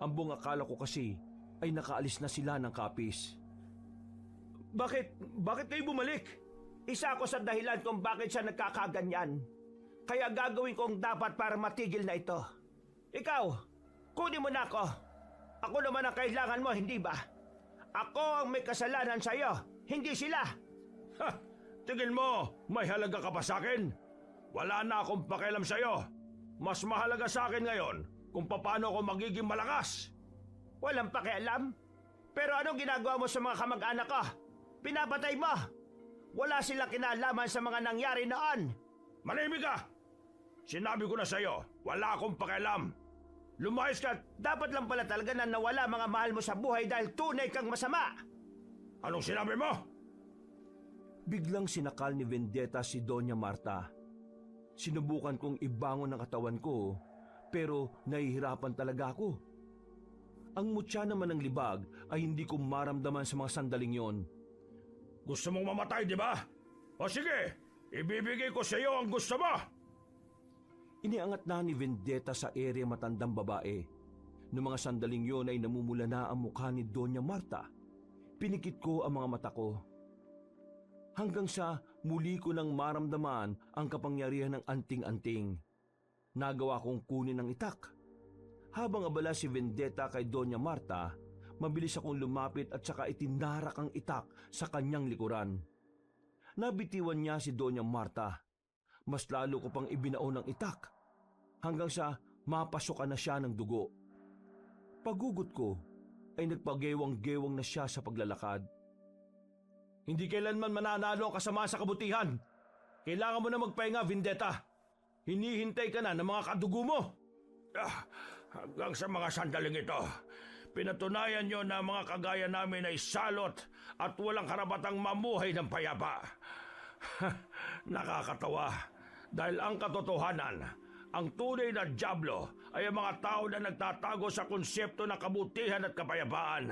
Ang buong akala ko kasi ay nakaalis na sila ng kapis. Bakit kayo bumalik? Isa ako sa dahilan kung bakit siya nagkakaganyan. Kaya gagawin ko ang dapat para matigil na ito. Ikaw, kunin mo na ako. Ako naman ang kailangan mo, hindi ba? Ako ang may kasalanan sa'yo, hindi sila. Ha! Tingin mo, may halaga ka pa sa akin? Wala na akong pakialam sa'yo. Mas mahalaga sa akin ngayon kung paano ako magiging malakas. Walang pakialam. Pero anong ginagawa mo sa mga kamag-anak ko? Pinapatay mo. Wala silang kinalaman sa mga nangyari noon. Manahimik ka! Sinabi ko na sa'yo, wala akong pakialam. Lumayas ka! Dapat lang pala talaga na nawala mga mahal mo sa buhay dahil tunay kang masama. Anong sinabi mo? Biglang sinakal ni Vendetta si Doña Marta. Sinubukan kong ibangon ang katawan ko, pero nahihirapan talaga ako. Ang mutya naman ng libag ay hindi ko maramdaman sa mga sandaling yon. Gusto mong mamatay, di ba? O sige, ibibigay ko sa iyo ang gusto mo. Iniangat na ni Vendetta sa ere matandang babae. Noong mga sandaling yon ay namumula na ang mukha ni Doña Marta. Pinikit ko ang mga mata ko. Hanggang sa muli ko nang maramdaman ang kapangyarihan ng anting-anting. Nagawa kong kunin ang itak. Habang abala si Vendetta kay Doña Marta, mabilis akong lumapit at saka itinarak ang itak sa kanyang likuran. Nabitiwan niya si Doña Marta. Mas lalo ko pang ibinaon ng itak hanggang sa mapasokan na siya ng dugo. Pagugot ko ay nagpagewang-gewang na siya sa paglalakad. Hindi kailanman mananalo ang kasama sa kabutihan. Kailangan mo na magpahinga, Vendetta. Hinihintay ka na ng mga kadugo mo. Hanggang sa mga sandaling ito, pinatunayan nyo na mga kagaya namin ay salot at walang karapatang mamuhay ng payapa. Nakakatawa dahil ang katotohanan, ang tunay na dyablo ay ang mga tao na nagtatago sa konsepto ng kabutihan at kapayapaan.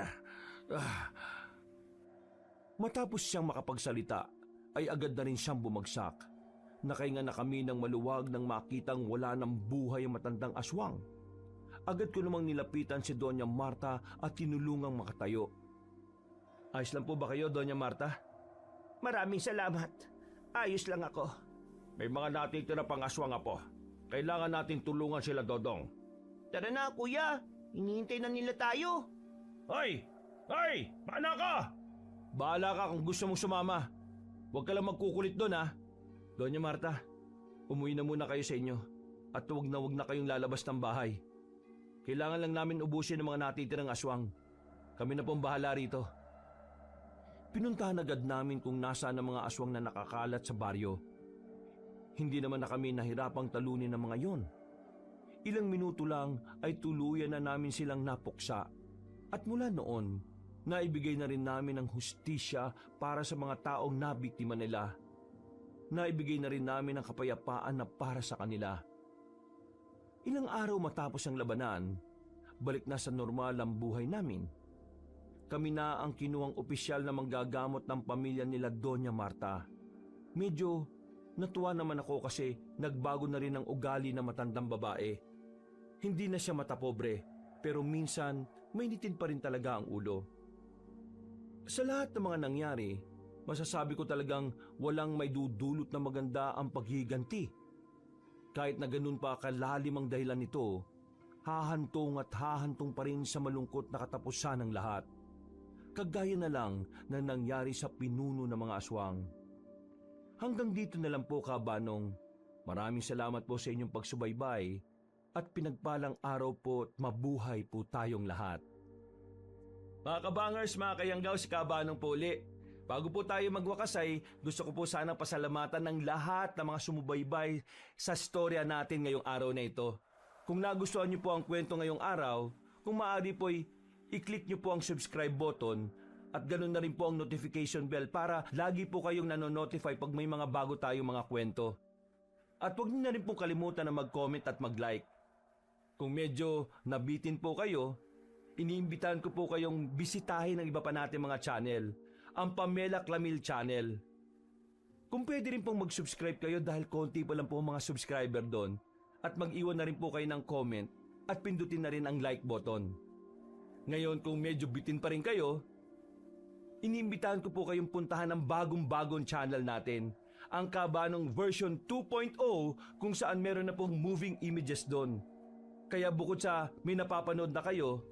Matapos siyang makapagsalita, ay agad na rin siyang bumagsak. Nakahinga na kami ng maluwag nang makitang wala ng buhay ang matandang aswang. Agad ko namang nilapitan si Doña Marta at tinulungang makatayo. Ayos lang po ba kayo, Doña Marta? Maraming salamat. Ayos lang ako. May mga natitira pang aswang, Apo. Kailangan nating tulungan sila, Dodong. Tara na, kuya. Hinihintay na nila tayo. Hoy! Hoy! Paano ka? Bahala ka kung gusto mong sumama. Huwag ka lang magkukulit doon, ha? Doña Marta, umuwi na muna kayo sa inyo at huwag na kayong lalabas ng bahay. Kailangan lang namin ubusin ang mga natitirang aswang. Kami na pong bahala rito. Pinuntahan agad namin kung nasaan ang mga aswang na nakakalat sa baryo. Hindi naman na kami nahirapang talunin ng mga yon. Ilang minuto lang ay tuluyan na namin silang napuksa. At mula noon, naibigay na rin namin ang hustisya para sa mga taong nabiktima nila. Naibigay na rin namin ang kapayapaan na para sa kanila. Ilang araw matapos ang labanan, balik na sa normal ang buhay namin. Kami na ang kinuhang opisyal na manggagamot ng pamilya nila Doña Marta. Medyo natuwa naman ako kasi nagbago na rin ang ugali ng matandang babae. Hindi na siya matapobre, pero minsan mainitin pa rin talaga ang ulo. Sa lahat ng mga nangyari, masasabi ko talagang walang may dudulot na maganda ang paghiganti. Kahit na ganun pa kalalim ang dahilan nito, hahantong at hahantong pa rin sa malungkot na katapusan ng lahat. Kagaya na lang na nangyari sa pinuno ng mga aswang. Hanggang dito na lang po, Kabanong. Maraming salamat po sa inyong pagsubaybay at pinagpalang araw po at mabuhay po tayong lahat. Mga kabangers, mga kayanggaw, si Kabanong po uli. Bago po tayo magwakas ay gusto ko po sanang pasalamatan ng lahat ng mga sumubaybay sa storya natin ngayong araw na ito. Kung nagustuhan niyo po ang kwento ngayong araw, kung maaari po ay i-click niyo po ang subscribe button at ganoon na rin po ang notification bell para lagi po kayong nanonotify pag may mga bago tayong mga kwento. At huwag niyo na rin po kalimutan na mag-comment at mag-like. Kung medyo nabitin po kayo, iniimbitahan ko po kayong bisitahin ang iba pa natin mga channel. Ang Pamela Clamil Channel. Kung pwede rin pong mag-subscribe kayo dahil konti pa lang po mga subscriber doon at mag-iwan na rin po kayo ng comment at pindutin na rin ang like button. Ngayon kung medyo bitin pa rin kayo, iniimbitahan ko po kayong puntahan ang bagong channel natin, ang Kabanong version 2.0 kung saan meron na pong moving images doon. Kaya bukod sa may napapanood na kayo,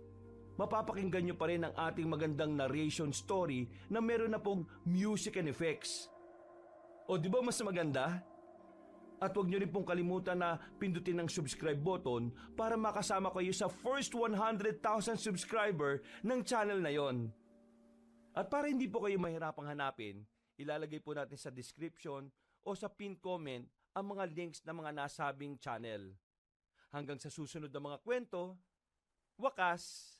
mapapakinggan nyo pa rin ang ating magandang narration story na meron na pong music and effects. O di ba mas maganda? At huwag nyo rin pong kalimutan na pindutin ang subscribe button para makasama kayo sa first 100,000 subscriber ng channel na yon. At para hindi po kayo mahirapang hanapin, ilalagay po natin sa description o sa pin comment ang mga links ng mga nasabing channel. Hanggang sa susunod na mga kwento, wakas!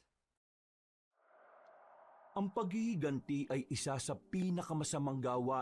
Ang paghihiganti ay isa sa pinakamasamang gawain